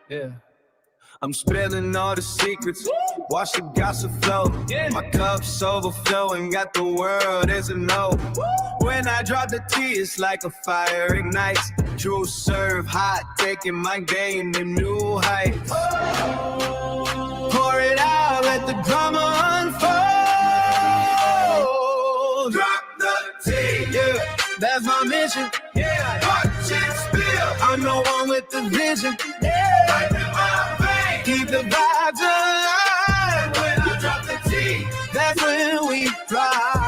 Yeah. I'm spilling all the secrets. Watch the gossip flow. My cup's overflowing. Got the world as a no. When I drop the tea, it's like a fire ignites. True serve hot, taking my game to new heights. Pour it out, let the drama unfold. Drop the tea, yeah, that's my mission. Yeah, watch it spill. I'm the one with the vision. Yeah, life in my veins. Keep the vibes alive. When I drop the tea, that's when we fly.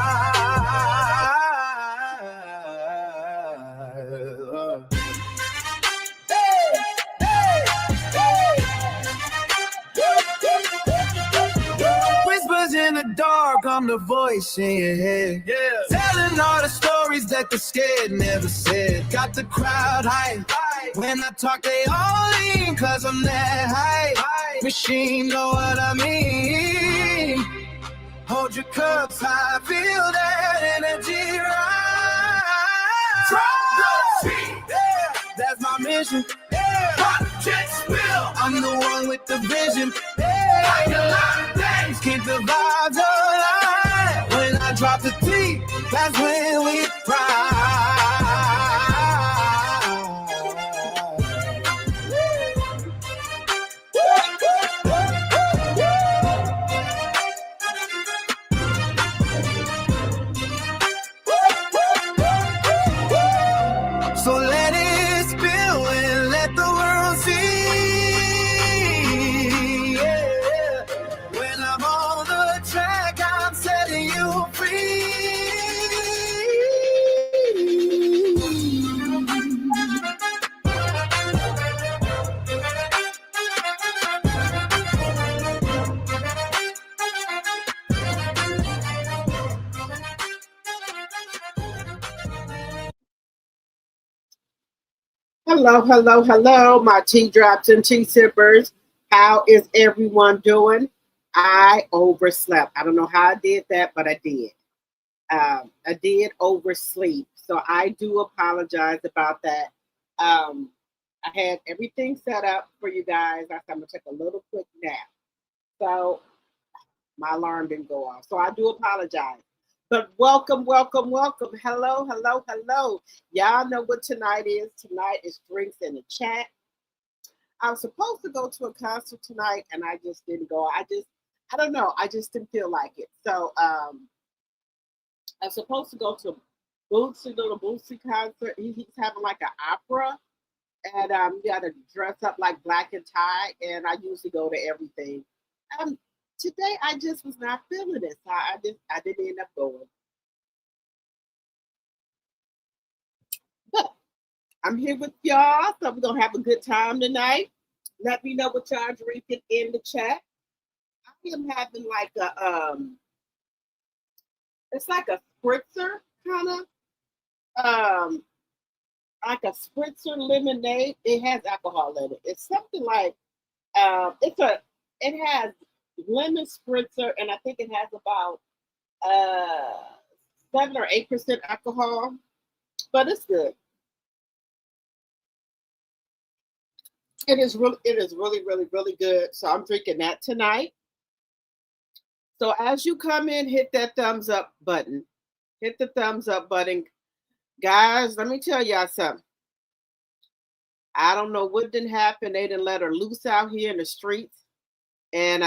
Whispers in the dark, I'm the voice in your head. Yeah. Telling all the stories that the scared never said. Got the crowd hype. When I talk, they all lean, cause I'm that hype. Machine, know what I mean? Hold your cups high, feel that energy rise. Drop the tea, yeah, that's my mission. Yeah, watch it spill. I'm the one with the vision. Yeah, like a lot of things, keep the vibes alive. When I drop the tea, that's when we ride. So let it spill and let the world see. Yeah. When I'm on the track, I'm setting you free. Hello, hello, hello, my tea drops and tea sippers. How is everyone doing? I overslept. I don't know how I did that, but I did. I did oversleep, so I do apologize about that. I had everything set up for you guys. I said I'm gonna take a little quick nap, so my alarm didn't go off. So I do apologize. But welcome, welcome, welcome. Hello, hello, hello. Y'all know what tonight is. Tonight is Drinks in the Chat. I was supposed to go to a concert tonight, and I just didn't go. I don't know. I just didn't feel like it. So I was supposed to go to Bootsy, little Bootsy concert. He's having like an opera, and you got to dress up like black and tie, and I usually go to everything. Today I just was not feeling it, so I didn't end up going. But I'm here with y'all, so we're gonna have a good time tonight. Let me know what y'all drinking in the chat. I am having like a it's like a spritzer kind of like a spritzer lemonade. It has alcohol in it. It's something like it has lemon spritzer, and I think it has about 7 or 8% alcohol, but it's good. It is really, really good. So I'm drinking that tonight. So as you come in, hit that thumbs up button. Hit the thumbs up button. Guys, let me tell y'all something. I don't know what didn't happen. They didn't let her loose out here in the streets. And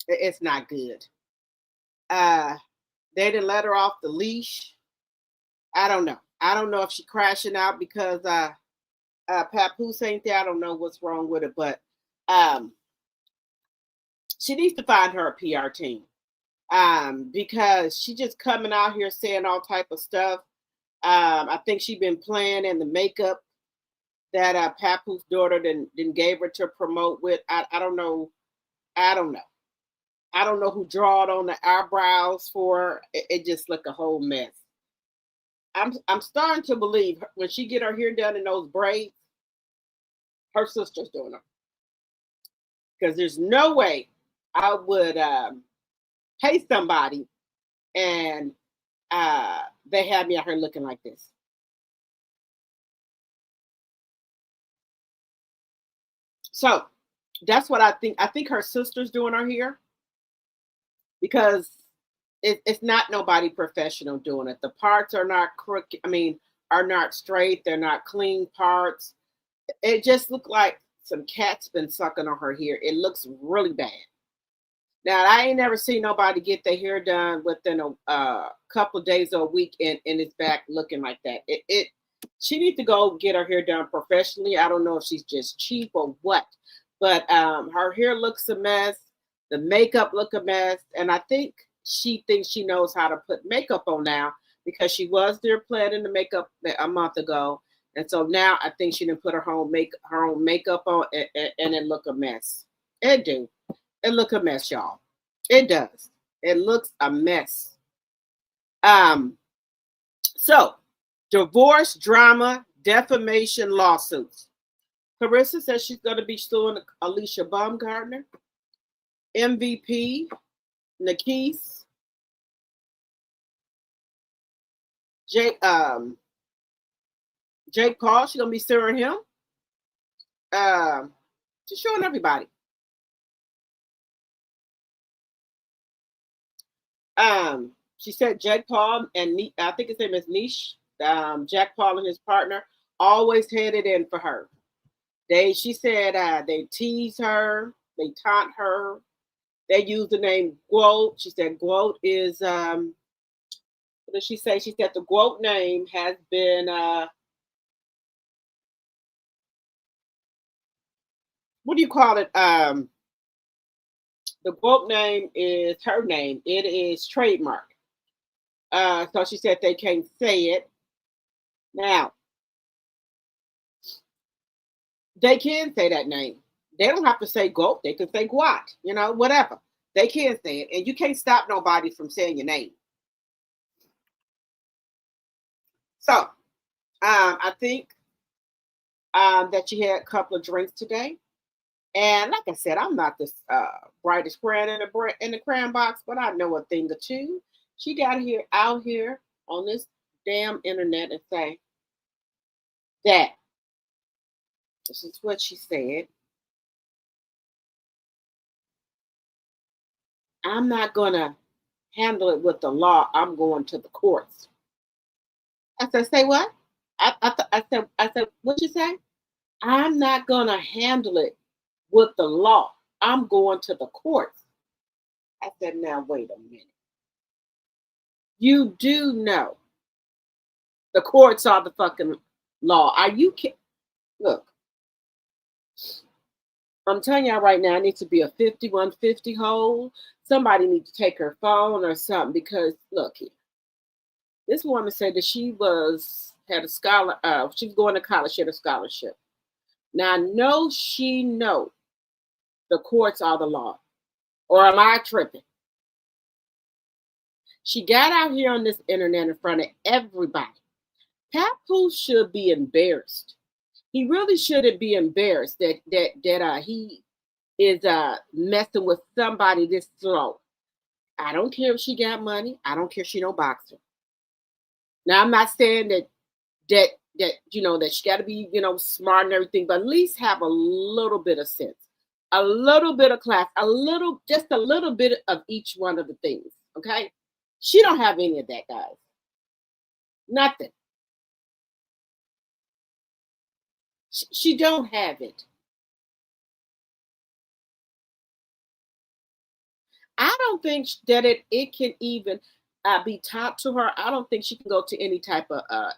it's not good. They didn't let her off the leash. I don't know. I don't know if she's crashing out because Papoose ain't there. I don't know what's wrong with it, but she needs to find her a PR team because she just coming out here saying all type of stuff. I think she's been playing in the makeup that Papoose daughter then gave her to promote with. I don't know. I don't know. I don't know who drawed on the eyebrows for her. It just looked a whole mess. I'm starting to believe when she get her hair done in those braids, her sister's doing her. Because there's no way I would pay somebody and they have me out here looking like this. So that's what I think. I think her sister's doing her hair because it's not nobody professional doing it. The parts are not crooked. I mean, are not straight. They're not clean parts. It just looked like some cat's been sucking on her hair. It looks really bad. Now, I ain't never seen nobody get their hair done within a couple of days or a week and it's back looking like that. She needs to go get her hair done professionally. I don't know if she's just cheap or what, but her hair looks a mess. The makeup look a mess. And I think she thinks she knows how to put makeup on now because she was there planning the makeup a month ago. And so now I think she didn't put her own makeup on and it look a mess. It do. It look a mess, y'all. It does. It looks a mess. So divorce, drama, defamation lawsuits. Claressa says she's going to be suing Alicia Baumgartner, MVP, Nakis, Jake Paul. She's going to be suing him. She's showing everybody. She said Jake Paul and I think his name is Niche. Jack Paul and his partner always had it in for her. She said they tease her, they taunt her, they use the name Quote. She said Quote is what did she say? She said the Quote name has been what do you call it? The Quote name is her name. It is trademark. So she said they can't say it. Now, they can say that name. They don't have to say goat. They can say guat, whatever. They can say it. And you can't stop nobody from saying your name. So, I think that she had a couple of drinks today. And like I said, I'm not the brightest crayon in the crayon box, but I know a thing or two. She got out here on this damn internet and say that this is what she said. I'm not gonna handle it with the law. I'm going to the courts. I said, say what? I said, what'd you say? I'm not gonna handle it with the law. I'm going to the courts. I said, now wait a minute. You do know the courts are the fucking law. Are you kidding? Look, I'm telling y'all right now, it needs to be a 5150 hole. Somebody needs to take her phone or something because look here. This woman said that she was going to college, she had a scholarship. Now I know she knows the courts are the law. Or am I tripping? She got out here on this internet in front of everybody. Papoose should be embarrassed. He really shouldn't be embarrassed that he is messing with somebody this slow. I don't care if she got money. I don't care if she no boxer. Now I'm not saying that she got to be smart and everything, but at least have a little bit of sense, a little bit of class, just a little bit of each one of the things. Okay, she don't have any of that, guys. Nothing. She don't have it. I don't think that it can even be taught to her. I don't think she can go to any type of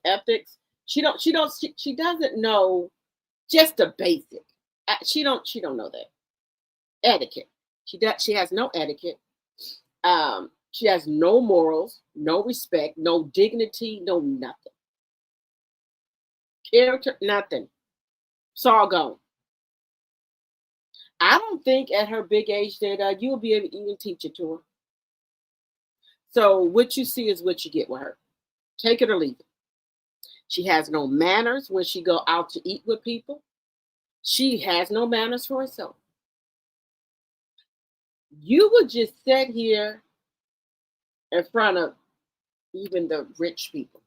ethics. She doesn't know just the basic. She don't know that etiquette. She has no etiquette. She has no morals, no respect, no dignity, no nothing. Character, nothing. It's all gone. I don't think at her big age that you'll be able to even teach it to her. So what you see is what you get with her. Take it or leave it. She has no manners when she go out to eat with people. She has no manners for herself. You would just sit here in front of even the rich people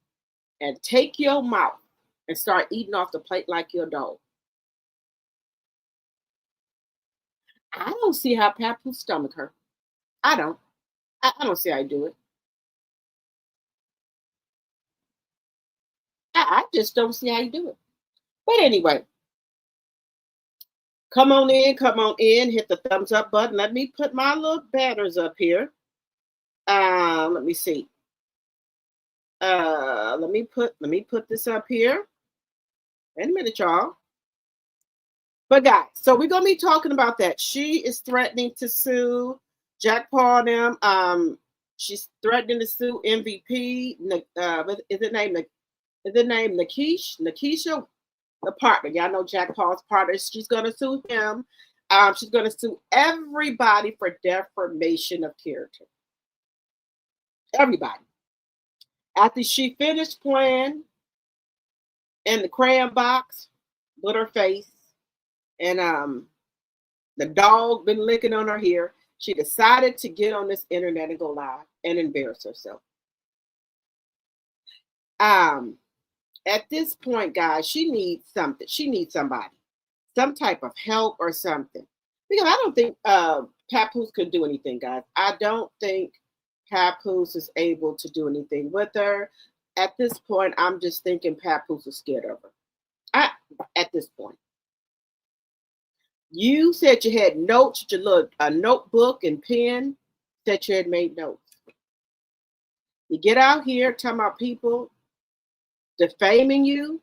and take your mouth and start eating off the plate like your dog. I don't see how Papoose stomach her. I don't. I don't see how I do it. I just don't see how you do it. But anyway, come on in, hit the thumbs up button. Let me put my little banners up here. Let me see. Let me put this up here. Wait a minute, y'all. But guys, so we're gonna be talking about that. She is threatening to sue Jack Paul and them. She's threatening to sue MVP. Is it named Nakisha, the partner. Y'all know Jack Paul's partner. She's gonna sue him. She's gonna sue everybody for defamation of character. Everybody. After she finished playing in the crayon box with her face, and the dog been licking on her hair, she decided to get on this internet and go live and embarrass herself. At this point, guys, she needs something. She needs somebody, some type of help or something. Because I don't think Papoose could do anything, guys. I don't think Papoose is able to do anything with her. At this point, I'm just thinking Papoose is scared of her. At this point. You said you had notes, a notebook and pen, said you had made notes. You get out here talking about people defaming you,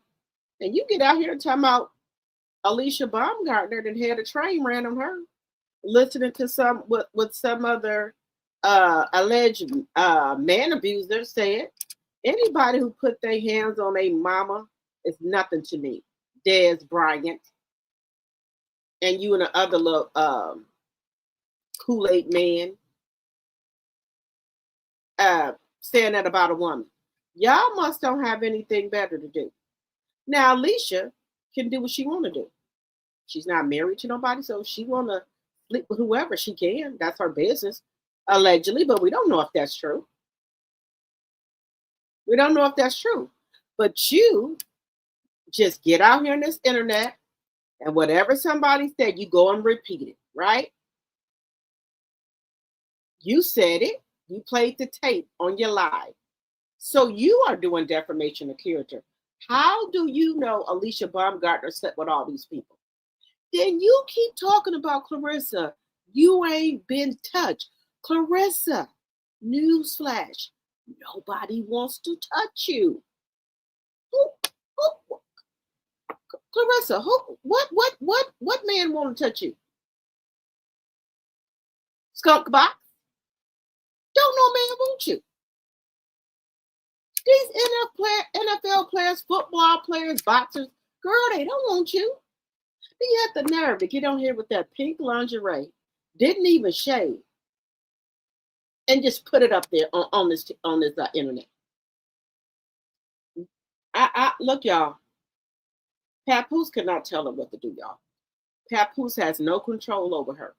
and you get out here talking about Alicia Baumgartner that had a train ran on her, listening to some other alleged man abuser said. Anybody who put their hands on a mama is nothing to me. Dez Bryant. And you and the other little Kool-Aid man saying that about a woman. Y'all must don't have anything better to do. Now, Alicia can do what she want to do. She's not married to nobody, so she want to sleep with whoever she can. That's her business, allegedly, but we don't know if that's true. We don't know if that's true. But you just get out here on this internet, and whatever somebody said, you go and repeat it, right? You said it. You played the tape on your live. So you are doing defamation of character. How do you know Alicia Baumgartner slept with all these people? Then you keep talking about Claressa. You ain't been touched. Claressa, newsflash, nobody wants to touch you. Claressa, what man want to touch you? Skunk box? Don't no man want you. These NFL players, football players, boxers, girl, they don't want you. Then you have the nerve to get on here with that pink lingerie, didn't even shave, and just put it up there on this internet. Look, y'all. Papoose cannot tell her what to do, y'all. Papoose has no control over her.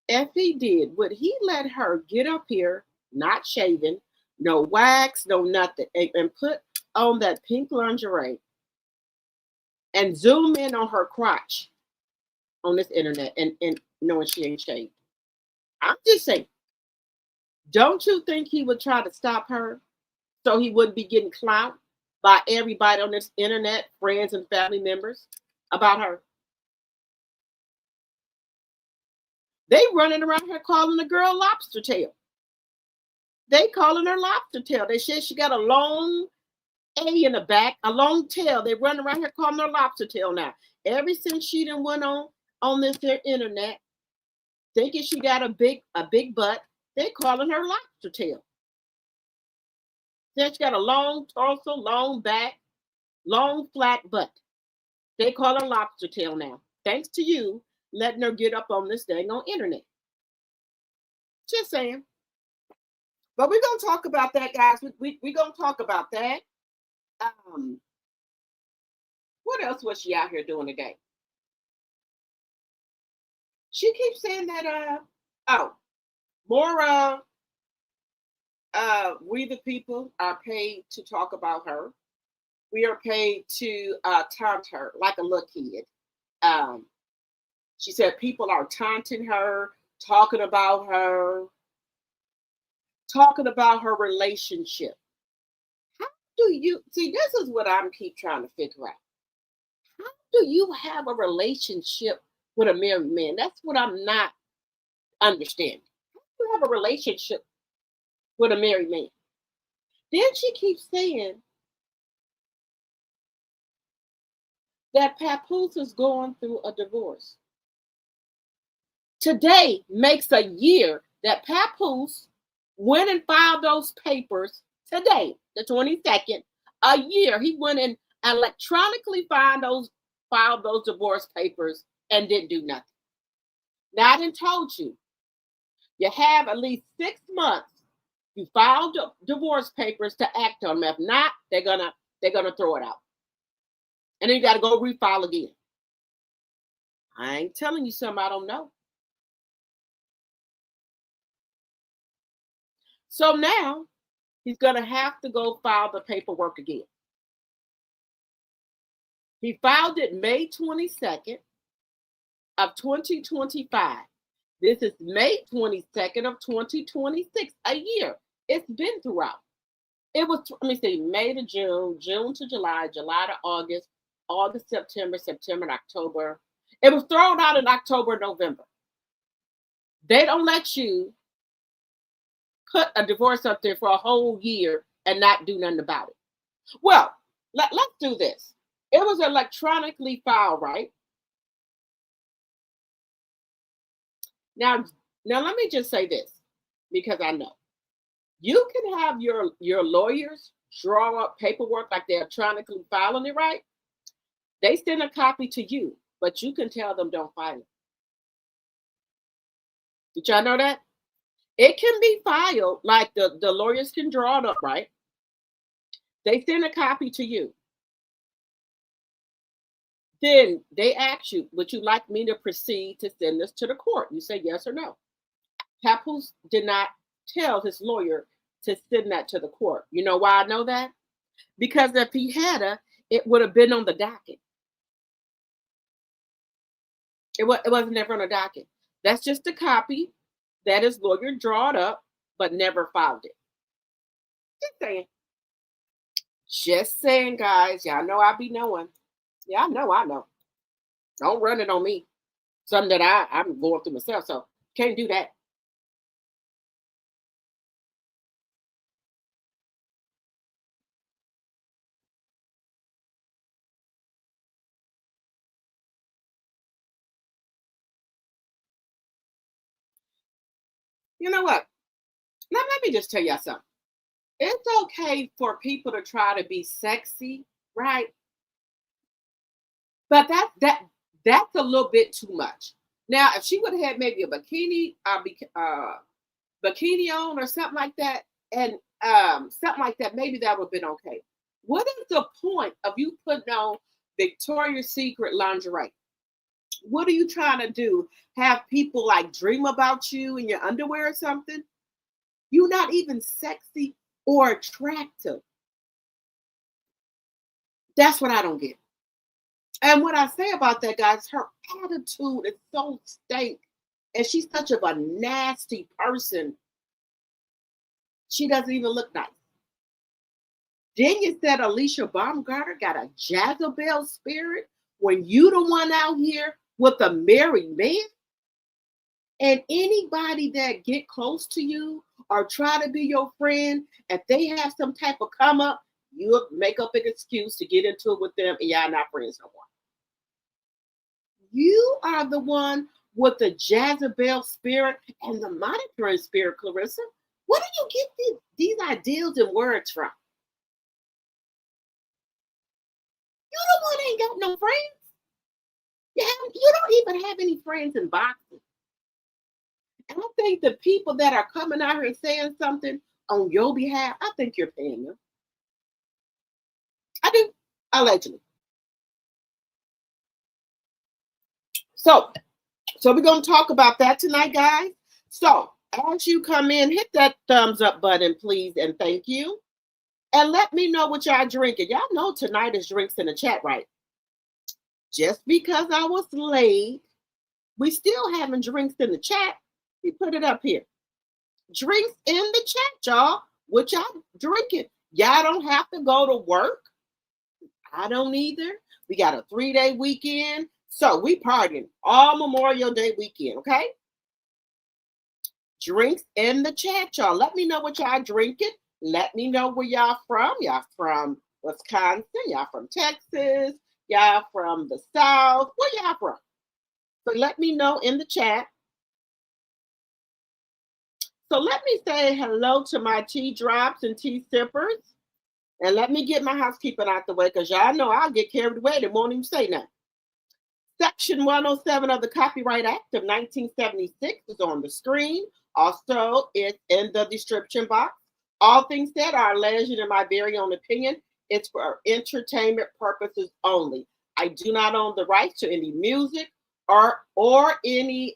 If he did, would he let her get up here, not shaven, no wax, no nothing, and put on that pink lingerie and zoom in on her crotch on this internet and knowing she ain't shaved? I'm just saying, don't you think he would try to stop her so he wouldn't be getting clout by everybody on this internet, friends and family members, about her? They running around here calling the girl lobster tail. They calling her lobster tail. They said she got a long A in the back, a long tail. They running around here calling her lobster tail now. Ever since she done went on this their internet, thinking she got a big butt, they calling her lobster tail. Then she got a long torso, long back, long, flat butt. They call her lobster tail now. Thanks to you letting her get up on this dang on internet. Just saying. But we're going to talk about that, guys. We're going to talk about that. What else was she out here doing today? She keeps saying that, more we the people are paid to talk about her. We are paid to taunt her like a little kid. She said people are taunting her, talking about her relationship. How do you see? This is what I'm keep trying to figure out. How do you have a relationship with a married man? That's what I'm not understanding. How do you have a relationship with a married man? Then she keeps saying that Papoose is going through a divorce. Today makes a year that Papoose went and filed those papers today, the 22nd, a year. He went and electronically filed those divorce papers and didn't do nothing. Now, I done told you, you have at least 6 months. You filed the divorce papers to act on them. If not, they're gonna throw it out. And then you got to go refile again. I ain't telling you something I don't know. So now he's going to have to go file the paperwork again. He filed it May 22nd of 2025. This is May 22nd of 2026, a year. It's been throughout. It was, let me see, May to June, June to July, July to August, August, September, September, and October. It was thrown out in October, November. They don't let you put a divorce up there for a whole year and not do nothing about it. Well, let's do this. It was electronically filed, right? Now let me just say this, because I know. You can have your lawyers draw up paperwork like they're electronically filing it, right? They send a copy to you, but you can tell them don't file it. Did y'all know that? It can be filed, like the lawyers can draw it up, right? They send a copy to you. Then they ask you, would you like me to proceed to send this to the court? You say yes or no. Papoose did not tell his lawyer to send that to the court. You know why I know that? Because if he had it would have been on the docket. It wasn't never on the docket. That's just a copy that his lawyer drawed up, but never filed it. Just saying. Just saying, guys. Y'all know I be knowing. Yeah, I know. Don't run it on me. Something that I'm going through myself, so can't do that. You know what? Let me just tell y'all something. It's okay for people to try to be sexy, right? But that's a little bit too much. Now, if she would have had maybe a bikini on or something like that, and something like that, maybe that would have been okay. What is the point of you putting on Victoria's Secret lingerie? What are you trying to do? Have people like dream about you in your underwear or something? You're not even sexy or attractive. That's what I don't get. And what I say about that, guys, her attitude is so stank. And she's such of a nasty person. She doesn't even look nice. Then you said Alicia Baumgartner got a Jezebel spirit when you the one out here with a married man. And anybody that get close to you or try to be your friend, if they have some type of come up, you make up an excuse to get into it with them and y'all not friends no more. You are the one with the Jezebel spirit and the monitoring spirit, Claressa. Where do you get these ideals and words from? no friends? You don't even have any friends in boxing. And I think the people that are coming out here saying something on your behalf, I think you're paying them. I do, allegedly. So we're going to talk about that tonight, guys. So as you come in, hit that thumbs up button, please, and thank you. And let me know what y'all drinking. Y'all know tonight is drinks in the chat, right? Just because I was late, we still having drinks in the chat. We put it up here. Drinks in the chat, y'all. What y'all drinking? Y'all don't have to go to work. I don't either. We got a 3-day weekend. So we partying all Memorial Day weekend, okay? Drinks in the chat, y'all. Let me know what y'all drinking. Let me know where y'all from. Y'all from Wisconsin. Y'all from Texas. Y'all from the South. Where y'all from? So let me know in the chat. So let me say hello to my tea drops and tea sippers. And let me get my housekeeping out the way, because y'all know I'll get carried away. They won't even say nothing. Section 107 of the Copyright Act of 1976 is on the screen. Also, it's in the description box. All things said are alleged in my very own opinion. It's for entertainment purposes only. I do not own the rights to any music or any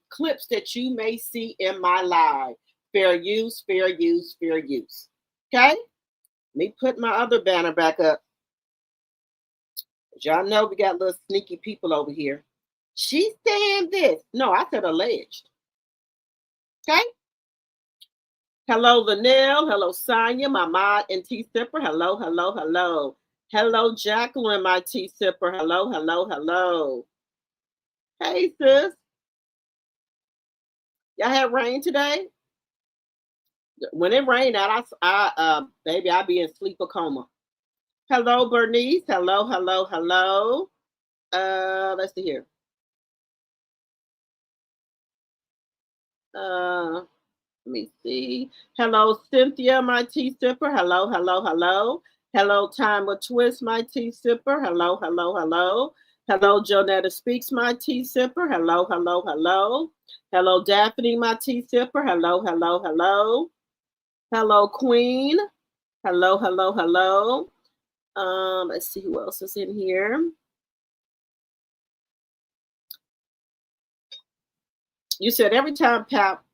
clips that you may see in my live. Fair use, fair use, fair use. Okay? Let me put my other banner back up. Y'all know we got little sneaky people over here. She's saying this. No, I said alleged. Okay? Hello, Linnell. Hello, Sonia, my mod and tea sipper. Hello, hello, hello. Hello, Jacqueline, my tea sipper. Hello, hello, hello. Hey, sis. Y'all had rain today? When it rained out, baby, I'll be in sleep or coma. Hello, Bernice. Hello, hello, hello. Let's see here. Let me see. Hello, Cynthia, my tea sipper. Hello, hello, hello. Hello, Time with Twist, my tea sipper. Hello, hello, hello. Hello, Jonetta Speaks, my tea sipper. Hello, hello, hello. Hello, Daphne, my tea sipper. Hello, hello, hello. Hello, Queen. Hello, hello, hello. Let's see who else is in here. You said every time Pap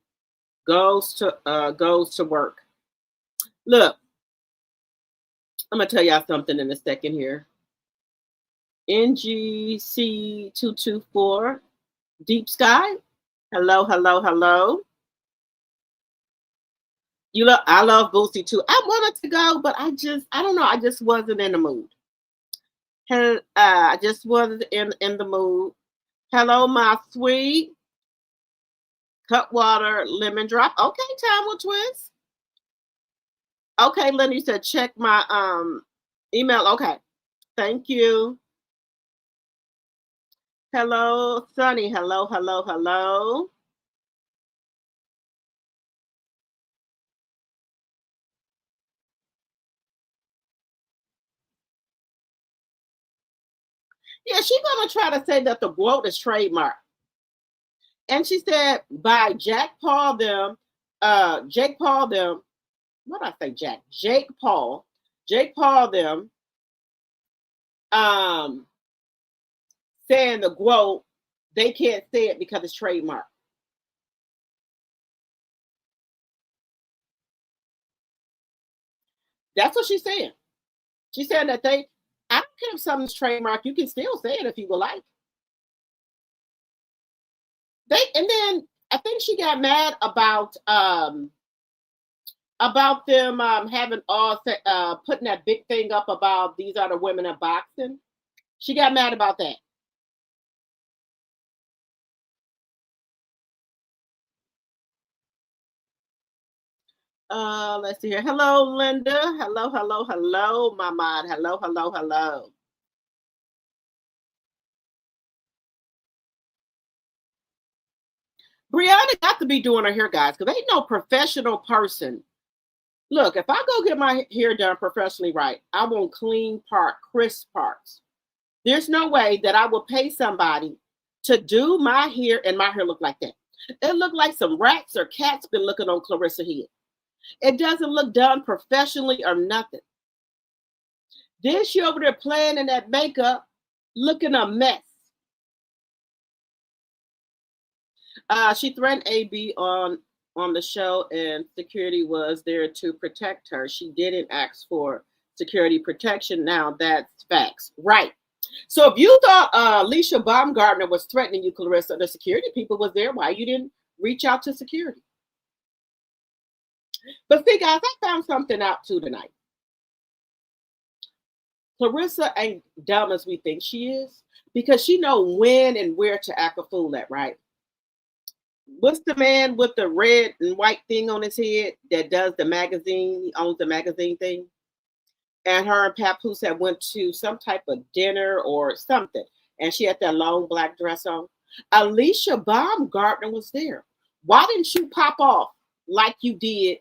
goes to work. Look, I'm gonna tell y'all something in a second here. NGC 224 Deep Sky. Hello, hello, hello. I love Boosie too. I wanted to go, but I don't know. I just wasn't in the mood. I just wasn't in the mood. Hello, my sweet Cutwater Lemon Drop. Okay, Time will twist. Okay, Lenny said check my email. Okay, thank you. Hello, Sunny. Hello, hello, hello. Yeah, she's gonna try to say that the quote is trademark. And she said by Jake Paul them, what did I say, Jake Paul them, saying the quote, they can't say it because it's trademark. That's what she's saying. She's saying that I don't care if something's trademark, you can still say it if you would like. And then I think she got mad about them having putting that big thing up about these are the women of boxing. She got mad about that. Let's see here. Hello, Linda. Hello, hello, hello, my mod. Hello, hello, hello. Brianna got to be doing her hair, guys, because ain't no professional person. Look, if I go get my hair done professionally right, I want clean crisp parts. There's no way that I will pay somebody to do my hair and my hair look like that. It looked like some rats or cats been looking on Claressa head. It doesn't look done professionally or nothing. Then she over there playing in that makeup, looking a mess. She threatened AB on the show, and security was there to protect her. She didn't ask for security protection. Now that's facts, right? So if you thought Alicia Baumgartner was threatening you, Claressa, the security people was there. Why you didn't reach out to security? But see, guys, I found something out too tonight. Claressa ain't dumb as we think she is, because she know when and where to act a fool at, right? What's the man with the red and white thing on his head that does the magazine? He owns the magazine thing. And her and Papoose had went to some type of dinner or something. And she had that long black dress on. Alicia Baumgartner was there. Why didn't you pop off like you did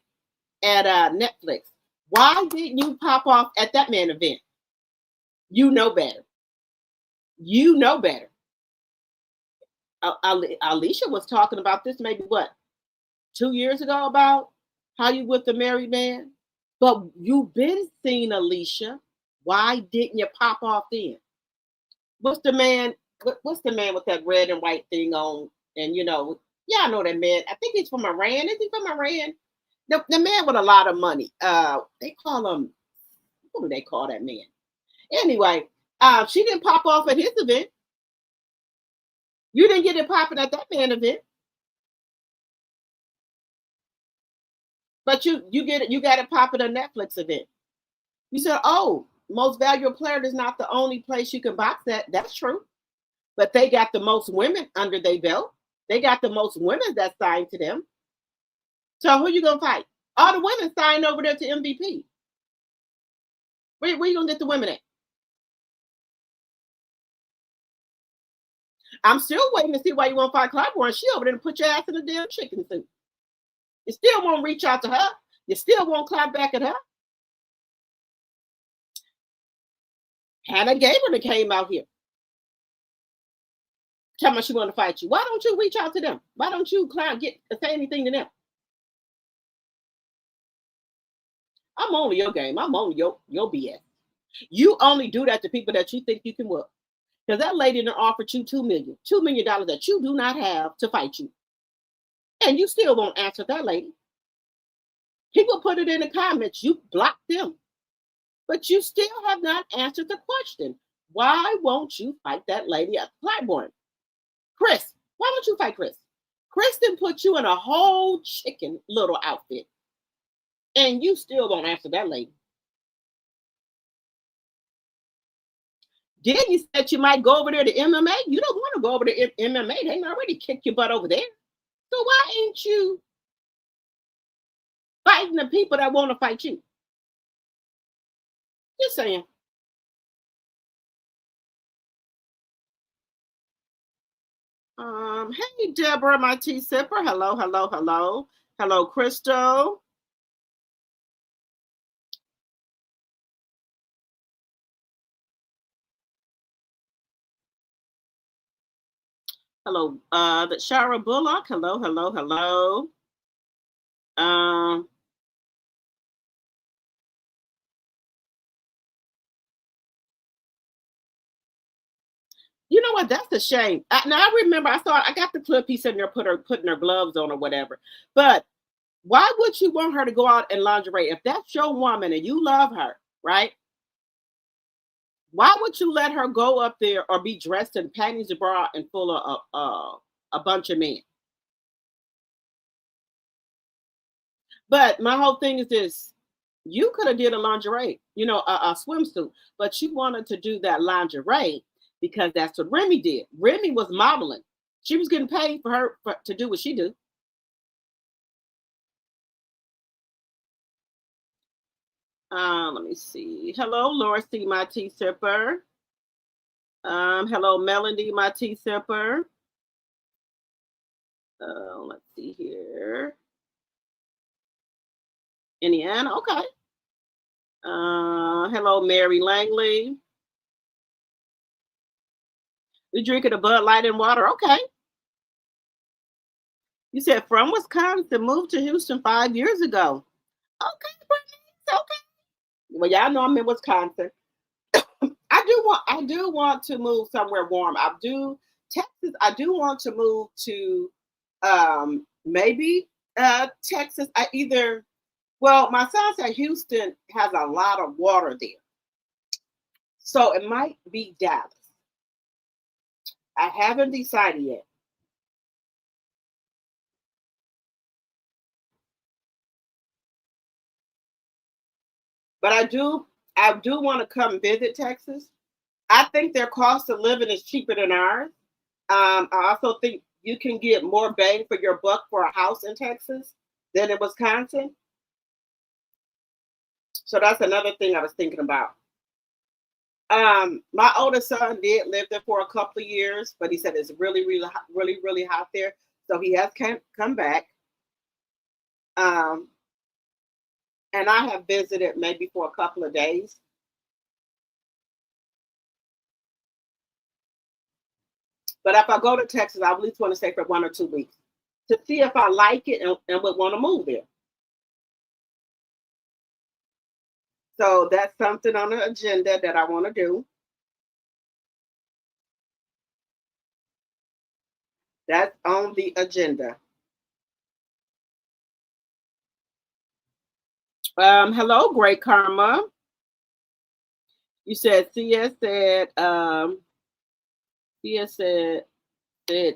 at Netflix? Why didn't you pop off at that man event? You know better. You know better. Alicia was talking about this maybe what, 2 years ago, about how you with the married man. But you've been seeing Alicia. Why didn't you pop off then? What's the man with that red and white thing on? And y'all know that man. I think he's from Iran. Is he from Iran? The man with a lot of money. They call him, what do they call that man? Anyway, she didn't pop off at his event. You didn't get it popping at that man event. But you got it popping at a Netflix event. You said, oh, most valuable player is not the only place you can box at. That's true. But they got the most women under their belt. They got the most women that signed to them. So who you gonna fight? All the women signed over there to MVP. Where you gonna get the women at? I'm still waiting to see why you won't fight Claiborne. She over there to put your ass in a damn chicken suit. You still won't reach out to her. You still won't clap back at her. Hannah Gabriel came out here. Tell me she want to fight you. Why don't you reach out to them? Why don't you say anything to them? I'm on your game. I'm on your BS. You only do that to people that you think you can whoop. Because that lady done offered you $2 million that you do not have to fight you. And you still won't answer that lady. People put it in the comments. You blocked them. But you still have not answered the question. Why won't you fight that lady at Claiborne? Chris, why don't you fight Chris? Kristen put you in a whole chicken little outfit. And you still won't answer that lady. Then you said you might go over there to MMA. You don't want to go over to MMA. They already kicked your butt over there. So why ain't you fighting the people that want to fight you? Just saying. Hey, Deborah, my tea sipper. Hello, hello, hello. Hello, Crystal. Hello, the Shara Bullock. Hello, hello, hello. You know what? That's a shame. Now I remember I got the clip. He said they're putting her gloves on or whatever. But why would you want her to go out in lingerie if that's your woman and you love her, right? Why would you let her go up there or be dressed in panties and bra and full of a bunch of men? But my whole thing is this: you could have did a lingerie, a swimsuit, but you wanted to do that lingerie because that's what Remy did. Remy was modeling. She was getting paid to do what she do. Let me see. Hello, Laura C, my tea sipper. Hello, Melody, my tea sipper. Let's see here. Indiana, okay. Hello, Mary Langley. You drinking a Bud Light and water? Okay. You said from Wisconsin, moved to Houston 5 years ago. Okay, Bernice. Okay. Well, y'all know I'm in Wisconsin. I do want to move somewhere warm. Texas. I do want to move to maybe Texas. Well, my son said Houston has a lot of water there. So it might be Dallas. I haven't decided yet. But I do want to come visit Texas. I think their cost of living is cheaper than ours. I also think you can get more bang for your buck for a house in Texas than in Wisconsin. So that's another thing I was thinking about. My oldest son did live there for a couple of years, but he said it's really, really, really, really hot there. So he has come back. And I have visited maybe for a couple of days. But if I go to Texas, I at least want to stay for 1 or 2 weeks to see if I like it and would want to move there. So that's something on the agenda that I want to do. That's on the agenda. Hello, Great Karma. You said CS said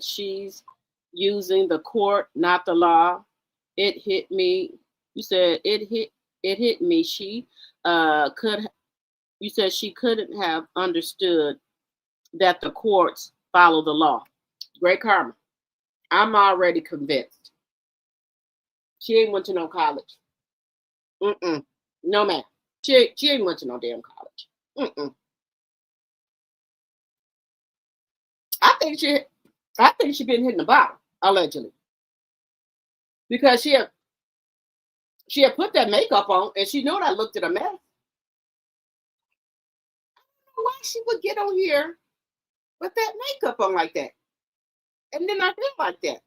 she's using the court, not the law. It hit me. You said it hit me. She you said she couldn't have understood that the courts follow the law. Great Karma. I'm already convinced. She ain't went to no college. No, ma'am. She ain't went to no damn college. I think she been hitting the bottom, allegedly. Because she had put that makeup on and she knew that looked at a mess. I don't know why she would get on here with that makeup on like that. And then I feel like that.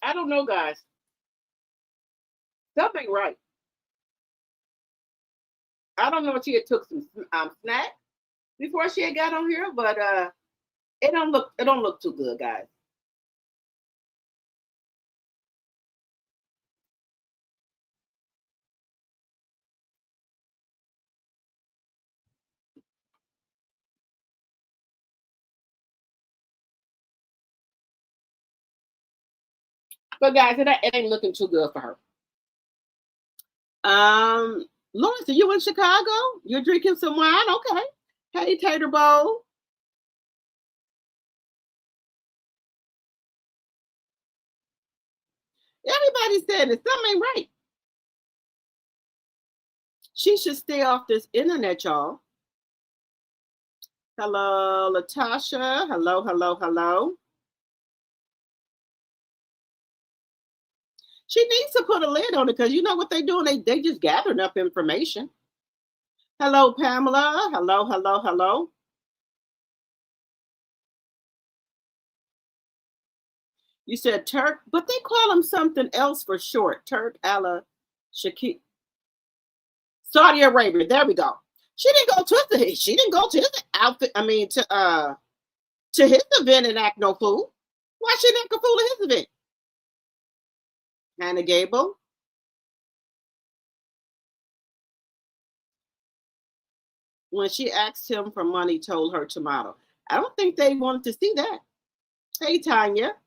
I don't know, guys. Something right. I don't know if she had took some snacks before she had got on here, but it don't look too good, guys. But guys, it ain't looking too good for her. Lawrence, are you in Chicago? You're drinking some wine? Okay. Hey, Tater Bowl. Everybody's saying that something ain't right. She should stay off this internet, y'all. Hello, Latasha. Hello, hello, hello. She needs to put a lid on it because you know what they're doing? They just gathering up information. Hello, Pamela. Hello, hello, hello. You said Turk, but they call him something else for short. Turk ala Shakir. Saudi Arabia. There we go. She didn't go to his outfit. I mean, to his event and act no fool. Why should she act a fool at his event? Hannah Gable. When she asked him for money, told her to model. I don't think they wanted to see that. Hey, Tanya.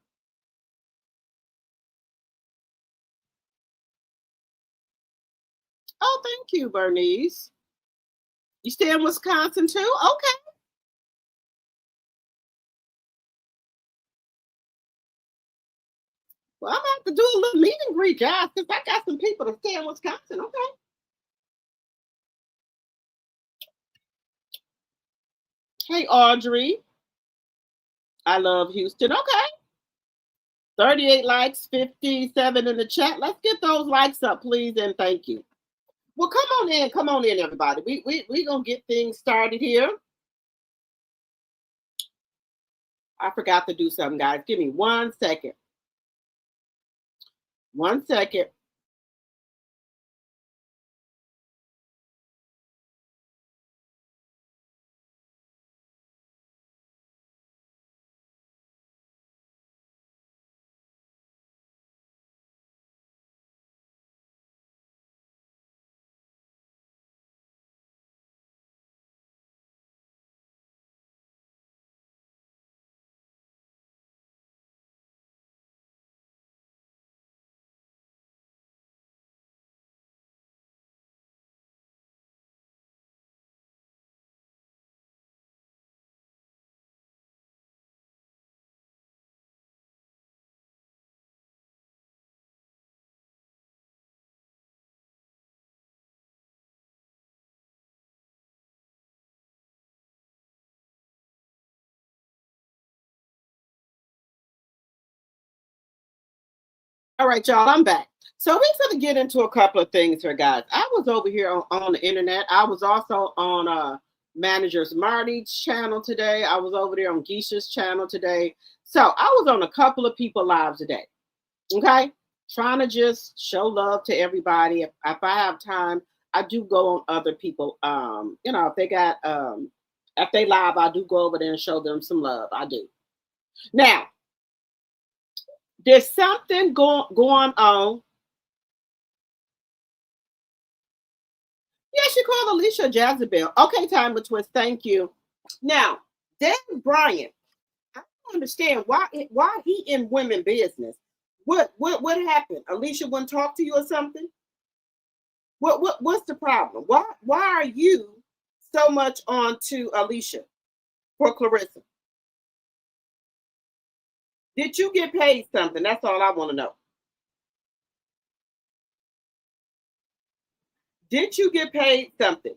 Oh, thank you, Bernice. You stay in Wisconsin too? Okay. Well, I'm gonna have to do a little meet and greet, guys, because I got some people to stay in Wisconsin. Okay. Hey, Audrey. I love Houston. Okay. 38 likes, 57 in the chat. Let's get those likes up, please, and thank you. Well, come on in, everybody. We gonna get things started here. I forgot to do something, guys. Give me 1 second. 1 second. All right, y'all, I'm back. So we're going to get into a couple of things here, guys. I was over here on the internet. I was also on Managers Marty's channel today. I was over there on Geisha's channel today. So I was on a couple of people lives today. Okay? Trying to just show love to everybody. If I have time, I do go on other people. If they got if they live, I do go over there and show them some love. I do. Now, there's something going on. Yes, you call Alicia Jezebel. Okay, time with twist. Thank you. Now, Dez Bryant, I don't understand why he in women business. What happened? Alicia wouldn't talk to you or something? What's the problem? Why are you so much on to Alicia for Claressa? Did you get paid something? That's all I want to know. Did you get paid something?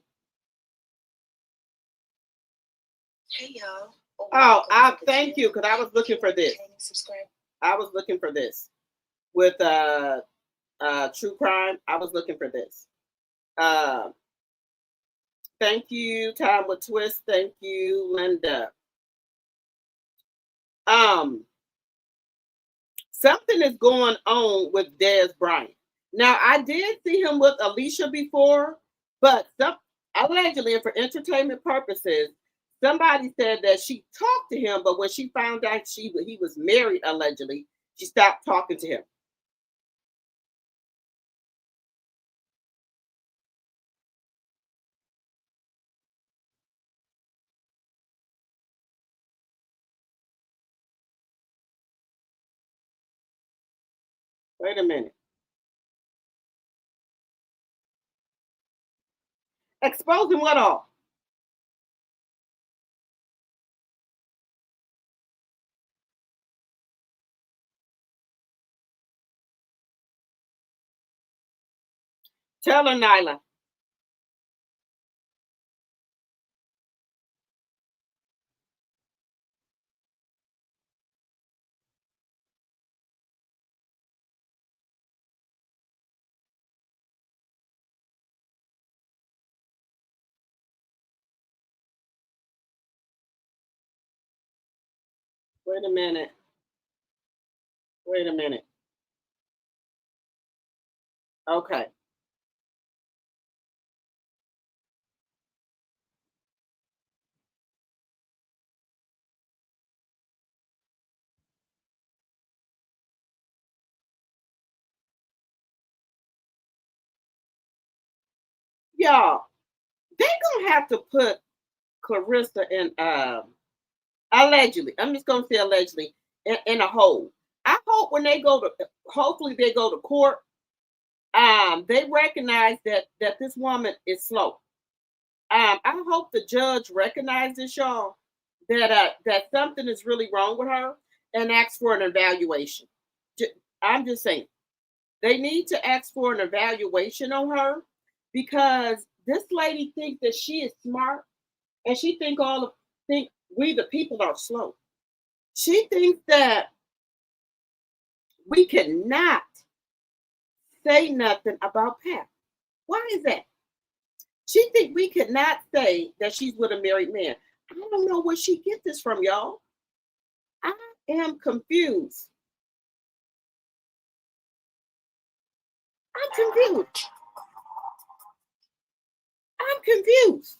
Hey y'all. Oh, I thank you, because I was looking for this. I was looking for this with true crime. I was looking for this. Thank you, Time with Twist. Thank you, Linda. Something is going on with Dez Bryant. Now, I did see him with Alicia before, but allegedly, and for entertainment purposes, somebody said that she talked to him, but when she found out he was married, allegedly, she stopped talking to him. Wait a minute. Exposing what all? Tell her, Nyla. Wait a minute. Wait a minute. Okay. Y'all, they gonna have to put Claressa in allegedly. I'm just gonna say allegedly in a hole. I hope when they go to, hopefully they go to court, they recognize that this woman is slow. I hope the judge recognizes, y'all, that something is really wrong with her and asks for an evaluation. I'm just saying, they need to ask for an evaluation on her, because this lady thinks that she is smart, and she think we the people are slow. She thinks that we cannot say nothing about Pat. Why is that? She think we could not say that she's with a married man. I don't know where she get this from, y'all. I am confused. I'm confused. I'm confused.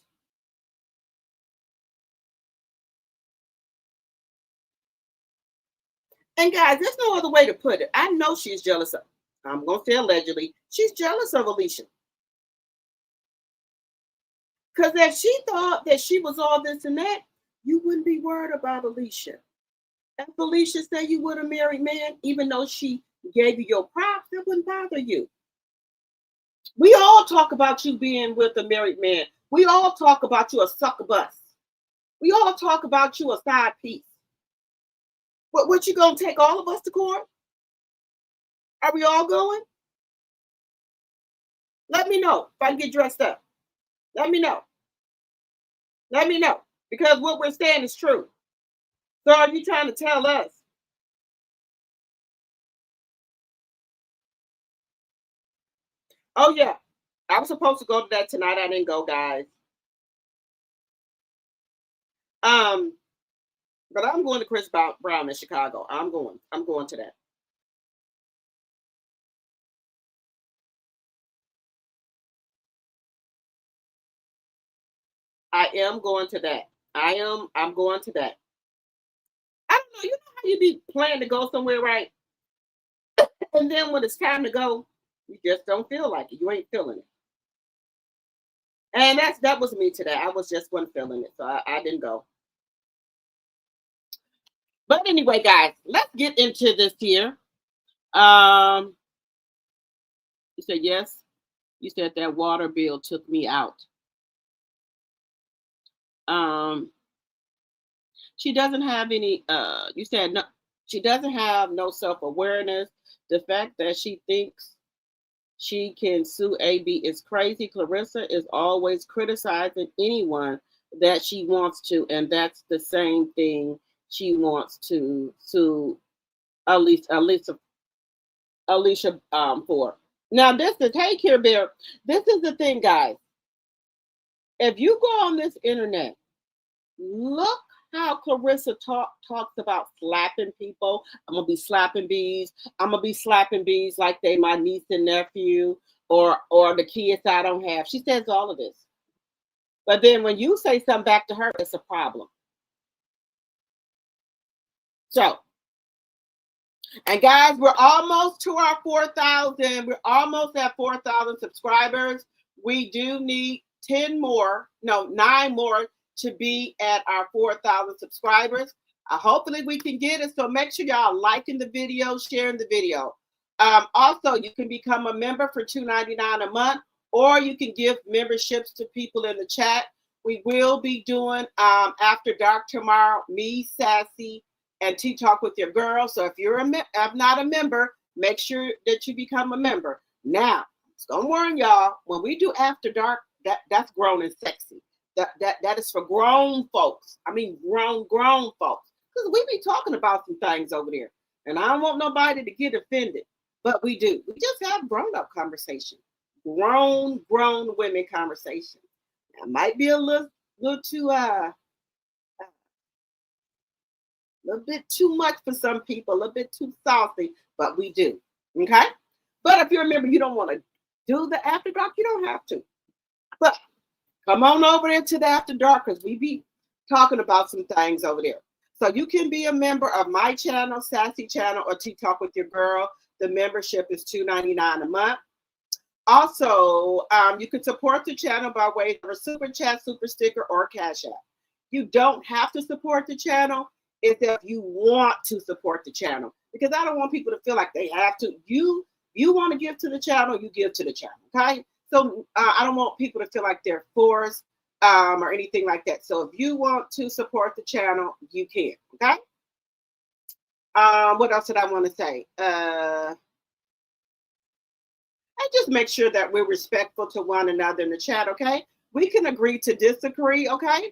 And guys, there's no other way to put it. I know she's jealous of, I'm going to say allegedly, she's jealous of Alicia. Because if she thought that she was all this and that, you wouldn't be worried about Alicia. If Alicia said you were a married man, even though she gave you your props, it wouldn't bother you. We all talk about you being with a married man. We all talk about you a succubus. We all talk about you a side piece. But what, you gonna take all of us to court? Are we all going? Let me know if I get dressed up. Let me know. Let me know. Because what we're saying is true. So are you trying to tell us? Oh yeah. I was supposed to go to that tonight. I didn't go, guys. But I'm going to Chris Brown in Chicago. I'm going to that. I am going to that. I'm going to that. I don't know. You know how you be planning to go somewhere, right? And then when it's time to go, you just don't feel like it. You ain't feeling it. And that was me today. I was just wasn't feeling it. So I didn't go. But anyway, guys, let's get into this here. You said yes. You said that water bill took me out. She doesn't have any, you said no, she doesn't have no self-awareness. The fact that she thinks she can sue AB is crazy. Claressa is always criticizing anyone that she wants to, and that's the same thing she wants to sue Alicia for. Now, this is, hey, Care Bear, this is the thing, guys. If you go on this internet, look how Claressa talks about slapping people. I'm gonna be slapping bees. I'm gonna be slapping bees like they my niece and nephew or the kids I don't have. She says all of this. But then when you say something back to her, it's a problem. So, and guys, we're almost to our 4,000. We're almost at 4,000 subscribers. We do need 9 more to be at our 4,000 subscribers. Hopefully we can get it. So make sure y'all liking the video, sharing the video. Also, you can become a member for $2.99 a month, or you can give memberships to people in the chat. We will be doing After Dark tomorrow, me, Sassy, and Tea Talk with your girl. So if you're not a member, make sure that you become a member. Now, don't warn y'all, when we do After Dark, that's grown and sexy. That is for grown folks. I mean, grown folks. Because we be talking about some things over there. And I don't want nobody to get offended. But we do. We just have grown-up conversation. Grown women conversation. It might be a little too little bit too much for some people, a little bit too saucy, but we do. Okay? But if you remember you don't want to do the After Dark, you don't have to. But come on over there to the After Dark, because we be talking about some things over there. So you can be a member of my channel, Sassy Channel, or Tea Talk with your girl. The membership is $2.99 a month. Also, you can support the channel by way of a super chat, super sticker, or cash app. You don't have to support the channel. It's if you want to support the channel, because I don't want people to feel like they have to. You want to give to the channel, you give to the channel. Okay. So I don't want people to feel like they're forced or anything like that. So if you want to support the channel, you can. Okay. What else did I want to say? And just make sure that we're respectful to one another in the chat. Okay. We can agree to disagree. Okay.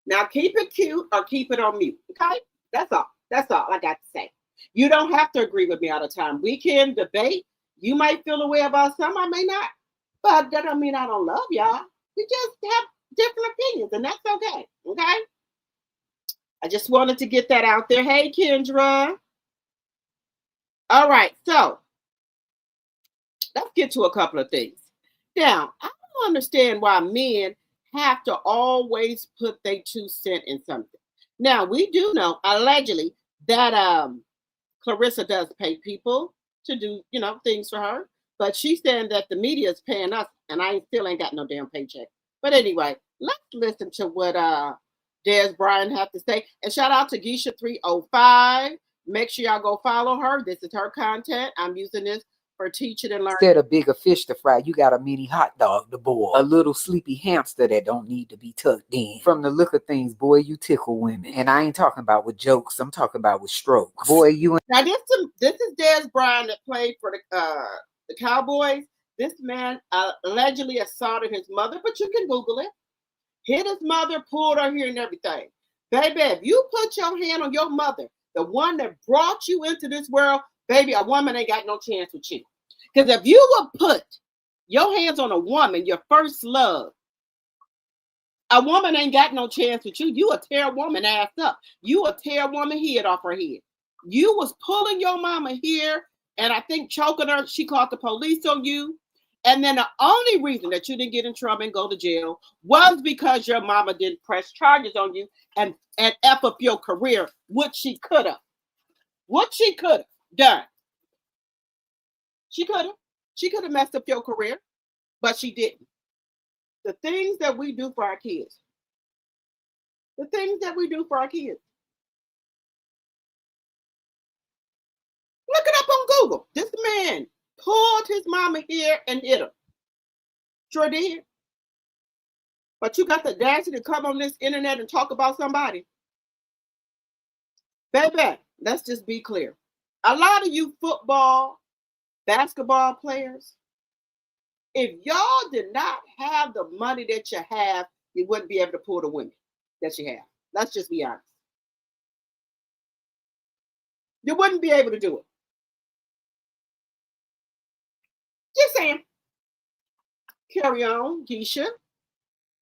Now keep it cute or keep it on mute. Okay. That's all. That's all I got to say. You don't have to agree with me all the time. We can debate. You might feel a way about some, I may not. But that don't mean I don't love y'all. We just have different opinions, and that's okay. Okay. I just wanted to get that out there. Hey, Kendra. All right, so let's get to a couple of things. Now, I don't understand why men have to always put their 2 cents in something. Now, we do know allegedly that Claressa does pay people to do, things for her, but she's saying that the media is paying us, and I still ain't got no damn paycheck. But anyway, let's listen to what Dez Bryant have to say. And shout out to Geisha305. Make sure y'all go follow her. This is her content. I'm using this for teaching and learning. Instead of bigger fish to fry, you got a mini hot dog to boil. A little sleepy hamster that don't need to be tucked in. From the look of things, boy, you tickle women. And I ain't talking about with jokes. I'm talking about with strokes. Boy, you... Now, this is Dez Bryant that played for the Cowboys. This man allegedly assaulted his mother, but you can Google it. Hit his mother, pulled her hair and everything. Baby, if you put your hand on your mother, the one that brought you into this world, baby, a woman ain't got no chance with you. Because if you would put your hands on a woman, your first love, a woman ain't got no chance with you. You will tear a woman ass up. You will tear a woman head off her head. You was pulling your mama here, and I think choking her. She called the police on you. And then the only reason that you didn't get in trouble and go to jail was because your mama didn't press charges on you and F up your career, which she could have. What she could have done. She could have messed up your career, but she didn't. The things that we do for our kids. The things that we do for our kids. Look it up on Google. This man pulled his mama here and hit her. Sure did. But you got the audacity to come on this internet and talk about somebody. Baby, let's just be clear. A lot of you football, basketball players, if y'all did not have the money that you have, you wouldn't be able to pull the women that you have. Let's just be honest. You wouldn't be able to do it. Just saying. Carry on, Keisha.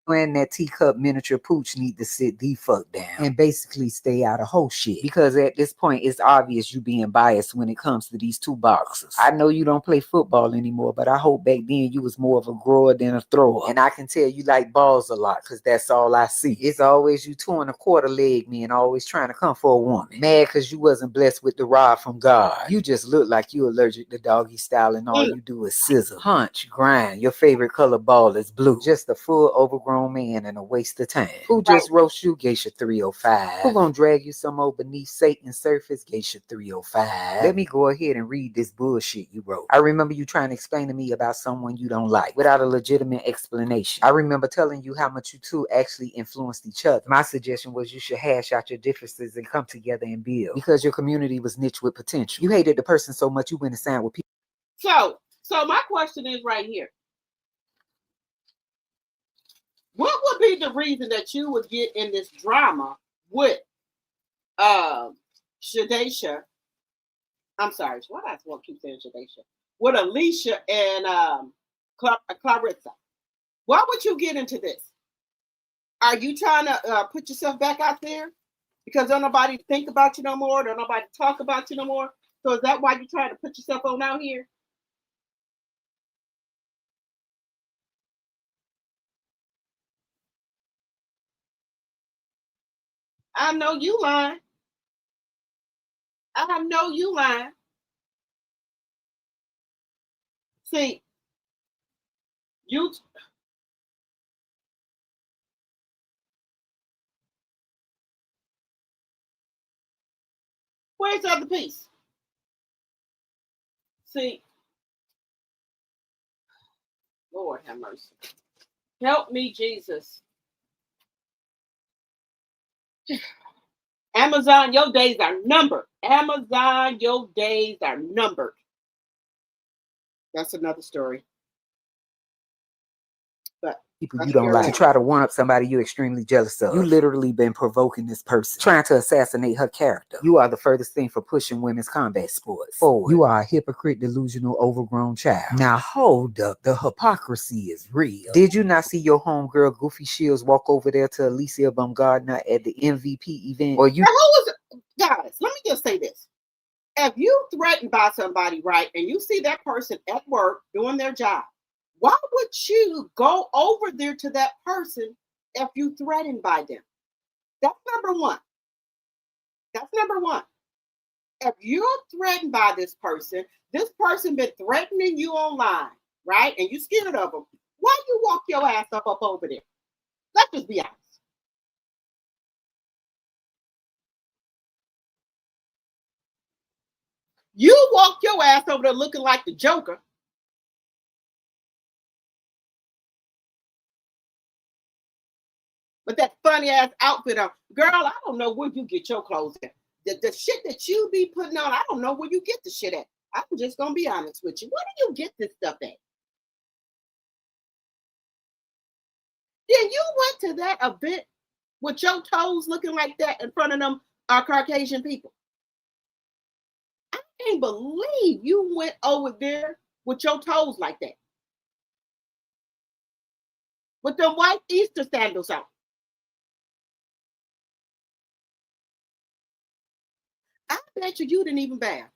And that teacup miniature pooch need to sit the fuck down and basically stay out of whole shit. Because at this point, it's obvious you being biased when it comes to these two boxers. I know you don't play football anymore, but I hope back then you was more of a grower than a thrower. And I can tell you like balls a lot because that's all I see. It's always you 2¼ leg men always trying to come for a woman. Mad because you wasn't blessed with the rod from God. You just look like you allergic to doggy style and all you do is scissor, punch, grind. Your favorite color ball is blue. Just a full overgrown man and a waste of time. Who just roast you, Geisha305? Who gonna drag you some old beneath Satan's surface, Geisha305? Let me go ahead and read this bullshit you wrote. I remember you trying to explain to me about someone you don't like without a legitimate explanation. I remember telling you how much you two actually influenced each other. My suggestion was you should hash out your differences and come together and build because your community was niche with potential. You hated the person so much you went and signed with people. So my question is right here. What would be the reason that you would get in this drama with Shadesha? I'm sorry, why do I want to keep saying Shadesha? With Alicia and Claressa. Why would you get into this? Are you trying to put yourself back out there? Because don't nobody think about you no more, don't nobody talk about you no more. So is that why you're trying to put yourself on out here? I know you lying. I know you lying. See, you. Where's the other piece? See, Lord have mercy. Help me, Jesus. Amazon, your days are numbered. Amazon, your days are numbered. That's another story. But people you don't like, to try to one up somebody you're extremely jealous of. You literally been provoking this person, trying to assassinate her character. You are the furthest thing for pushing women's combat sports forward. You are a hypocrite, delusional, overgrown child. Now hold up, the hypocrisy is real. Did you not see your homegirl Goofy Shields walk over there to Alicia Baumgardner at the MVP event? Or you? Now, who was it? Guys, let me just say this. If you threatened by somebody, right, and you see that person at work doing their job, why would you go over there to that person if you threatened by them? That's number one. That's number one. If you're threatened by this person been threatening you online, right, and you scared of them, why you walk your ass up over there? Let's just be honest. You walk your ass over there looking like the Joker. But that funny ass outfit on. Girl, I don't know where you get your clothes at. The shit that you be putting on, I don't know where you get the shit at. I'm just going to be honest with you. Where do you get this stuff at? Then you went to that event with your toes looking like that in front of them Caucasian people. I can't believe you went over there with your toes like that. With them white Easter sandals on. I bet you didn't even bath.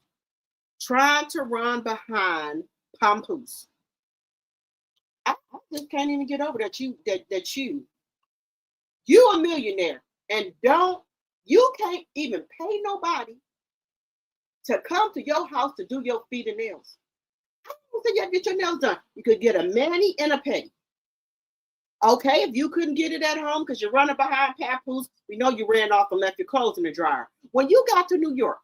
Trying to run behind Papoose. I just can't even get over that you a millionaire and you can't even pay nobody to come to your house to do your feet and nails. I don't think you have to get your nails done. You could get a mani and a pedi. Okay, if you couldn't get it at home because you're running behind Papoose, we know you ran off and left your clothes in the dryer. When you got to New York,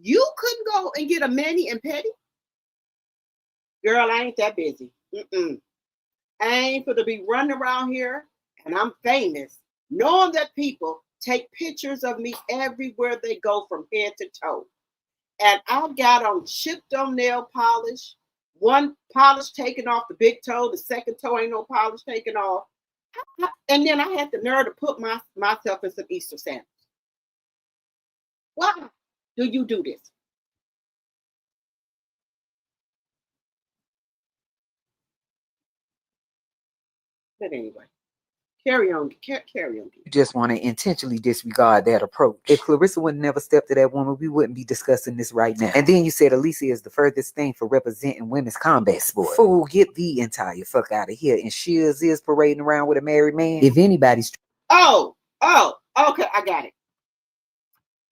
you couldn't go and get a mani and pedi? Girl, I ain't that busy. I ain't for to be running around here, and I'm famous, knowing that people take pictures of me everywhere they go from head to toe. And I got on chipped on nail polish, one polish taken off the big toe, the second toe ain't no polish taken off. And then I had the nerve to put myself in some Easter sandals. Why do you do this? But anyway, carry on. You just want to intentionally disregard that approach. If Claressa would never step to that woman, we wouldn't be discussing this right now. And then you said Alicia is the furthest thing for representing women's combat sport. Fool, get the entire fuck out of here. And Shields is parading around with a married man. If anybody's... Oh, okay, I got it.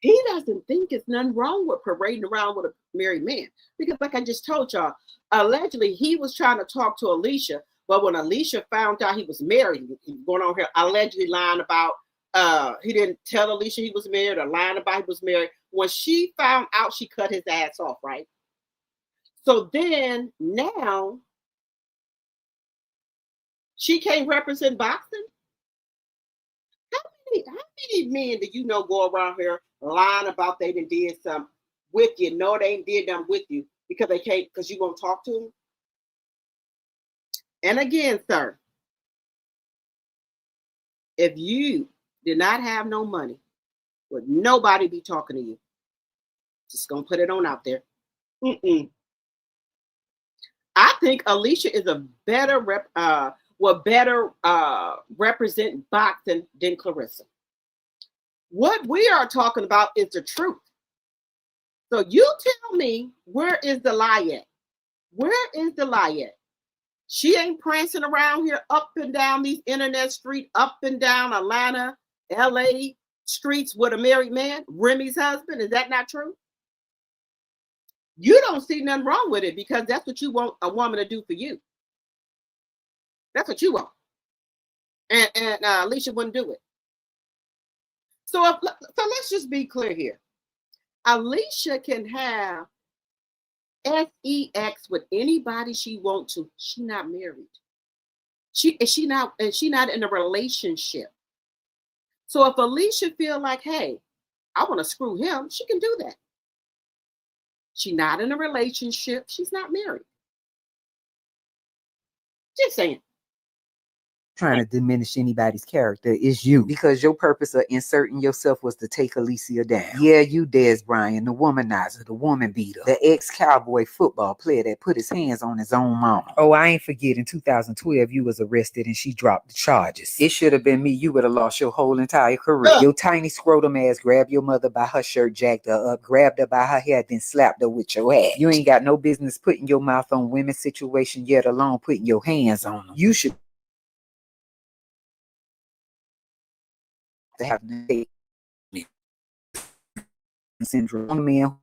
He doesn't think it's nothing wrong with parading around with a married man. Because like I just told y'all, allegedly he was trying to talk to Alicia, but when Alicia found out he was married, he was going on here allegedly lying about, he didn't tell Alicia he was married or lying about he was married. When she found out, she cut his ass off, right? So then now she can't represent boxing? How many men do you know go around here lying about they did something with you? No, they ain't did nothing with you because they can't, because you won't talk to them. And again, sir, if you did not have no money, would nobody be talking to you? Just gonna put it on out there. I think Alicia is a better represent boxing than Claressa. What we are talking about is the truth. So you tell me, where is the lie at? Where is the lie at? She ain't prancing around here up and down these internet streets, up and down Atlanta, LA streets with a married man, Remy's husband. Is that not true? You don't see nothing wrong with it because that's what you want a woman to do for you. That's what you want. And Alicia wouldn't do it. So let's just be clear here. Alicia can have sex with anybody she wants to. She's not married. She's not in a relationship. So if Alicia feel like, hey, I want to screw him, she can do that. She's not in a relationship. She's not married. Just saying. trying to diminish anybody's character. It's you, because your purpose of inserting yourself was to take Alicia down. Yeah, you Dez Bryant, the womanizer, the woman beater, the ex-cowboy football player that put his hands on his own mama. Oh, I ain't forgetting 2012 you was arrested and she dropped the charges. It should have been me. You would have lost your whole entire career. Your tiny scrotum ass grabbed your mother by her shirt, jacked her up, grabbed her by her hair, then slapped her with your ass. You ain't got no business putting your mouth on women's situation, yet alone putting your hands on them. You should to have syndrome. Man,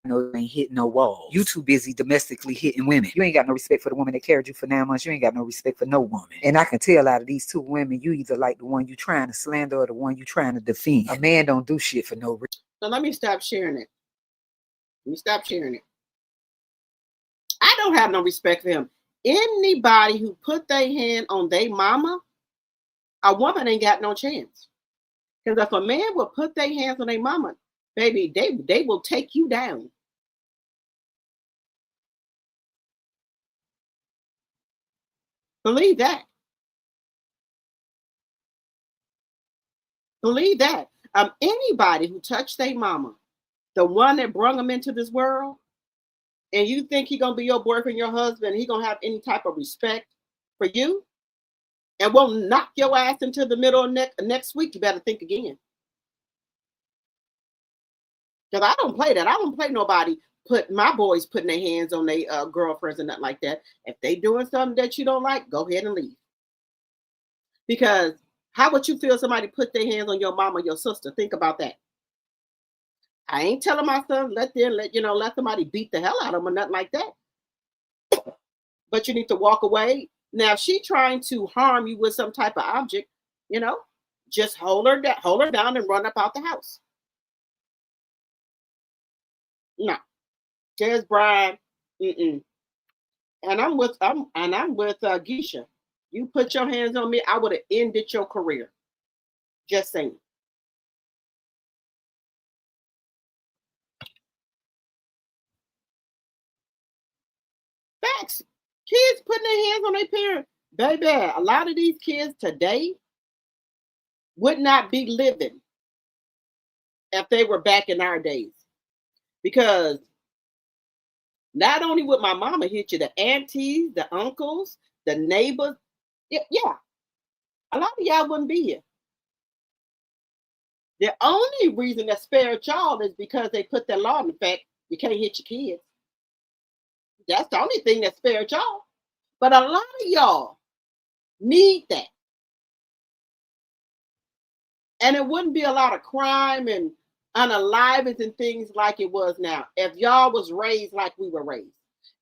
no, ain't hitting no walls. You too busy domestically hitting women. You ain't got no respect for the woman that carried you for 9 months. You ain't got no respect for no woman. And I can tell out of these two women, you either like the one you trying to slander or the one you trying to defend. A man don't do shit for no reason. So let me stop sharing it. Let me stop sharing it. I don't have no respect for him. Anybody who put their hand on their mama, a woman ain't got no chance. Because if a man will put their hands on their mama, baby, they will take you down. Believe that. Believe that. Anybody who touched their mama, the one that brung them into this world, and you think he gonna be your boyfriend, your husband, he gonna have any type of respect for you, and won't knock your ass into the middle of next week, you better think again. Because I don't play that. I don't play nobody my boys putting their hands on their girlfriends and nothing like that. If they doing something that you don't like, go ahead and leave. Because how would you feel somebody put their hands on your mom or your sister? Think about that. I ain't telling my son let somebody beat the hell out of them or nothing like that. But you need to walk away. Now, if she trying to harm you with some type of object, just hold her down and run up out the house. No, Dez Bryant, and I'm with Geisha. You put your hands on me, I would have ended your career. Just saying. Facts. Kids putting their hands on their parents. Baby, a lot of these kids today would not be living if they were back in our days. Because not only would my mama hit you, the aunties, the uncles, the neighbors, yeah, a lot of y'all wouldn't be here. The only reason they spared y'all is because they put that law in effect. You can't hit your kids. That's the only thing that spared y'all. But a lot of y'all need that. And it wouldn't be a lot of crime and unalivings and things like it was now if y'all was raised like we were raised.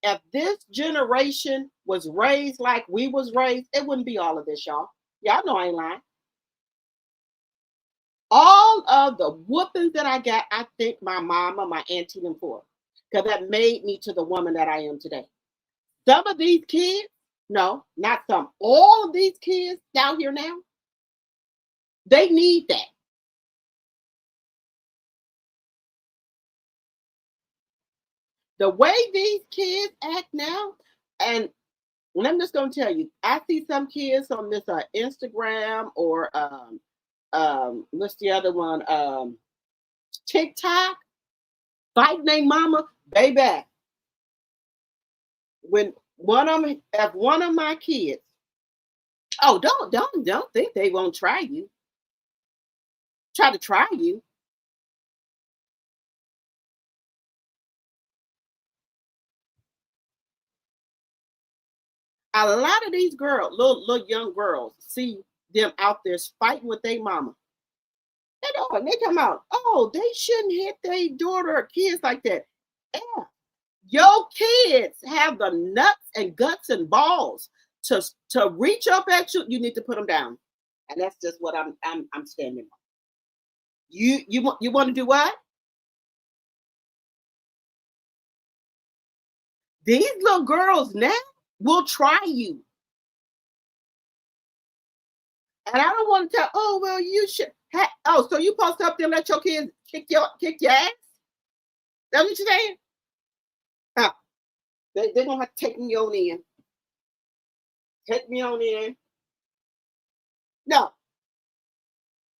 If this generation was raised like we was raised, it wouldn't be all of this, y'all. Y'all know I ain't lying. All of the whoopings that I got, I thank my mama, my auntie, them for. Because that made me to the woman that I am today. Some of these kids, no, not some, all of these kids down here now, they need that. The way these kids act now, and I'm just going to tell you, I see some kids on this Instagram or what's the other one? TikTok, fighting their mama, baby. When if one of my kids, oh, don't think they won't try you. Try to try you. A lot of these girls, little young girls, see them out there fighting with their mama. And they come out, oh, they shouldn't hit their daughter or kids like that. Yeah. Your kids have the nuts and guts and balls to reach up at you. You need to put them down. And that's just what I'm standing on. You want to do what? These little girls now will try you. And I don't want to tell, oh, well, you should. So you post up there and let your kids kick your ass? That's what you're saying? They're going to have to take me on in. Take me on in. No,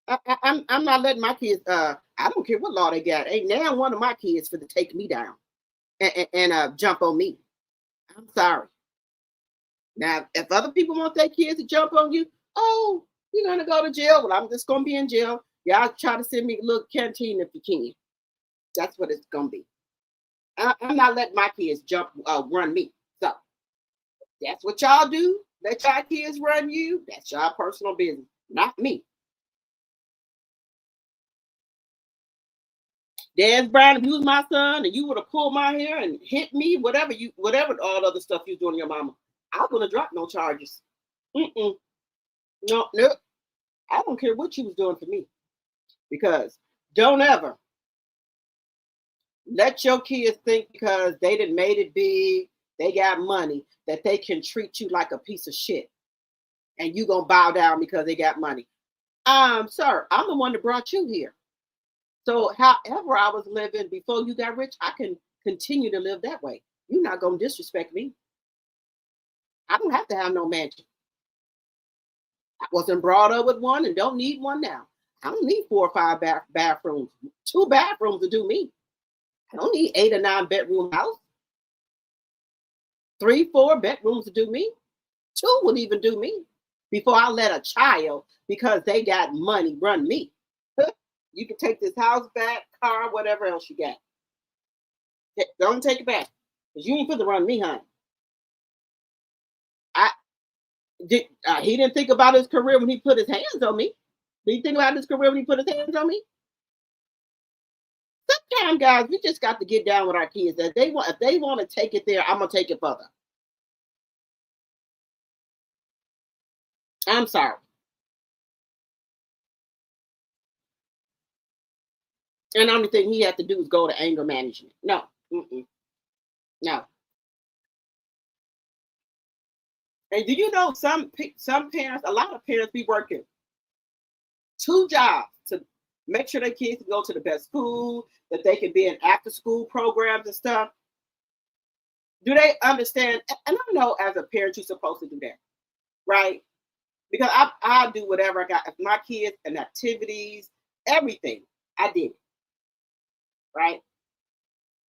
I'm not letting my kids. I don't care what law they got. Ain't now one of my kids for to take me down and jump on me. I'm sorry. Now, if other people want their kids to jump on you, oh, you're gonna go to jail. Well, I'm just gonna be in jail. Y'all try to send me a little canteen if you can. That's what it's gonna be. I'm not letting my kids run me. So that's what y'all do. Let y'all kids run you. That's y'all personal business, not me. Dez Bryant, if you was my son and you would have pulled my hair and hit me, whatever all the other stuff you was doing to your mama, I wouldn't have dropped no charges. No. I don't care what you was doing for me. Because don't ever let your kids think because they done made it big, they got money, that they can treat you like a piece of shit. And you gonna bow down because they got money. Sir, I'm the one that brought you here. So however I was living before you got rich, I can continue to live that way. You're not going to disrespect me. I don't have to have no mansion. I wasn't brought up with one and don't need one now. I don't need 4 or 5 bathrooms. 2 bathrooms to do me. I don't need 8 or 9 bedroom house. 3, 4 bedrooms to do me. 2 would even do me before I let a child, because they got money, run me. You can take this house back, car, whatever else you got. Don't take it back, because you ain't fit to run me, honey. He didn't think about his career when he put his hands on me. Did he think about his career when he put his hands on me? Sometimes, guys, we just got to get down with our kids. If they want to take it there, I'm gonna take it further. I'm sorry. And the only thing he had to do is go to anger management. No. No. And do you know some parents, a lot of parents be working 2 jobs to make sure their kids can go to the best school, that they can be in after school programs and stuff. Do they understand? And I know as a parent, you're supposed to do that, right? Because I do whatever I got. If my kids and activities, everything, I did it, right?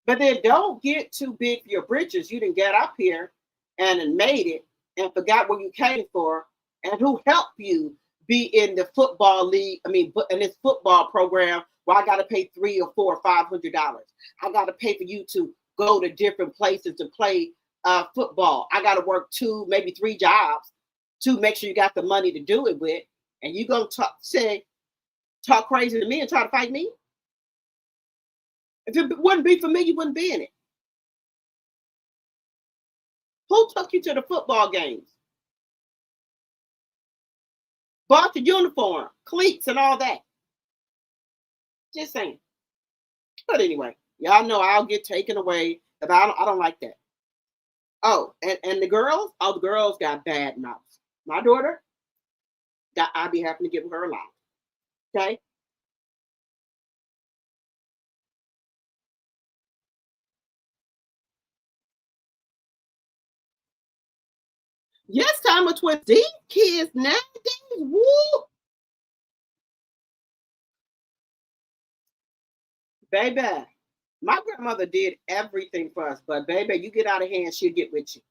But then don't get too big for your britches. You didn't get up here and made it and forgot where you came for and who helped you be in the football league. I mean, in this football program where I got to pay $300 or $400 or $500. I got to pay for you to go to different places to play football. I got to work 2, maybe 3 jobs to make sure you got the money to do it with. And you gonna talk crazy to me and try to fight me? If it wouldn't be for me, you wouldn't be in it. Who took you to the football games? Bought the uniform, cleats, and all that. Just saying. But anyway, y'all know I'll get taken away if I don't like that. Oh, and the girls? Oh, the girls got bad mouths. My daughter, I'd be happy to give her a line. Okay? Yes, time of 20. These kids nowadays, woo. Baby, my grandmother did everything for us, but baby, you get out of hand, she'll get with you.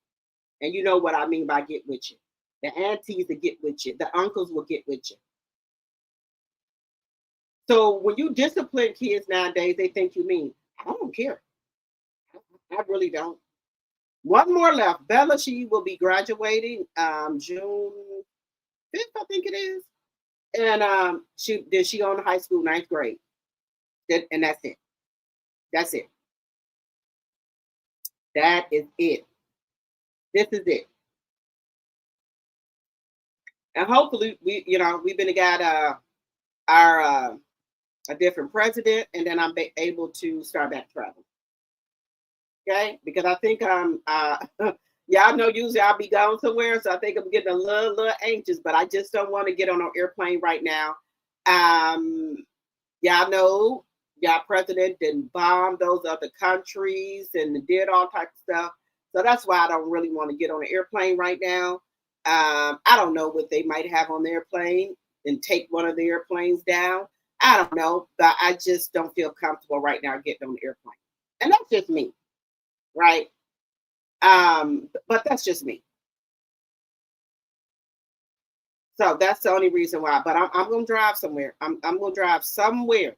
And you know what I mean by get with you. The aunties will get with you. The uncles will get with you. So when you discipline kids nowadays, they think you mean. I don't care. I really don't. One more left. Bella, she will be graduating June 5th, I think it is. And she on high school, 9th grade. And that's it. That's it. That is it. This is it. And hopefully we've been got a different president, and then I'm able to start back traveling. Okay, because I think y'all know usually I'll be gone somewhere, so I think I'm getting a little anxious, but I just don't want to get on an airplane right now. Y'all know y'all president didn't bomb those other countries and did all types of stuff, so that's why I don't really want to get on an airplane right now. I don't know what they might have on their plane and take one of the airplanes down. I don't know, but I just don't feel comfortable right now getting on the airplane. And that's just me, right? But that's just me. So that's the only reason why. But I'm gonna drive somewhere. I'm gonna drive somewhere.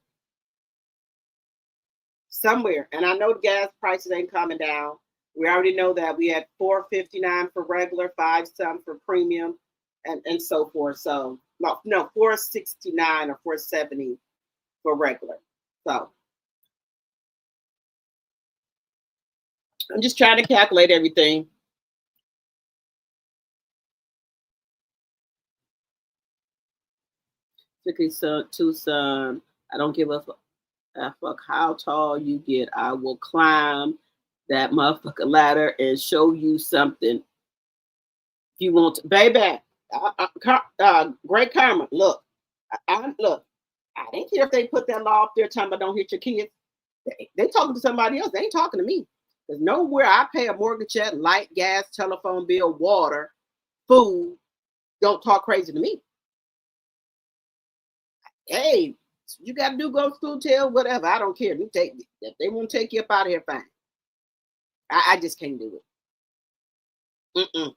And I know the gas prices ain't coming down. We already know that we had $4.59 for regular, 5 some for premium, and so forth. So no, $4.69 or $4.70 for regular. So I'm just trying to calculate everything. Tucson, I don't give a fuck how tall you get. I will climb that motherfucking ladder and show you something. If you want to, baby. Great karma. Look, I didn't care if they put that law up there talking about don't hit your kids. They talking to somebody else. They ain't talking to me. There's nowhere I pay a mortgage at, light, gas, telephone bill, water, food. Don't talk crazy to me. Hey, you got to do, go to school, tell, whatever. I don't care. If they want to take you up out of here, fine. I just can't do it.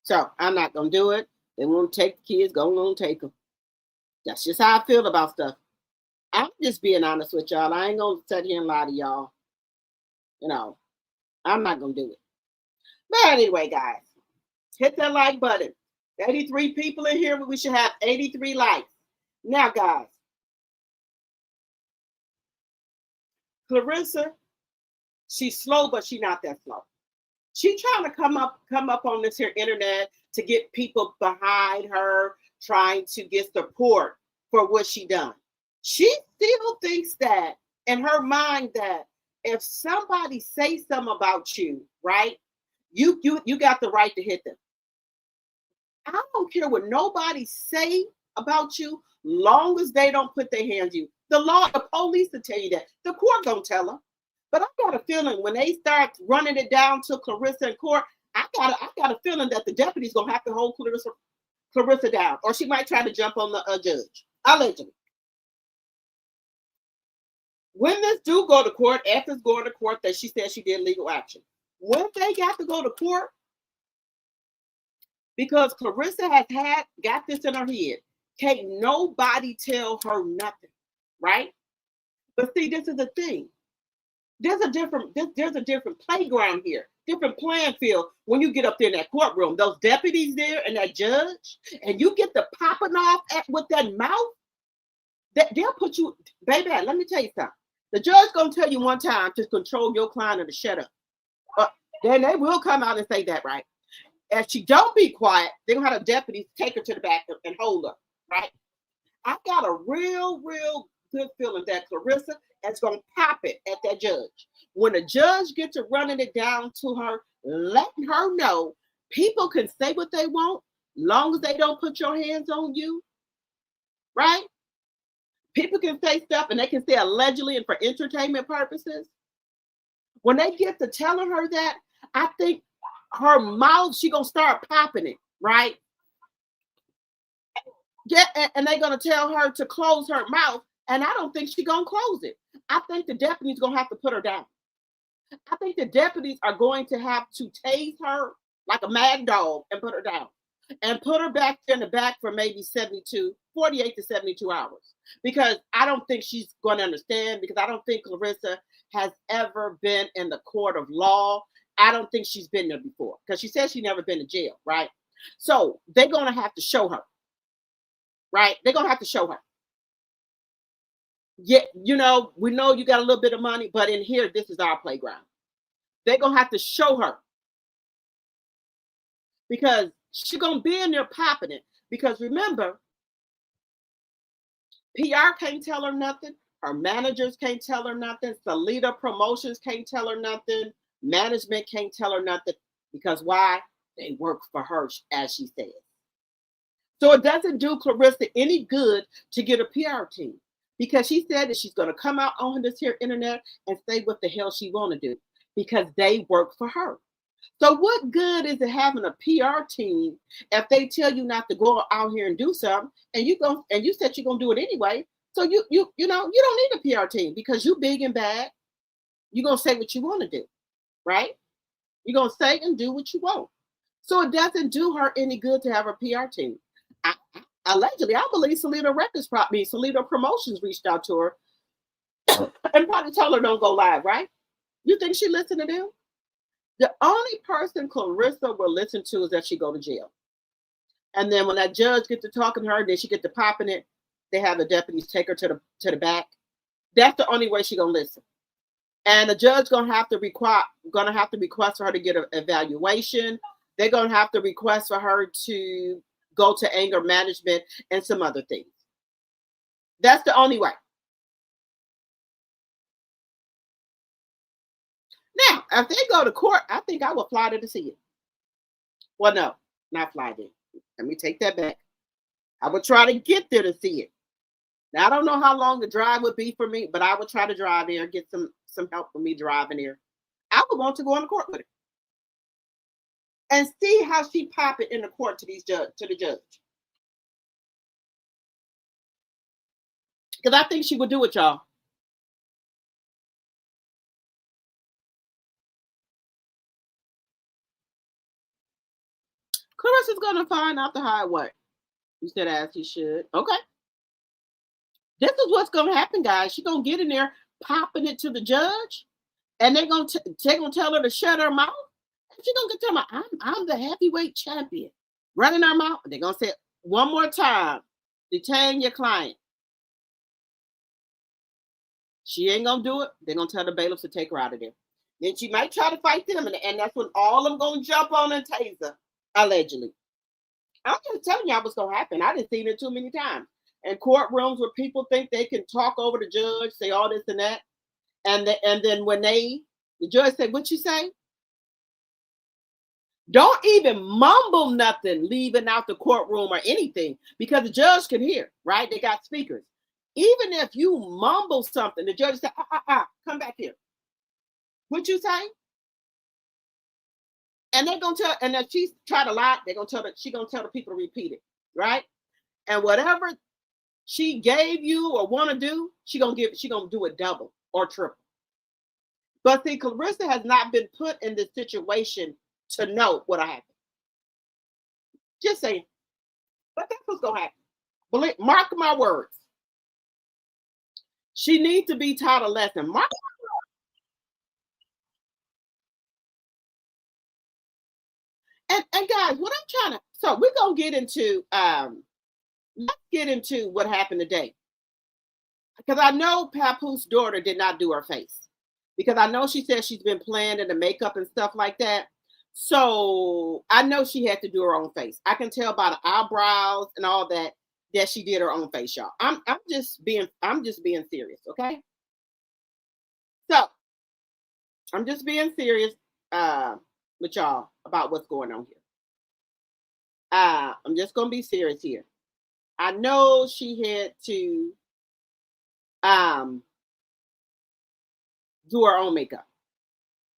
So I'm not going to do it. They want to take the kids, go on, take them. That's just how I feel about stuff. I'm just being honest with y'all. I ain't going to sit here and lie to y'all. You know, I'm not going to do it. But anyway, guys, hit that like button. 83 people in here, but we should have 83 likes. Now, guys, Claressa, she's slow, but she's not that slow. She's trying to come up on this here internet to get people behind her, trying to get support for what she done. She still thinks that in her mind that if somebody say something about you, right, you got the right to hit them. I don't care what nobody say about you, long as they don't put their hands on you. The law, the police will tell you that. The court don't tell them. But I got a feeling when they start running it down to Claressa in court, I got a feeling that the deputy's gonna have to hold Claressa down, or she might try to jump on the judge. Allegedly. When this do go to court, after it's going to court, that she said she did legal action. When they got to go to court, because Claressa has got this in her head, can't nobody tell her nothing, right? But see, this is the thing. There's a different playground here, different playing field when you get up there in that courtroom. Those deputies there and that judge, and you get the popping off with that mouth, they'll put you, baby, let me tell you something. The judge gonna tell you one time to control your client or to shut up. Then they will come out and say that, right? If she don't be quiet, they're gonna have the deputies take her to the back and hold her, right? I got a real good feeling that Claressa is gonna pop it at that judge. When the judge gets to running it down to her, letting her know people can say what they want, long as they don't put your hands on you, right? People can say stuff and they can say allegedly and for entertainment purposes. When they get to telling her that, I think her mouth, she gonna start popping it, right? Yeah, and they're gonna tell her to close her mouth, and I don't think she's gonna close it. I think the deputy's gonna have to put her down. I think the deputies are going to have to tase her like a mad dog and put her down. And put her back in the back for maybe 48 to 72 hours. Because I don't think she's going to understand, because I don't think Claressa has ever been in the court of law. I don't think she's been there before, because she says she's never been to jail, right? So they're going to have to show her, right? They're going to have to show her. Yeah, you know, we know you got a little bit of money, but in here, this is our playground. They're going to have to show her. Because she's going to be in there popping it. Because remember, PR can't tell her nothing. Her managers can't tell her nothing. Salida Promotions can't tell her nothing. Management can't tell her nothing. Because why? They work for her, as she said. So it doesn't do Claressa any good to get a PR team. Because she said that she's going to come out on this here internet and say what the hell she want to do. because they work for her. So what good is it having a PR team if they tell you not to go out here and do something, and you said you're gonna do it anyway? So you don't need a PR team because you big and bad. You're gonna say what you want to do, right? You're gonna say and do what you want. So it doesn't do her any good to have a PR team. Allegedly, I believe Salida Promotions reached out to her and probably told her don't go live, right? You think she listened to them? The only person Claressa will listen to is that she go to jail. And then when that judge get to talking to her, then she get to popping it. They have the deputies take her to the back. That's the only way she gonna listen. And the judge gonna have to request for her to get an evaluation. They're gonna have to request for her to go to anger management and some other things. That's the only way. Now, if they go to court, I think I will fly there to see it. Well, no, not fly there. Let me take that back. I would try to get there to see it. Now, I don't know how long the drive would be for me, but I would try to drive there and get some help for me driving there. I would want to go on the court with her and see how she pop it in the court to the judge. Because I think she would do it, y'all. Claressa's gonna find out the hard way. You said as he should. Okay. This is what's gonna happen, guys. She's gonna get in there, popping it to the judge, and they're gonna tell her to shut her mouth. And she's gonna get tell her, I'm the heavyweight champion. Running her mouth. They're gonna say one more time, detain your client. She ain't gonna do it. They're gonna tell the bailiffs to take her out of there. Then she might try to fight them, and that's when all of them gonna jump on and taser. Allegedly. I'm just telling y'all what's gonna happen. I done seen it too many times. In courtrooms where people think they can talk over the judge, say all this and that. And then when the judge say, what you say? Don't even mumble nothing leaving out the courtroom or anything, because the judge can hear, right? They got speakers. Even if you mumble something, the judge say, come back here. What you say? And they're gonna tell, and if she's trying to lie, she's gonna tell the people to repeat it, right? And whatever she gave you or want to do, she's gonna do it double or triple. But see, Claressa has not been put in this situation to know what'll happen. Just saying. But that's what's gonna happen. Mark my words. She needs to be taught a lesson. Mark. And guys, what I'm trying to, so we're gonna get into let's get into what happened today. Because I know Papoose' daughter did not do her face. Because I know she said she's been planning the makeup and stuff like that. So I know she had to do her own face. I can tell by the eyebrows and all that she did her own face, y'all. I'm just being serious, okay? So I'm just being serious with y'all about what's going on here. I'm just gonna be serious here. I know she had to do her own makeup.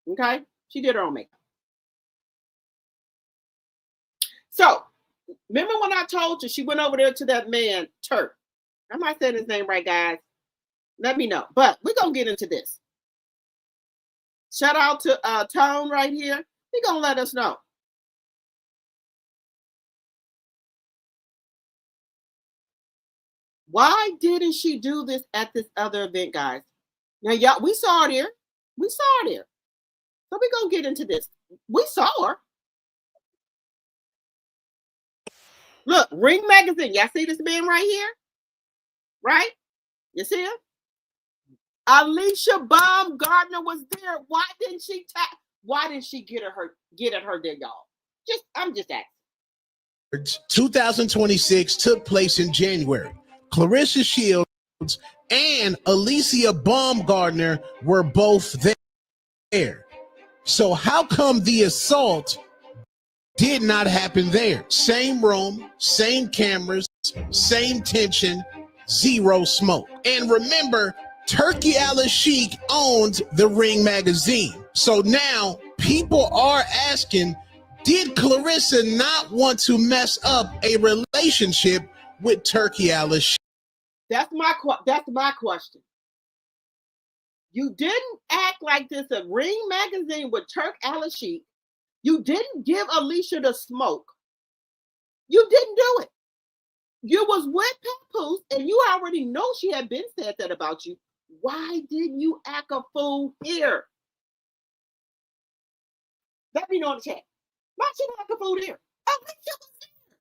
Okay, she did her own makeup. So remember when I told you she went over there to that man Turk? Am I saying his name right, guys? Let me know. But we're gonna get into this. Shout out to Tone right here. He gonna let us know. Why didn't she do this at this other event, guys? Now, y'all, we saw it here. We saw it here. So we're gonna get into this. We saw her. Look, Ring Magazine. Y'all see this man right here? Right? You see him? Alicia Baumgartner was there. Why didn't she get at her there, y'all? I'm just asking. 2026 took place in January. Claressa Shields and Alicia Baumgartner were both there. So how come the assault did not happen there? Same room, same cameras, same tension, zero smoke. And remember, Turkey Al Sheikh owned the Ring magazine. So now people are asking, did Claressa not want to mess up a relationship with Turkey Alice? That's my question. You didn't act like this at Ring Magazine with Turk Alice. You didn't give Alicia the smoke. You didn't do it. You was with Papoose, and you already know she had been said that about you. Why didn't you act a fool here? Let me know in the chat. Why she act a fool here? Alicia was there.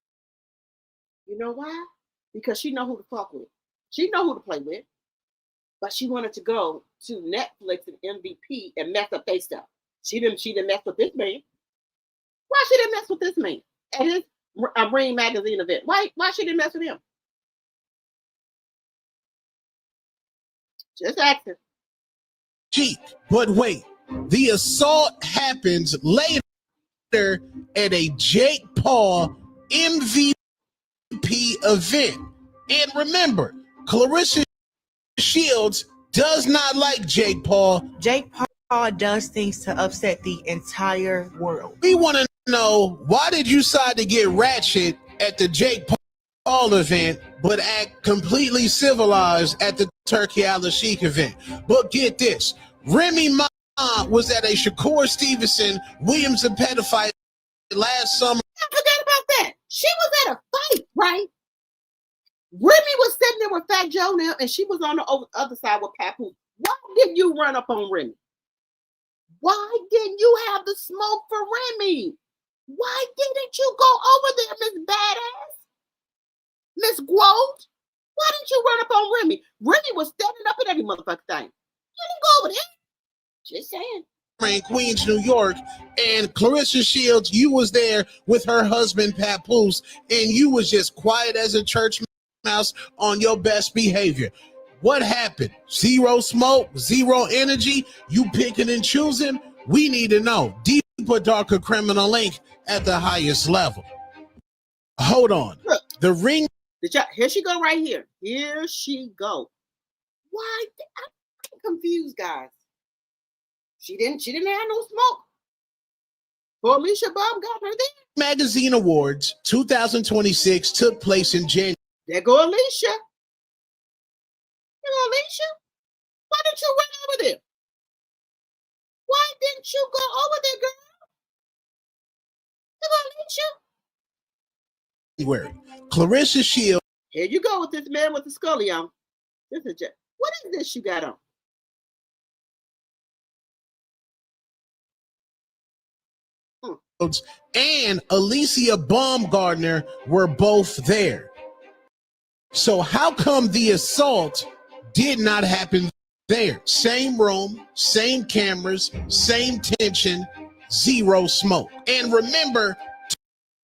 You know why? Because she know who to fuck with. She know who to play with. But she wanted to go to Netflix and MVP and mess up their stuff. She didn't mess with this man. Why she didn't mess with this man at his Ring Magazine event? Why she didn't mess with him? Just asking. Gee, but wait, the assault happens later at a Jake Paul MVP event. And remember, Claressa Shields does not like Jake Paul. Jake Paul does things to upset the entire world. We want to know, why did you decide to get ratchet at the Jake Paul event, but act completely civilized at the Turkey Alice event? But get this, Remy Ma was at a Shakur Stevenson Williams and pedophile last summer. I forgot about that. She was at a fight, right? Remy was sitting there with Fat Joe now, and she was on the other side with Papoose. Why didn't you run up on Remy? Why didn't you have the smoke for Remy? Why didn't you go over there, Miss Badass? Miss Grove? Why didn't you run up on Remy? Remy was standing up at every motherfucking thing. You didn't go over there. Just saying. In Queens, New York, and Claressa Shields, you was there with her husband Papoose, and you was just quiet as a church mouse on your best behavior. What happened? Zero smoke, zero energy, you picking and choosing? We need to know. Deeper, darker criminal link at the highest level. Hold on. Look, the ring. Here she go right here. Here she go. Why? I'm confused, guys. She didn't have no smoke. For Alicia Baumgartner there. Magazine Awards 2026 took place in January. There go Alicia. There go Alicia. Why didn't you run over there? Why didn't you go over there, girl? There go Alicia. Claressa Shields. Here you go with this man with the scully on. This is just, what is this you got on? And Alicia Baumgartner were both there. So how come the assault did not happen there? Same room, same cameras, same tension, zero smoke. And remember,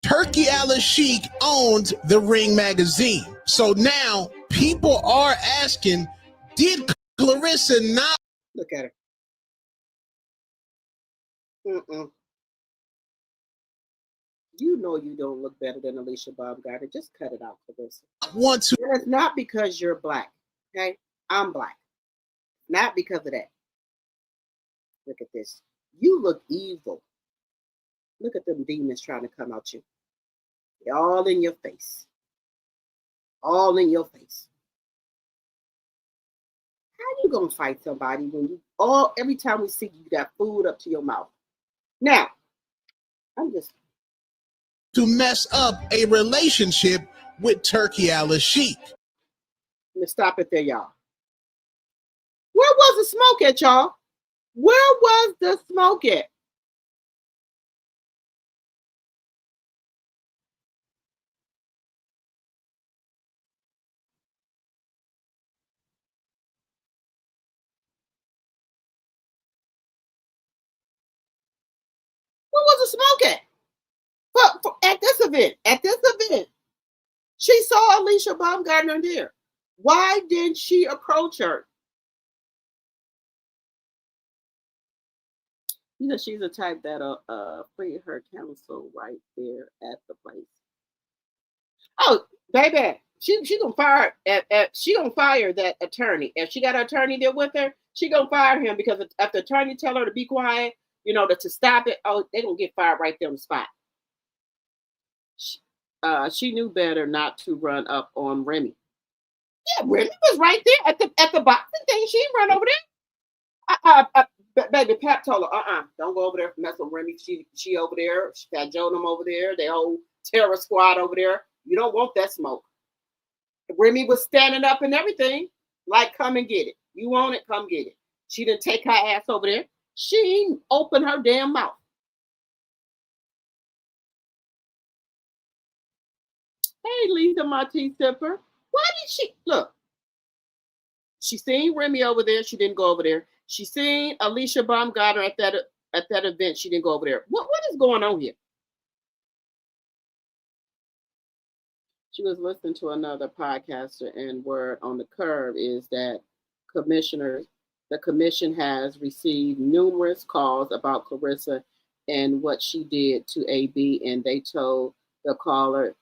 Turkey Alice Chic owns the Ring magazine. So now people are asking, did Claressa not? Look at her. You know you don't look better than Alicia Baumgartner. Just cut it out, Claressa. Want to? And it's not because you're black, okay? I'm black. Not because of that. Look at this. You look evil. Look at them demons trying to come out you. They're all in your face. All in your face. How you gonna fight somebody when you every time we see you, you got food up to your mouth? Now, I'm just to mess up a relationship with Turkey Alice Chic. Let's stop it there, y'all. Where was the smoke at, y'all? Where was the smoke at? Where was the smoke at? At this event, she saw Alicia Baumgartner there. Why didn't she approach her? You know, she's the type that'll free her counsel right there at the place. Oh, baby, she gonna fire she gonna fire that attorney. If she got an attorney there with her, she gonna fire him because if the attorney tell her to be quiet, you know, to stop it, oh, they gonna get fired right there on the spot. She knew better not to run up on Remy. Yeah, Remy was right there at the boxing thing. She didn't run over there. Baby, Pat told her, don't go over there mess with Remy. She over there. She got Joe them over there. They whole terror squad over there. You don't want that smoke. Remy was standing up and everything, like, come and get it. You want it, come get it. She didn't take her ass over there. She didn't open her damn mouth. Hey, Lisa, my tea sipper. Why did she look? She seen Remy over there. She didn't go over there. She seen Alicia Baumgartner at that event. She didn't go over there. What is going on here? She was listening to another podcaster, and word on the curve is that the commission has received numerous calls about Claressa and what she did to AB, and they told the caller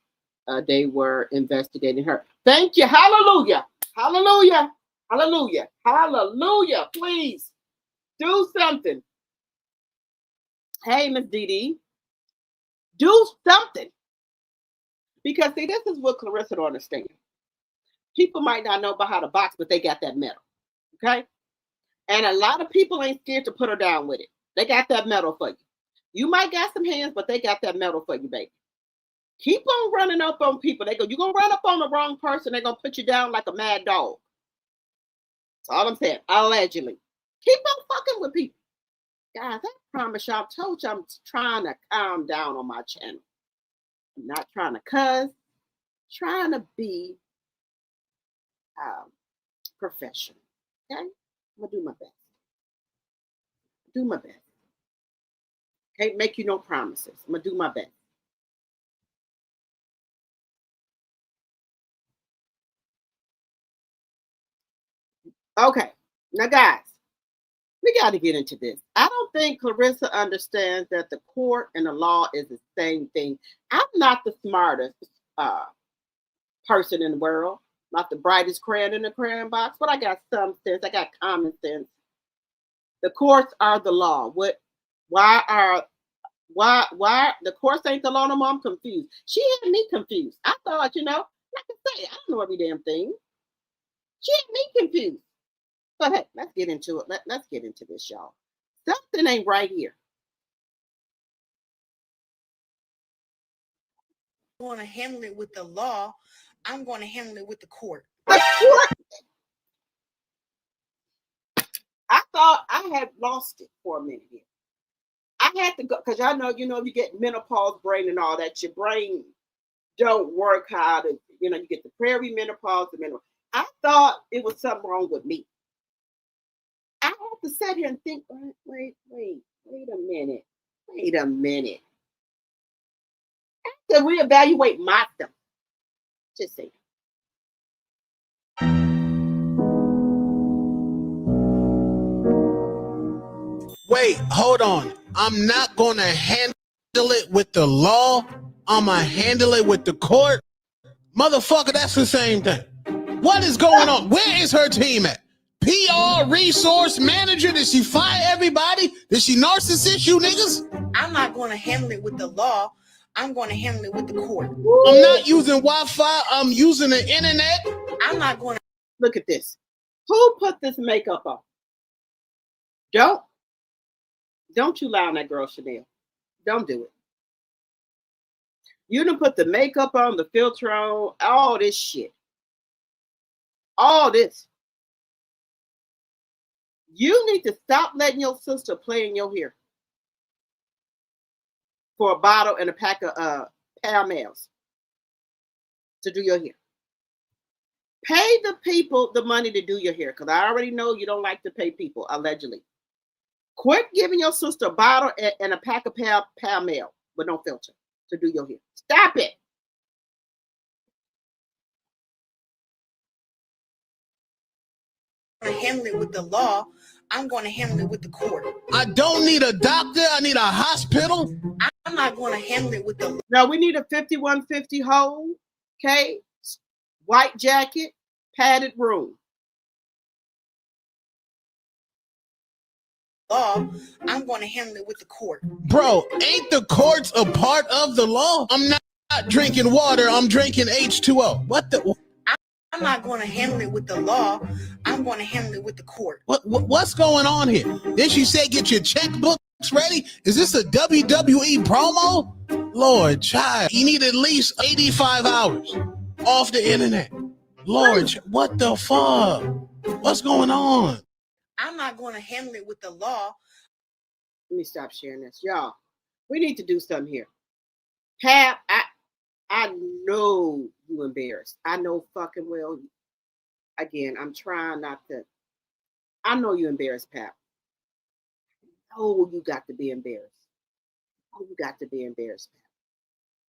they were investigating her. Thank you. Hallelujah. Hallelujah. Hallelujah. Hallelujah. Please do something. Hey, Miss Dee, do something. Because, see, this is what Claressa don't understand. People might not know about how to box, but they got that medal. Okay? And a lot of people ain't scared to put her down with it. They got that medal for you. You might got some hands, but they got that medal for you, baby. Keep on running up on people. They go, you're going to run up on the wrong person. They're going to put you down like a mad dog. That's all I'm saying. Allegedly. Keep on fucking with people. Guys, I promise y'all, I told you I'm trying to calm down on my channel. I'm not trying to cuss. Trying to be professional. Okay? I'm going to do my best. Do my best. Can't make you no promises. I'm going to do my best. Okay, now guys, we got to get into this. I don't think Claressa understands that the court and the law is the same thing. I'm not the smartest person in the world, not the brightest crayon in the crayon box, but I got some sense. I got common sense. The courts are the law. Why the courts ain't the law no more? I'm confused. She had me confused. I thought, like I say, I don't know every damn thing. She had me confused. But hey, let's get into it. Let's get into this, y'all. Something ain't right here. I'm going to handle it with the law. I'm going to handle it with the court. The court? I thought I had lost it for a minute here. I had to go, because y'all know, you get menopause brain and all that. Your brain don't work how to, you get the prairie menopause, the menopause. I thought it was something wrong with me. I had to sit here and think, wait a minute. I have to reevaluate myself. Just saying. Wait, hold on. I'm not going to handle it with the law. I'm going to handle it with the court. Motherfucker, that's the same thing. What is going on? Where is her team at? PR resource manager? Did she fire everybody? Did she narcissist you niggas? I'm not going to handle it with the law. I'm going to handle it with the court. I'm not using Wi-Fi. I'm using the internet. I'm not going to. Look at this. Who put this makeup on? Don't you lie on that girl, Chanel. Don't do it. You done put the makeup on, the filter on, all this shit. All this. You need to stop letting your sister play in your hair for a bottle and a pack of Pall-Malls to do your hair. Pay the people the money to do your hair, because I already know you don't like to pay people, allegedly. Quit giving your sister a bottle and a pack of Pall-Mall with no filter to do your hair. Stop it. I'm going to handle it with the law. I'm going to handle it with the court. I don't need a doctor. I need a hospital. I'm not going to handle it with the law. No, we need a 5150 hold. Okay? white jacket, padded room. Law, I'm going to handle it with the court. Bro, ain't the courts a part of the law? I'm not drinking water. I'm drinking H2O. What the? I'm not going to handle it with the law. I'm going to handle it with the court. What's going on here? Then she said, get your checkbooks ready. Is this a WWE promo? Lord, child, you need at least 85 hours off the internet. Lord, what the fuck? What's going on? I'm not going to handle it with the law. Let me stop sharing this. Y'all, we need to do something here. Pap, I know you embarrassed. I know fucking well. Again, I'm trying not to. I know you embarrassed, Pap. Oh, you got to be embarrassed. Oh, you got to be embarrassed, Pap.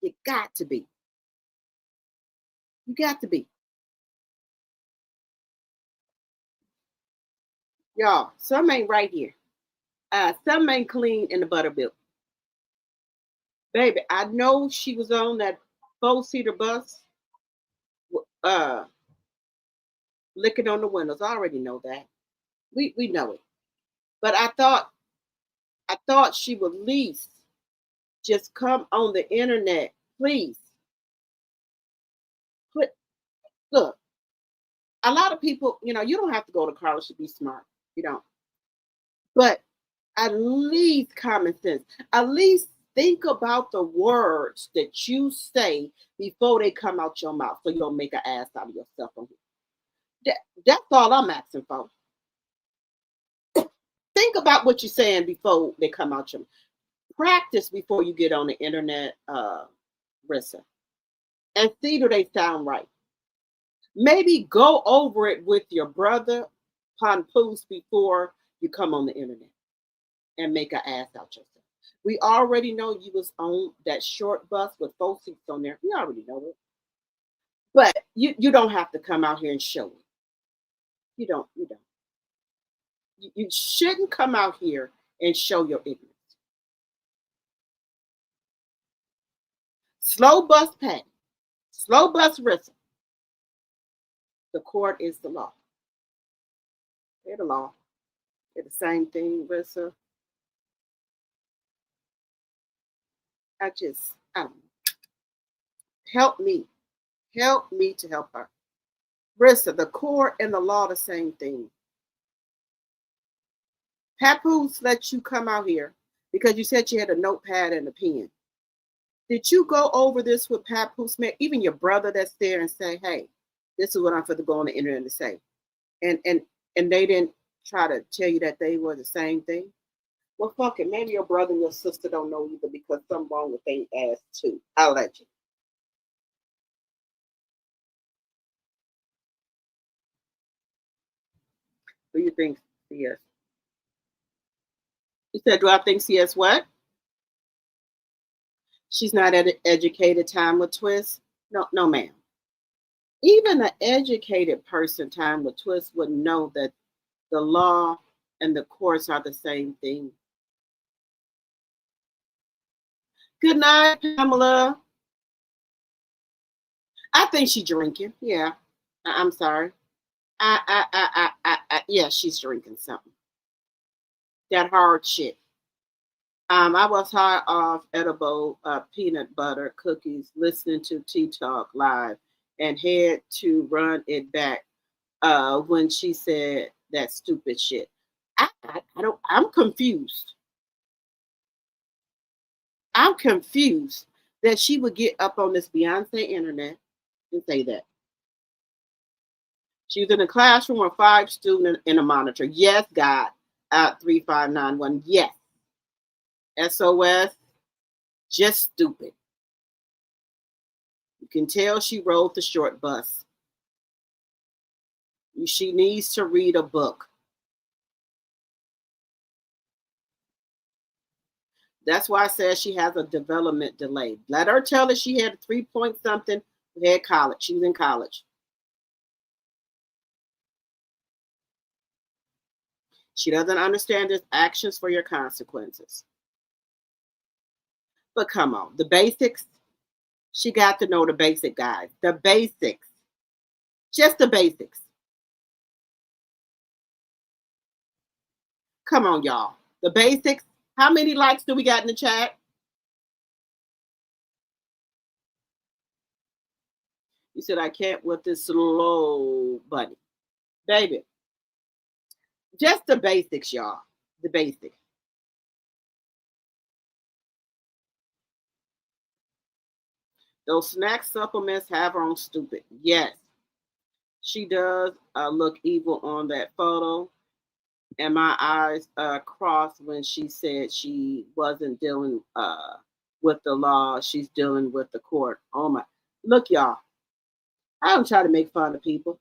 You got to be. You got to be. Y'all, some ain't right here. Some ain't clean in the buttermilk. Baby, I know she was on that 4-seater bus, licking on the windows. I already know that. We know it. But I thought she would at least just come on the internet, please. Look, a lot of people, you don't have to go to college to be smart. You don't. But at least common sense. At least think about the words that you say before they come out your mouth so you don't make an ass out of yourself on here. That's all I'm asking for. Think about what you're saying before they come out your mouth. Practice before you get on the internet, Rissa, and see do they sound right. Maybe go over it with your brother, Papoose, before you come on the internet and make an ass out yourself. We already know you was on that short bus with 4 seats on there. We already know it. But you don't have to come out here and show it. You don't. You shouldn't come out here and show your ignorance. Slow bus Patty. Slow bus Rissa. The court is the law. They're the law. They're the same thing, Rissa. I don't know. Help me. Help me to help her. Rissa, the court and the law, the same thing. Papoose let you come out here because you said you had a notepad and a pen. Did you go over this with Papoose, even your brother that's there, and say, hey, this is what I'm going to go on the internet to say? And they didn't try to tell you that they were the same thing? Well, fuck it. Maybe your brother and your sister don't know either because something wrong with their ass too. I'll let you. Who do you think CS? You said, do I think CS what? She's not educated time with Twist? No, ma'am. Even an educated person time with Twist would know that the law and the courts are the same thing. Good night, Pamela. I think she's drinking. Yeah, I'm sorry. Yeah, she's drinking something. That hard shit. I was high off edible peanut butter cookies, listening to T-Talk live, and had to run it back when she said that stupid shit. I'm confused. I'm confused that she would get up on this Beyonce internet and say that. She was in a classroom with 5 students in a monitor. Yes, God, 3591. Yes. SOS, just stupid. You can tell she rode the short bus. She needs to read a book. That's why I said she has a development delay. Let her tell us she had a 3-point-something, had college. She was in college. She doesn't understand there's actions for your consequences. But come on, the basics, she got to know the basic guys. The basics. Just the basics. Come on, y'all. The basics. How many likes do we got in the chat? You said I can't with this slow bunny. Baby. Just the basics, y'all. The basics. Those snack supplements have her on stupid. Yes. She does look evil on that photo. And my eyes crossed when she said she wasn't dealing with the law. She's dealing with the court. Oh my. Look, y'all. I don't try to make fun of people.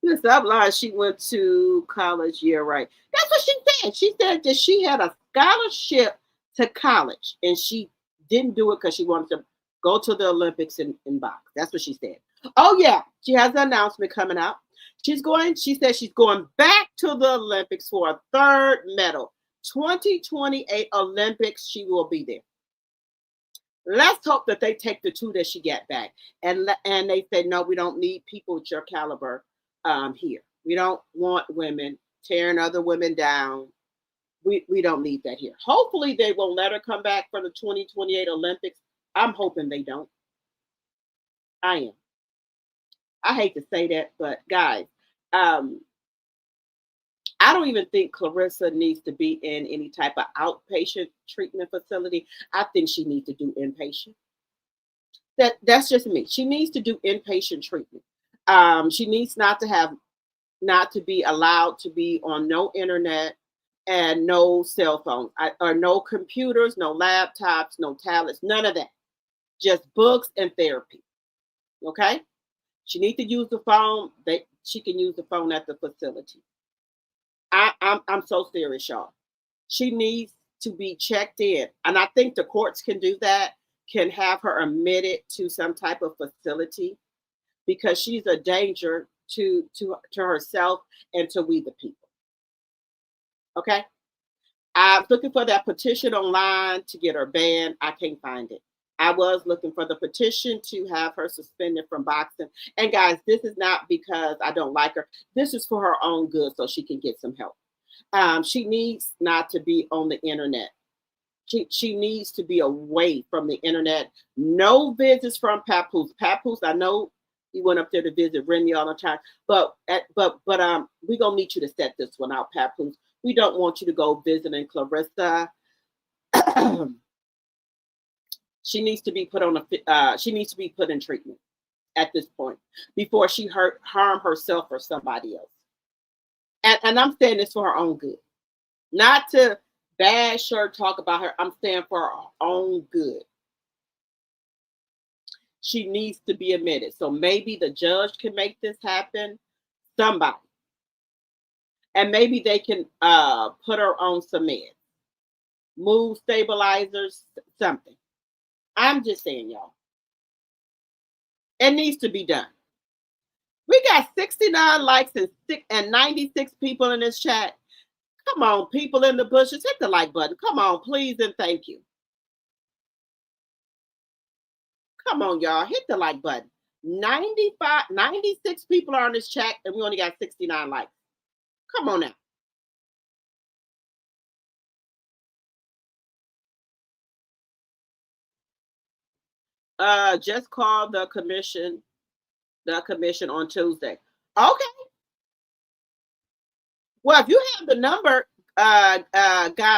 Yes, I'm lying. She went to college. Yeah, right. That's what she said. She said that she had a scholarship to college and she didn't do it because she wanted to go to the Olympics in box. That's what she said. Oh, yeah. She has an announcement coming out. She said she's going back to the Olympics for a third medal. 2028 Olympics, she will be there. Let's hope that they take the two that she got back. And they say, no, we don't need people with your caliber here. We don't want women tearing other women down. We don't need that here. Hopefully they will let her come back for the 2028 Olympics. I'm hoping they don't. I am. I hate to say that, but guys, I don't even think Claressa needs to be in any type of outpatient treatment facility. I think she needs to do inpatient. That's just me. She needs to do inpatient treatment. She needs not to be allowed to be on no internet and no cell phones or no computers, no laptops, no tablets, none of that. Just books and therapy. Okay? She needs to use the phone. She can use the phone at the facility. I'm so serious, y'all. She needs to be checked in. And I think the courts can do that, can have her admitted to some type of facility because she's a danger to herself and to we the people. Okay? I'm looking for that petition online to get her banned. I can't find it. I was looking for the petition to have her suspended from boxing. And guys, this is not because I don't like her. This is for her own good so she can get some help. She needs not to be on the internet. She needs to be away from the internet. No visits from Papoose. Papoose, I know you went up there to visit Remy all the time, but we're gonna need you to set this one out, Papoose. We don't want you to go visiting Claressa. She needs to be put on she needs to be put in treatment at this point before she harm herself or somebody else. And I'm saying this for her own good, not to bash her, talk about her. I'm saying for her own good. She needs to be admitted. So maybe the judge can make this happen. Somebody. And maybe they can put her on some meds, mood stabilizers, something. I'm just saying, y'all. It needs to be done. We got 69 likes and 96 people in this chat. Come on, people in the bushes, hit the like button. Come on, please and thank you. Come on, y'all, hit the like button. 96 people are on this chat and we only got 69 likes. Come on now. Just call the commission on Tuesday. Okay. Well, if you have the number, God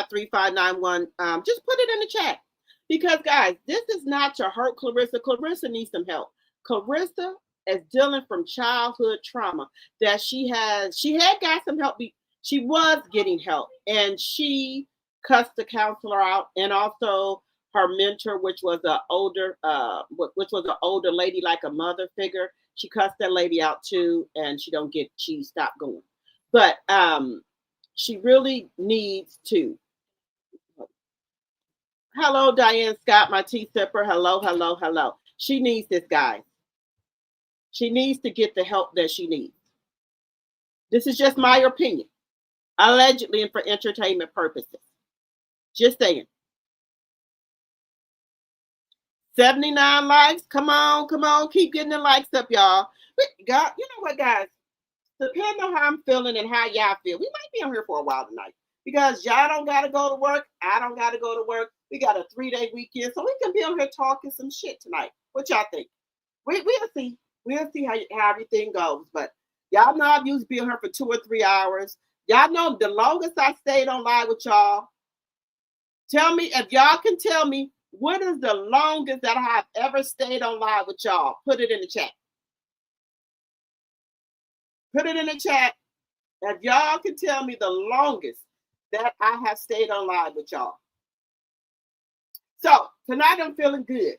3591, just put it in the chat. Because guys, this is not to hurt Claressa. Claressa needs some help. Claressa is dealing from childhood trauma that she had got some help. She was getting help and she cussed the counselor out and also her mentor, which was an older lady, like a mother figure. She cussed that lady out too, and she stopped going. But she really needs to. Hello, Diane Scott, my tea sipper. Hello, hello, hello. She needs this, guys. She needs to get the help that she needs. This is just my opinion. Allegedly and for entertainment purposes. Just saying. 79 likes. Come on, come on. Keep getting the likes up, y'all. But God, you know what, guys? Depending on how I'm feeling and how y'all feel, we might be on here for a while tonight. Because y'all don't got to go to work. I don't got to go to work. We got a 3-day weekend. So we can be on here talking some shit tonight. What y'all think? We'll see. We'll see how everything goes. But y'all know I've used to be on here for 2 or 3 hours. Y'all know the longest I stayed on live with y'all. Tell me if y'all can tell me what is the longest that I have ever stayed on live with y'all. Put it in the chat. Put it in the chat. If y'all can tell me the longest that I have stayed on live with y'all. So tonight I'm feeling good.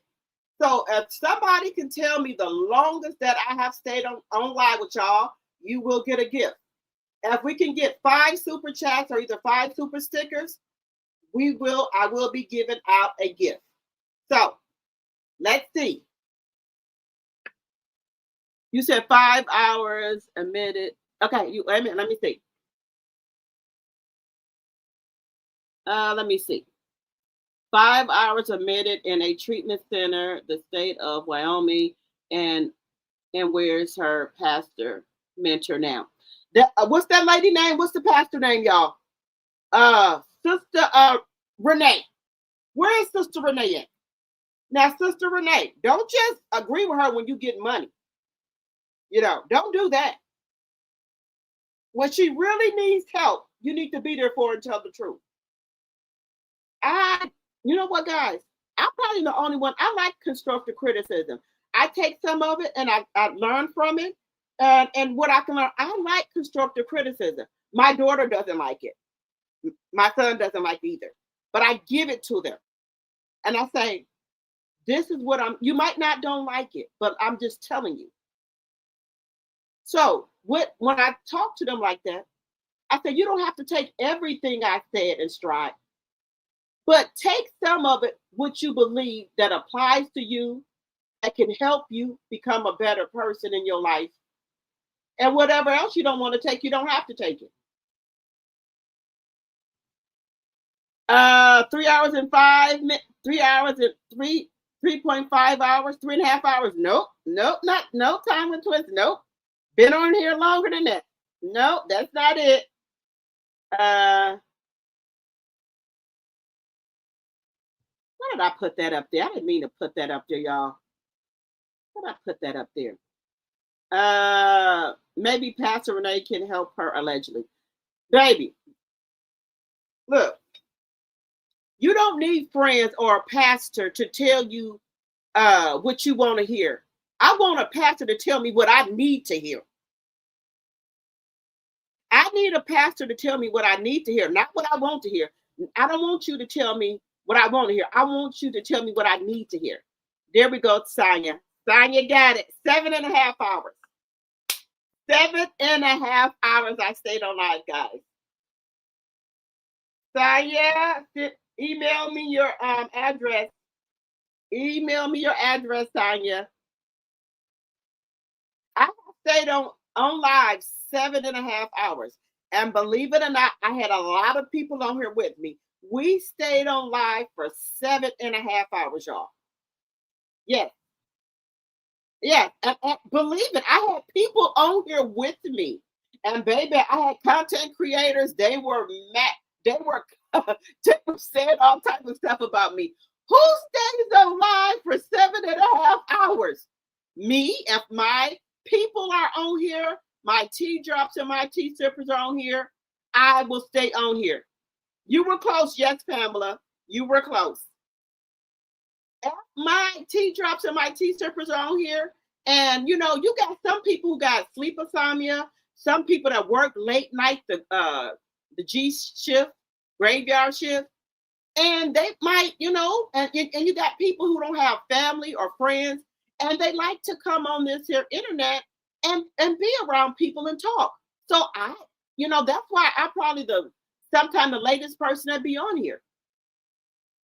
So if somebody can tell me the longest that I have stayed on live with y'all, you will get a gift. If we can get 5 super chats or either 5 super stickers, I will be giving out a gift. So let's see. You said 5 hours a minute. Okay, wait a minute, let me see. Let me see. 5 hours a minute in a treatment center, the state of Wyoming, and where's her pastor mentor now? What's that lady name? What's the pastor name, y'all? Sister Renee. Where is Sister Renee at? Now, Sister Renee, don't just agree with her when you get money. You know, don't do that. When she really needs help, you need to be there for her and tell the truth. You know what, guys? I'm probably the only one. I like constructive criticism. I take some of it and I learn from it. And what I can learn, I like constructive criticism. My daughter doesn't like it. My son doesn't like it either. But I give it to them. And I say, this is what you might not don't like it, but I'm just telling you. So when I talk to them like that, I say, you don't have to take everything I said in stride, but take some of it, what you believe that applies to you, that can help you become a better person in your life. And whatever else you don't want to take, you don't have to take it. 3 hours and 5 minutes, 3 hours and 3.5 hours, 3.5 hours. Nope, not no time and twist. Nope. Been on here longer than that. Nope, that's not it. Why did I put that up there? I didn't mean to put that up there, y'all. Why did I put that up there? Maybe Pastor Renee can help her, allegedly. Baby, look, you don't need friends or a pastor to tell you what you want to hear. I want a pastor to tell me what I need to hear. I need a pastor to tell me what I need to hear, not what I want to hear. I don't want you to tell me what I want to hear. I want you to tell me what I need to hear. There we go, Sonia. Sonia got it. 7.5 hours. 7.5 hours I stayed on live, guys. Sonia, email me your address. Email me your address, Sonia. I stayed on live 7.5 hours. And believe it or not, I had a lot of people on here with me. We stayed on live for 7.5 hours, y'all. Yes. Yeah, and believe it, I had people on here with me. And baby, I had content creators. They were mad. They were saying all types of stuff about me. Who stays on live for 7.5 hours? Me, if my people are on here, my tea drops and my tea sippers are on here, I will stay on here. You were close, yes, Pamela. You were close. If my tea drops and my tea sippers are on here, and you know, you got some people who got sleep insomnia, some people that work late night, the G shift, graveyard shift, and they might, you know, and you got people who don't have family or friends, and they like to come on this here internet and be around people and talk. So that's why I'm probably sometimes the latest person that be on here,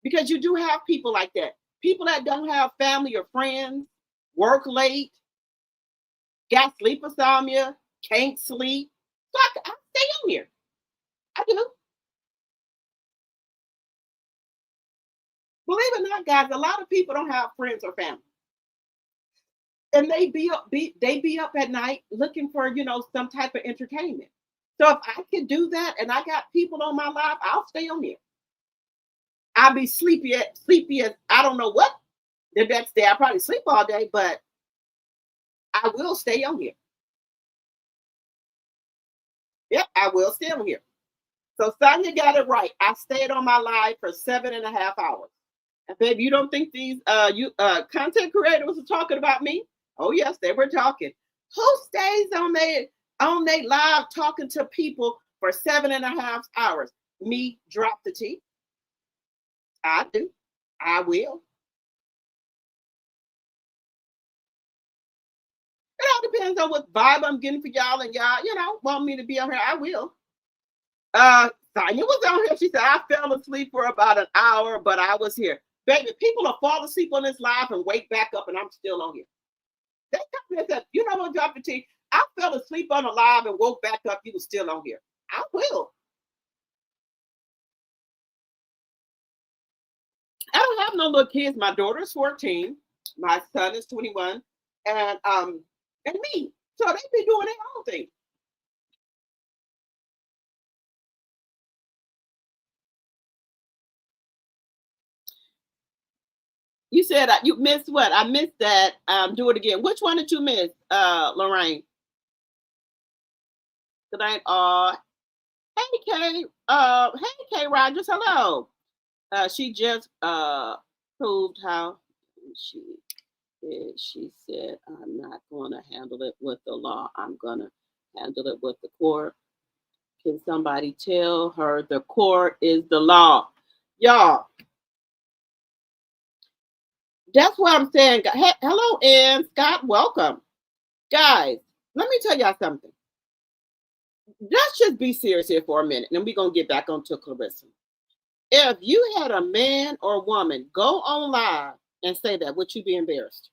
because you do have people like that. People that don't have family or friends, work late, got sleep insomnia, can't sleep. So I stay on here. I do. Believe it or not, guys, a lot of people don't have friends or family. And they be up at night looking for, some type of entertainment. So if I can do that and I got people on my live, I'll stay on here. I'll be sleepy as I don't know what the next day. I'll probably sleep all day, but I will stay on here. Yep, I will stay on here. So Sonia got it right. I stayed on my live for 7.5 hours. And baby, you don't think these content creators are talking about me? Oh yes, they were talking. Who stays on their live talking to people for 7.5 hours? Me, drop the T. I do. I will. It all depends on what vibe I'm getting for y'all, and y'all, want me to be on here. I will. Sonya was on here. She said, I fell asleep for about an hour, but I was here. Baby, people will fall asleep on this live and wake back up, and I'm still on here. They come and said, you know what, drop the T. I fell asleep on a live and woke back up. You were still on here. I will. I don't have no little kids. My daughter's 14. My son is 21. And me. So they be doing their own thing. You said you missed what? I missed that. Do it again. Which one did you miss, Lorraine? Tonight, hey Kay, Rogers, hello. She just proved how she said, I'm not going to handle it with the law. I'm going to handle it with the court. Can somebody tell her the court is the law? Y'all, that's what I'm saying. Hey, hello, Ann Scott, welcome. Guys, let me tell y'all something. Let's just be serious here for a minute, and then we're going to get back onto Claressa. If you had a man or woman go on live and say that, would you be embarrassed?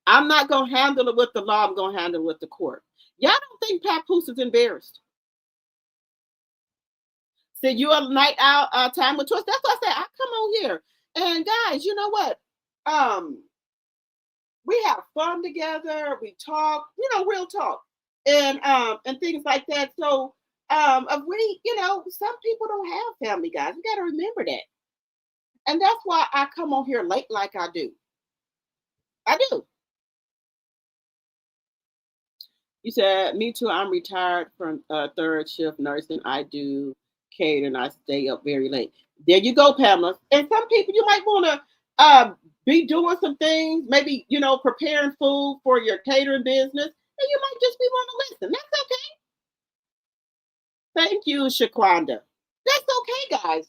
I'm not going to handle it with the law. I'm going to handle it with the court. Y'all don't think Papoose is embarrassed? See, you're a night out time with Twist. That's why I said I come on here. And guys, you know what? We have fun together. We talk, real talk. And things like that. So some people don't have family, guys. You got to remember that. And that's why I come on here late like I do. I do. You said, me too. I'm retired from third shift nursing. I do catering. I stay up very late. There you go, Pamela. And some people, you might want to be doing some things, maybe, preparing food for your catering business. And you might just be wanting to listen. That's okay. Thank you, Shaquanda. That's okay, guys.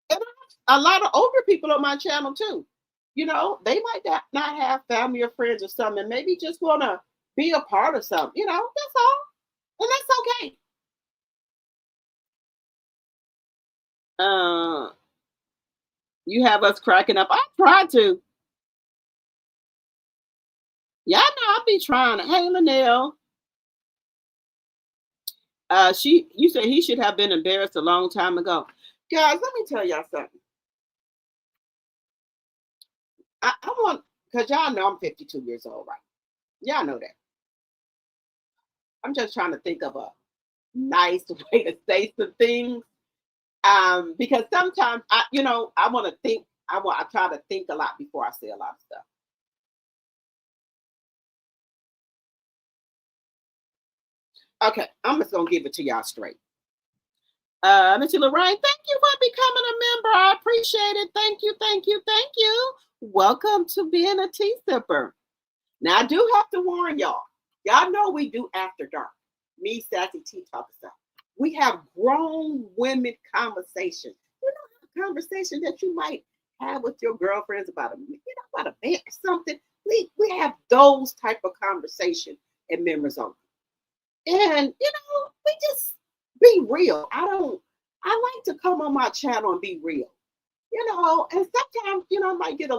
And a lot of older people on my channel too. They might not have family or friends or something, and maybe just want to be a part of something. That's all. And that's okay. You have us cracking up. I try to. Yeah, I know I'll be trying. Hey, Linnell. You said he should have been embarrassed a long time ago. Guys, let me tell y'all something. I want, because y'all know I'm 52 years old, right? Y'all know that. I'm just trying to think of a nice way to say some things. Because sometimes I want to think, I try to think a lot before I say a lot of stuff. Okay, I'm just gonna give it to y'all straight. Mr. Lorraine, thank you for becoming a member. I appreciate it. Thank you, thank you, thank you. Welcome to being a tea sipper. Now I do have to warn y'all. Y'all know we do after dark. Me, Sassy Tea Talk stuff. We have grown women conversations. A conversation that you might have with your girlfriends about a man or something. We have those type of conversation at Members Only. And we just be real. I like to come on my channel and be real. And sometimes, might get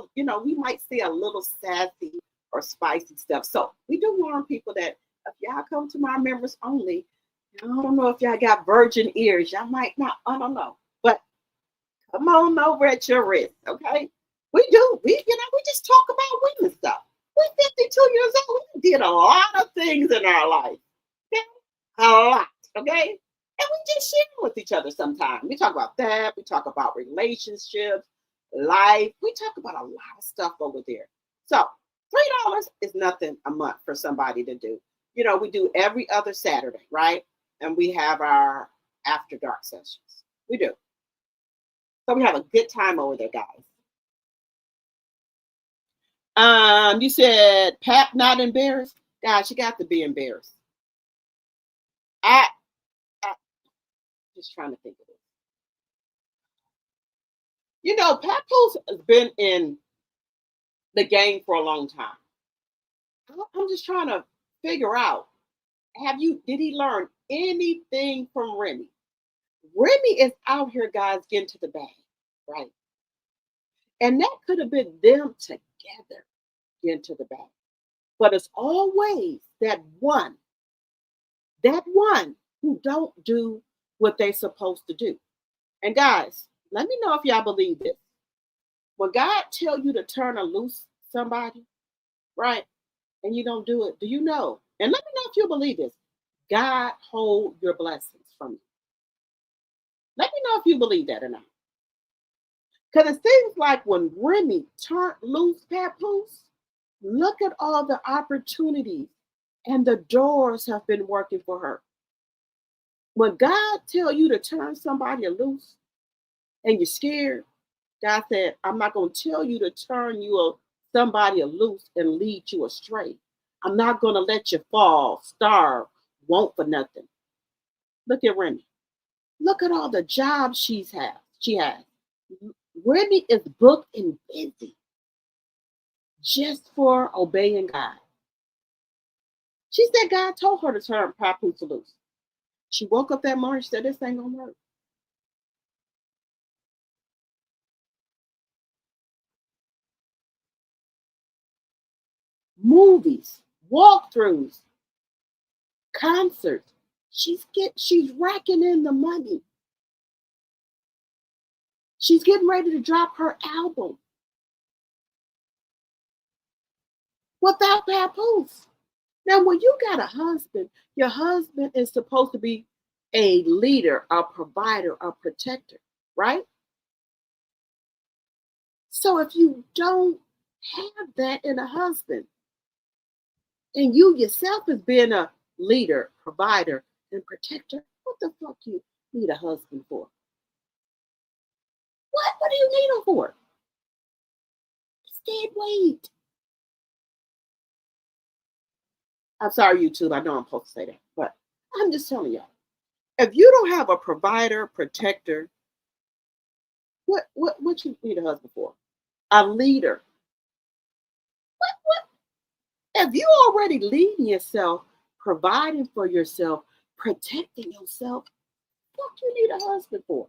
we might say a little sassy or spicy stuff. So we do warn people that if y'all come to my Members Only, I don't know if y'all got virgin ears. Y'all might not. I don't know. But come on over at your wrist, okay? We do. We just talk about women stuff. We're 52 years old. We did a lot of things in our life. Okay? A lot, okay? And we just share with each other sometimes. We talk about that. We talk about relationships, life. We talk about a lot of stuff over there. So $3 is nothing a month for somebody to do. You know, we do every other Saturday, right? And we have our after dark sessions. We do. So we have a good time over there, guys. You said Pap not embarrassed. Guys, you got to be embarrassed. I just trying to think of it. You know, Papoose has been in the game for a long time. I'm just trying to figure out, did he learn anything from Remy? Remy is out here, guys, getting to the bag, right? And that could have been them together getting to the bag. But it's always that one who don't do what they're supposed to do. And guys, let me know if y'all believe this. When God tell you to turn or loose somebody, right, and you don't do it, do you know? And let me know if you believe this. God hold your blessings from you. Let me know if you believe that or not. Because it seems like when Remy turned loose Papoose, look at all the opportunities and the doors have been working for her. When God tell you to turn somebody loose and you're scared, God said, I'm not going to tell you to turn somebody loose and lead you astray. I'm not going to let you fall, starve, want for nothing. Look at Remy. Look at all the jobs she has. Remy is booked and busy just for obeying God. She said God told her to turn Papoose loose. She woke up that morning and said, this ain't gonna work. Movies, walkthroughs, concerts. She's racking in the money. She's getting ready to drop her album without Papoose. Now, when you got a husband, your husband is supposed to be a leader, a provider, a protector, right? So if you don't have that in a husband, and you yourself as being a leader, provider, and protector, what the fuck you need a husband for? What do you need him for? Stay and wait. I'm sorry, YouTube. I know I'm supposed to say that, but I'm just telling y'all. If you don't have a provider, protector, what you need a husband for? A leader. What? If you already leading yourself, providing for yourself, protecting yourself, what you need a husband for?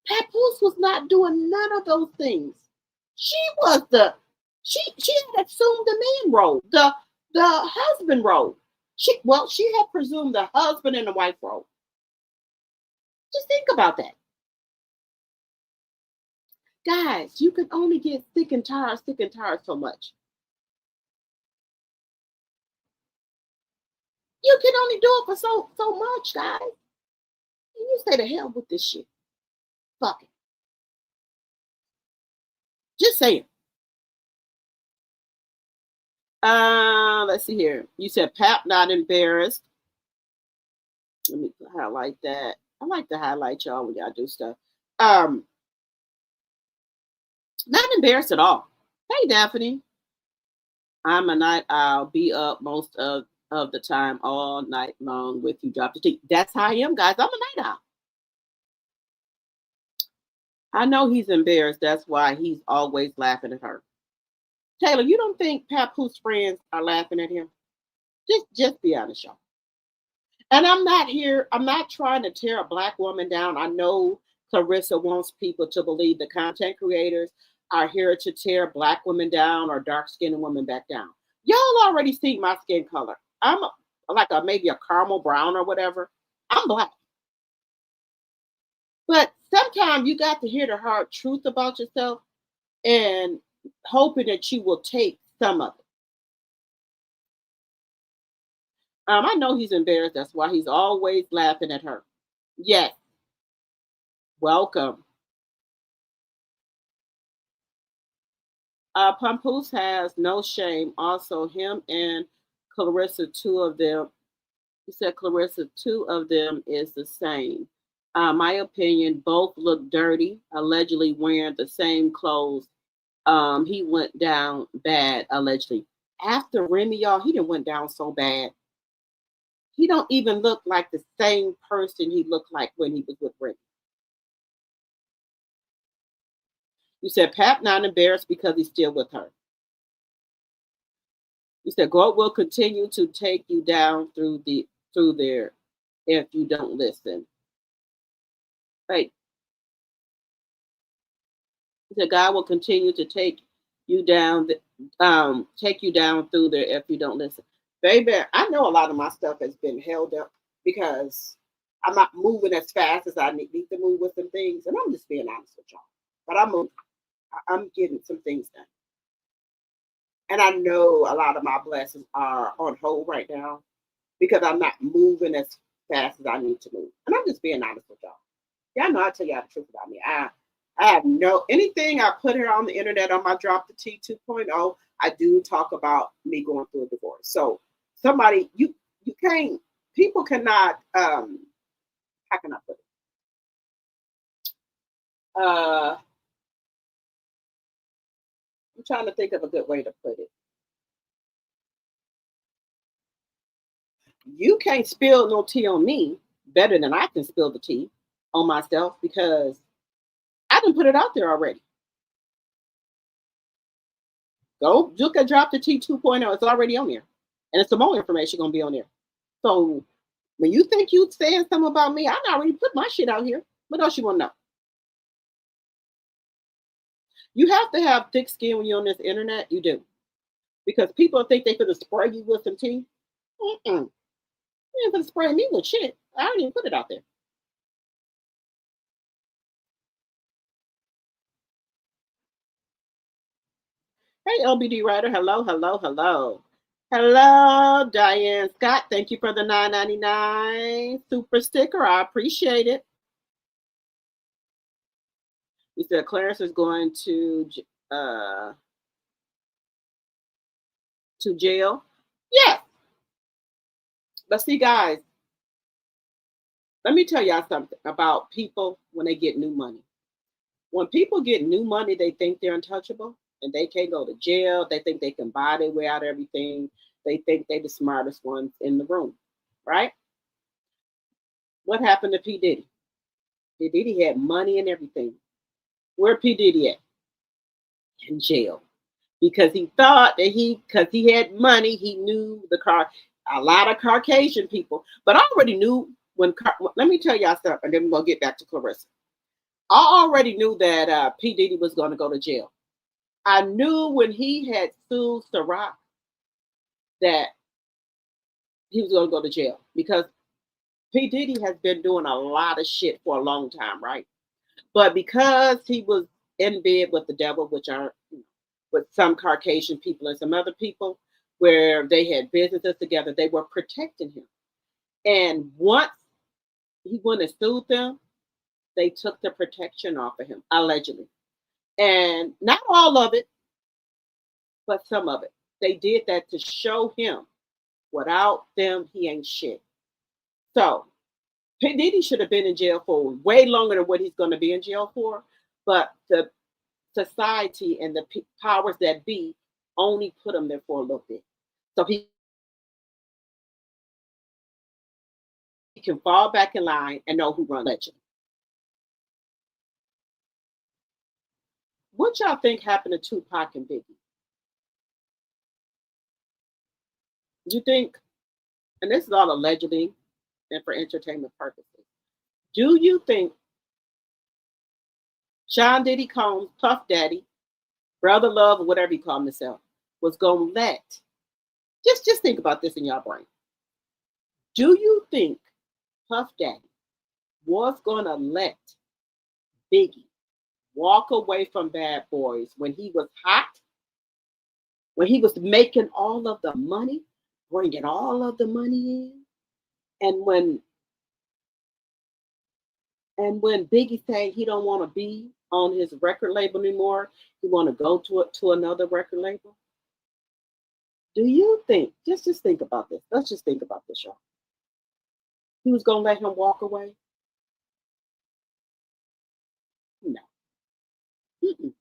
Papoose was not doing none of those things. She had assumed the man role, the husband role. She had presumed the husband and the wife role. Just think about that. Guys, you can only get sick and tired so much. You can only do it for so much, guys. And you say the hell with this shit. Fuck it. Just saying. Let's see here. You said Pap not embarrassed. Let me highlight that. I like to highlight y'all when y'all do stuff. Not embarrassed at all. Hey, Daphne. I'm a night owl. Be up most of the time, all night long with you. Drop the tea. That's how I am, guys. I'm a night owl. I know he's embarrassed. That's why he's always laughing at her. Taylor, you don't think Papoose friends are laughing at him? Just be honest, y'all. And I'm not trying to tear a Black woman down. I know Claressa wants people to believe the content creators are here to tear Black women down or dark-skinned women back down. Y'all already see my skin color. I'm maybe a caramel brown or whatever. I'm black. But sometimes you got to hear the hard truth about yourself and hoping that you will take some of it. I know he's embarrassed. That's why he's always laughing at her. Yes. Welcome. Papoose has no shame. Also, him and Claressa, two of them. He said Claressa, two of them is the same. My opinion, both look dirty, allegedly wearing the same clothes. He went down bad, allegedly. After Remy, y'all, he done went down so bad. He don't even look like the same person he looked like when he was with Remy. You said Pap not embarrassed because he's still with her. You said God will continue to take you down through there if you don't listen. Right. He said God will continue to take you down through there if you don't listen. Baby, I know a lot of my stuff has been held up because I'm not moving as fast as I need to move with some things, and I'm just being honest with y'all. But I'm getting some things done. And I know a lot of my blessings are on hold right now because I'm not moving as fast as I need to move. And I'm just being honest with y'all. Y'all know I tell y'all the truth about me. I have anything I put here on the internet on my Drop the T 2.0, I do talk about me going through a divorce. So somebody, people cannot, how can I put it? I'm trying to think of a good way to put it. You can't spill no tea on me better than I can spill the tea on myself because I didn't put it out there already. Go look at Drop the T 2.0. It's already on there. And it's some more information going to be on there. So when you think you saying something about me, I already put my shit out here. What else you want to know? You have to have thick skin when you're on this internet. You do. Because people think they could spray you with some tea. You ain't gonna spray me with shit. I already put it out there. Hey, LBD Writer. Hello, hello, hello. Hello, Diane Scott. Thank you for the $9.99 super sticker. I appreciate it. You said Claressa is going to jail. Yeah. But see, guys, let me tell y'all something about people when they get new money. When people get new money, they think they're untouchable and they can't go to jail. They think they can buy their way out of everything. They think they're the smartest ones in the room, right? What happened to P. Diddy? P. Diddy had money and everything. Where P. Diddy at? In jail. Because he thought that because he had money, he knew a lot of Caucasian people. But I already knew let me tell y'all something, and then we're going to get back to Claressa. I already knew that P. Diddy was going to go to jail. I knew when he had sued Ciroc that he was going to go to jail because P. Diddy has been doing a lot of shit for a long time, right? But because he was in bed with the devil, which are with some Caucasian people and some other people, where they had businesses together, they were protecting him. And once he went and sued them, they took the protection off of him, allegedly. And not all of it, but some of it. They did that to show him without them, he ain't shit. So P. Diddy should have been in jail for way longer than what he's going to be in jail for. But the society and the powers that be only put him there for a little bit. So he can fall back in line and know who run legend. What y'all think happened to Tupac and Biggie? You think, and this is all allegedly and for entertainment purposes, do you think Sean Diddy Combs, Puff Daddy, Brother Love, or whatever he called himself, was going to let, just think about this in your brain. Do you think Puff Daddy was going to let Biggie walk away from Bad Boys when he was hot, when he was making all of the money, bringing all of the money in, and when Biggie said he don't want to be on his record label anymore, he want to go to another record label. Do you think, just think about this. Let's just think about this, y'all. He was going to let him walk away? No. Mm-mm.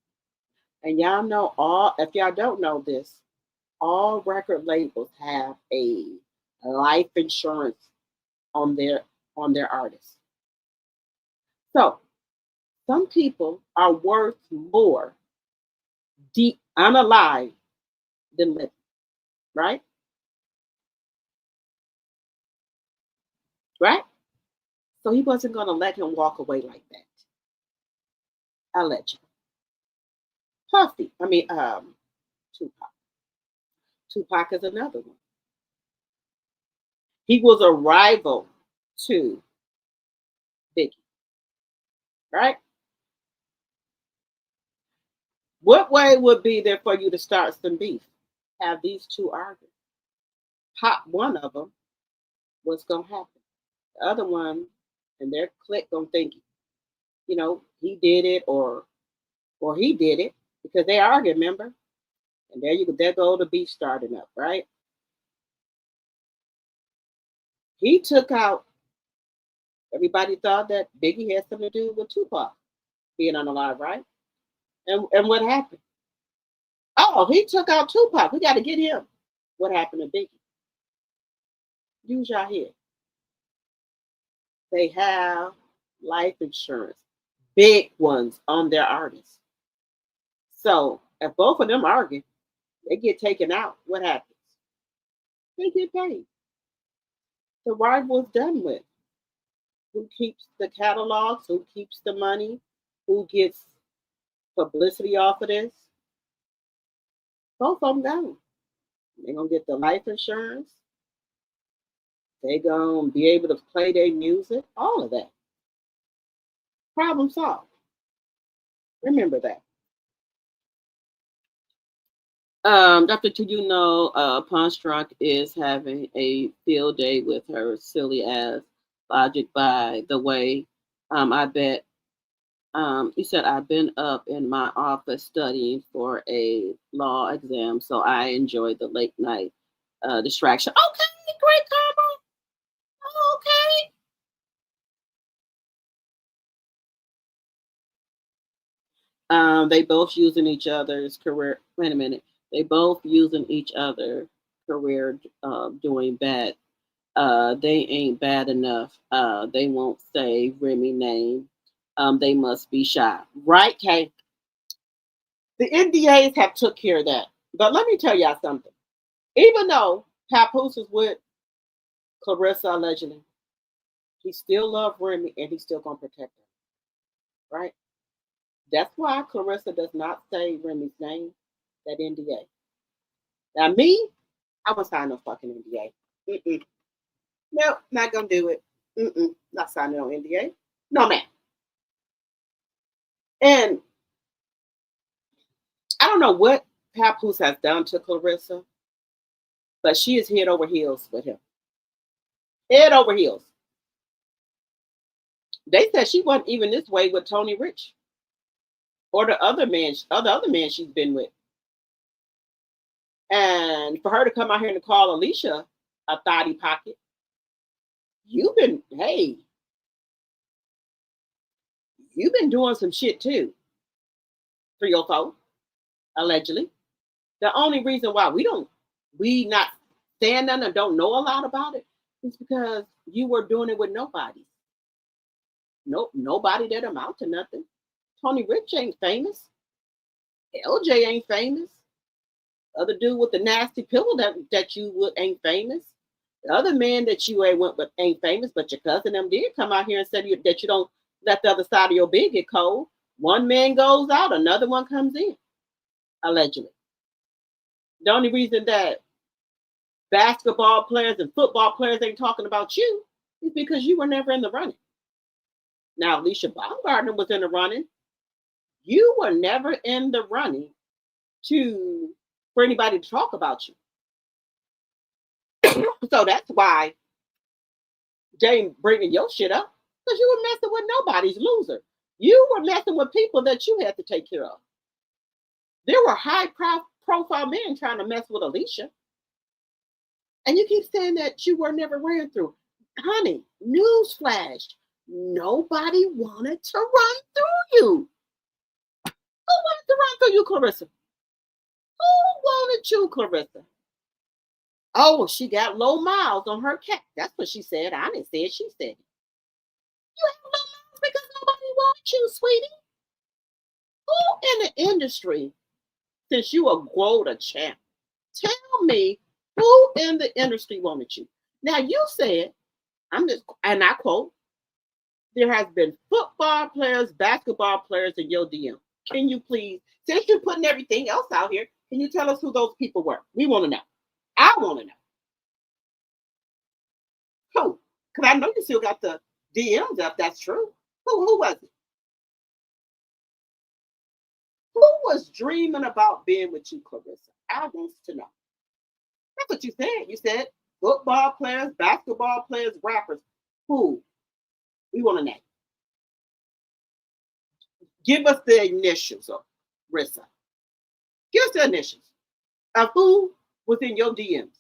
And y'all know if y'all don't know this, all record labels have a life insurance on their artists. So some people are worth more deep unalive than living, right? Right? So he wasn't going to let him walk away like that. Allegedly. Tupac. Tupac is another one. He was a rival to Biggie, right? What way would be there for you to start some beef? Have these two argue. Pop one of them, what's going to happen? The other one and their clique going to think, he did it or he did it, because they argue, remember? And there go the beef starting up, right? He took out, everybody thought that Biggie had something to do with Tupac being unalive, right? And what happened? Oh, he took out Tupac. We got to get him. What happened to Biggie? Use your head. They have life insurance, big ones on their artists. So if both of them argue, they get taken out. What happens? They get paid. The rival's done with. Who keeps the catalogs? Who keeps the money? Who gets publicity off of this? Both of them gone. They're going to get the life insurance. They're going to be able to play their music. All of that. Problem solved. Remember that. Dr. Punchtrunk is having a field day with her silly ass logic. By the way, I bet he said, I've been up in my office studying for a law exam, so I enjoy the late night distraction. Okay, great combo. Okay. They both using each other's career. Wait a minute. They both using each other career doing bad. They ain't bad enough. They won't say Remy name. They must be shy. Right, Kay? The NDAs have took care of that. But let me tell y'all something. Even though Papoose is with Claressa allegedly, he still loves Remy and he's still going to protect her. Right? That's why Claressa does not say Remy's name, that NDA. Now, me, I won't sign no fucking NDA. Mm-mm. Nope, not going to do it. Mm-mm. Not signing no NDA. No, man. And I don't know what Papoose has done to Claressa, but she is head over heels with him. Head over heels. They said she wasn't even this way with Tony Rich or the other man she's been with. And for her to come out here and call Alicia a thotty pocket, you've been doing some shit too. 304, allegedly. The only reason why we not stand on and don't know a lot about it is because you were doing it with nobody. Nobody that amount to nothing. Tony Rich ain't famous. LJ ain't famous. Other dude with the nasty pillow that you would ain't famous. The other man that you went with ain't famous, but your cousin them did come out here and said that you don't let the other side of your bed get cold. One man goes out, another one comes in, allegedly. The only reason that basketball players and football players ain't talking about you It's because you were never in the running. Now, Alicia Baumgartner was in the running. You were never in the running for anybody to talk about you. So that's why Jane bringing your shit up, because you were messing with nobody's loser. You were messing with people that you had to take care of. There were high profile men trying to mess with Alicia. And you keep saying that you were never ran through. Honey, newsflash, nobody wanted to run through you. Who wanted to run through you, Claressa? Who wanted you, Claressa? Oh, she got low miles on her cat. That's what she said. I didn't say it. She said it. You have low miles because nobody wanted you, sweetie. Who in the industry, since you a quota champ, tell me who in the industry wanted you? Now you said, and I quote, there has been football players, basketball players in your DM. Can you please, since you're putting everything else out here, can you tell us who those people were? We want to know. I want to know. Who? Because I know you still got the DMs up. That's true. Who was it? Who was dreaming about being with you, Claressa? I want to know. That's what you said. You said football players, basketball players, rappers. Who? We want to name. Give us the initials of Rissa. Give us the initials of who was in your DMs.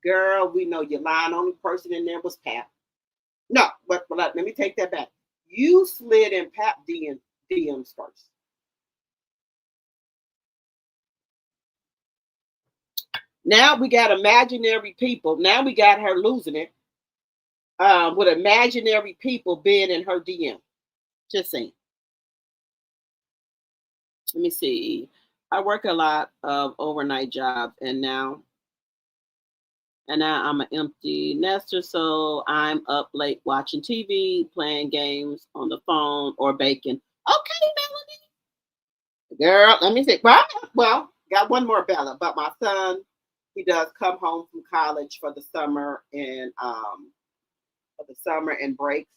Girl, we know you're lying. Only person in there was Pap. No, but let me take that back. You slid in Pap DMs first. Now we got imaginary people. Now we got her losing it with imaginary people being in her DM. Just saying. Let me see. I work a lot of overnight jobs, and now I'm an empty nester, so I'm up late watching TV, playing games on the phone, or baking. Okay, Melanie. Girl, let me see. Well, got one more Bella, but my son, he does come home from college for the summer and breaks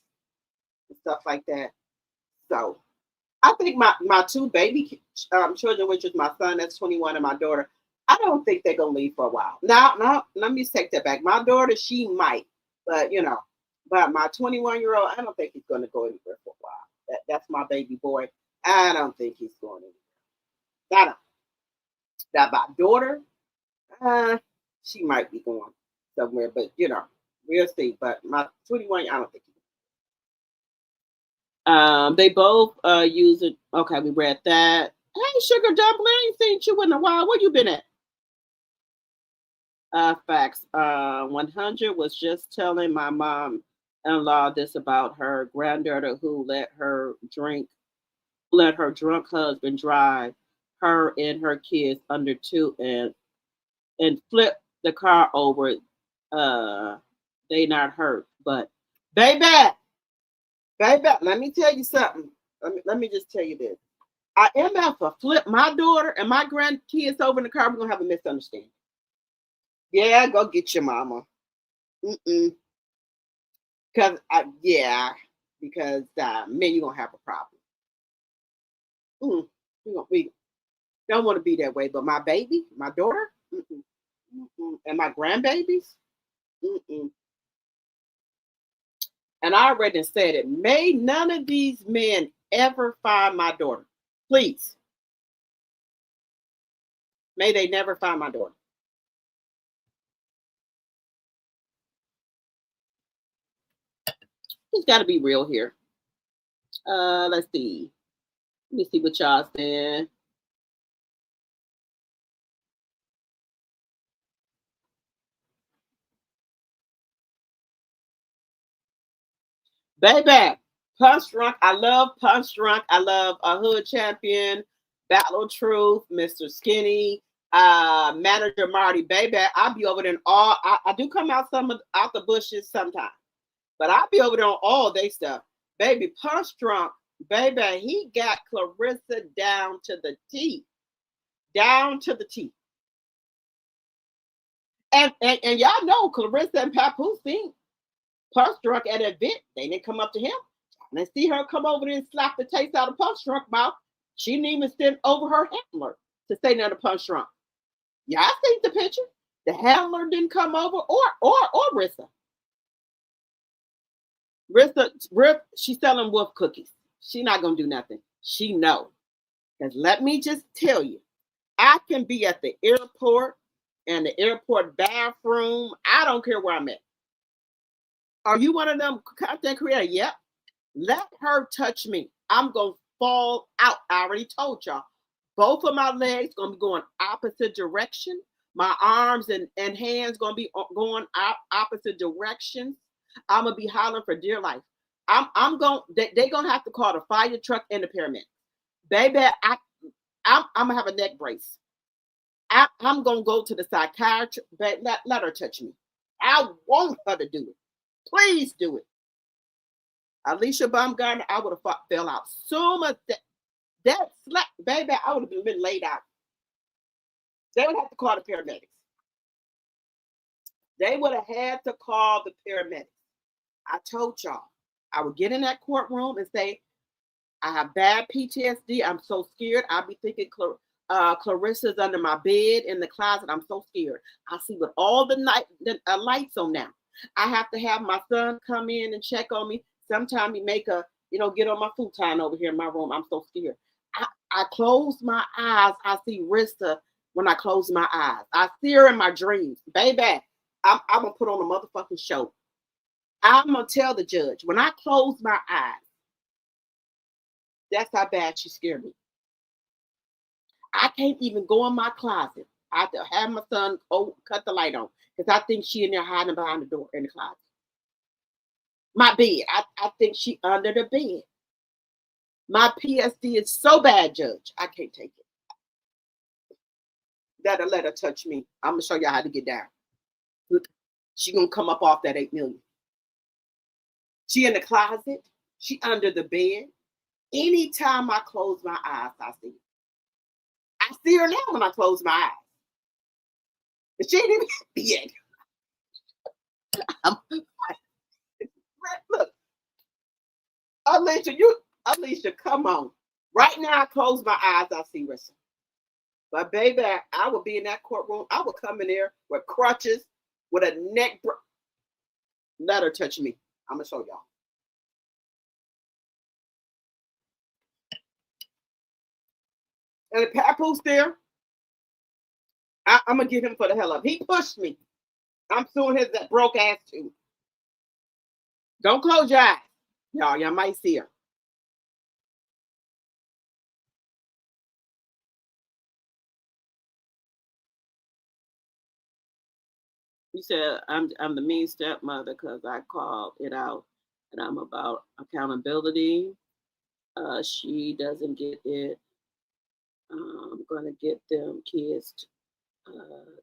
and stuff like that. So I think my two baby children, which is my son that's 21 and my daughter, I don't think they're gonna leave for a while. Now, let me take that back. My daughter, she might, but but my 21-year-old, I don't think he's gonna go anywhere for a while. That's my baby boy. I don't think he's going anywhere. That my daughter, she might be going somewhere, but we'll see. But my 21, I don't think they both use it. Okay, we read that. Hey, Sugar Dumpling, I ain't seen you in a while. Where you been at? Facts. 100 was just telling my mom-in-law this about her granddaughter who let her drunk husband drive her and her kids under 2 and flip the car over. They not hurt, but baby, let me tell you something. Let me just tell you this. I MF flip my daughter and my grandkids over in the car, we're gonna have a misunderstanding. Yeah, go get your mama. Because man, you're gonna have a problem. We don't want to be that way, but my baby, my daughter, and my grandbabies, and I already said it. May none of these men ever find my daughter. Please. May they never find my daughter. It's got to be real here. Let's see. Let me see what y'all said. Baby, Punch Drunk. I love Punch Drunk. I love a Hood Champion, Battle Truth, Mr. Skinny, Manager Marty. Baby, I'll be over there in all. I do come out out the bushes sometimes, but I'll be over there on all day stuff. Baby, Punch Drunk. Baby, he got Claressa down to the T. Down to the T. And y'all know Claressa and Papoose seen Punch Drunk at an event. They didn't come up to him. And they see her come over there and slap the taste out of Punch Drunk mouth. She didn't even send over her handler to say nothing to Punch Drunk. Y'all seen the picture. The handler didn't come over or Rissa. Rissa, she's selling wolf cookies. She's not gonna do nothing. She know. Because let me just tell you, I can be at the airport and the airport bathroom. I don't care where I'm at. Are you one of them content creators? Yep. Let her touch me. I'm gonna fall out. I already told y'all. Both of my legs gonna be going opposite direction. My arms and hands gonna be going opposite directions. I'm gonna be hollering for dear life. They're gonna have to call the fire truck and the paramedic. Baby, I'm gonna have a neck brace. I'm gonna go to the psychiatrist. Let her touch me. I want her to do it. Please do it. Alicia Baumgartner, I would have fell out so much. That slap, baby, I would have been laid out. They would have to call the paramedics. They would have had to call the paramedics. I told y'all, I would get in that courtroom and say, I have bad PTSD. I'm so scared. I'll be thinking Claressa's under my bed in the closet. I'm so scared. I see with all the lights on now. I have to have my son come in and check on me. Sometimes he make get on my futon over here in my room. I'm so scared. I close my eyes. I see Rissa when I close my eyes. I see her in my dreams. Baby, I'm going to put on a motherfucking show. I'm going to tell the judge, when I close my eyes, that's how bad she scared me. I can't even go in my closet. I have to have my son cut the light on because I think she in there hiding behind the door in the closet. My bed, I think she under the bed. My PSD is so bad, Judge. I can't take it. That'll let her touch me. I'm going to show y'all how to get down. She going to come up off that $8 million. She in the closet. She under the bed. Anytime I close my eyes, I see her. I see her now when I close my eyes. But she ain't even yet. Look, Alicia, come on. Right now, I close my eyes, I see Rissa. But baby, I would be in that courtroom. I would come in there with crutches, with a neck. Let her touch me. I'm gonna show y'all. And the Papoose there, I'm gonna get him for the hell up. He pushed me. I'm suing his that broke ass too. Don't close your eyes. Y'all might see her. He said, I'm the mean stepmother because I called it out and I'm about accountability. She doesn't get it. I'm going to get them kids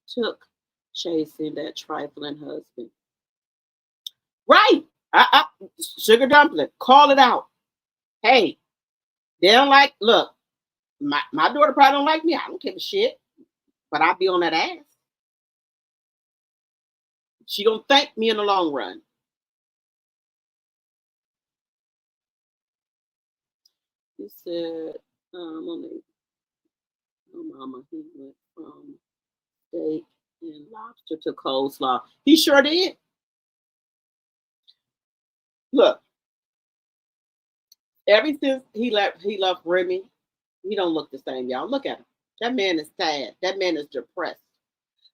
took chasing that trifling husband. Right. Sugar Dumpling, call it out. Hey, they don't like, look, my daughter probably don't like me. I don't give a shit. But I'll be on that ass. She gonna thank me in the long run. He said, mama, he went from steak and lobster to coleslaw. He sure did. Look, ever since he left Remy, he don't look the same, y'all. Look at him. That man is sad. That man is depressed.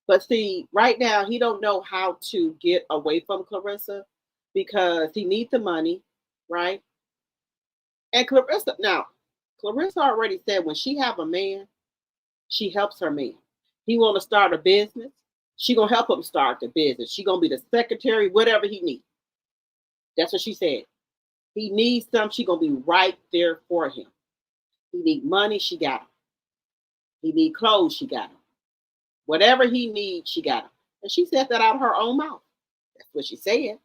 But see, right now, he don't know how to get away from Claressa because he needs the money, right? And Claressa already said when she have a man, she helps her man. He want to start a business. She going to help him start the business. She going to be the secretary, whatever he needs. That's what she said. He needs something. She going to be right there for him. He need money. She got him. He need clothes. She got him. Whatever he needs, she got him. And she said that out of her own mouth. That's what she said.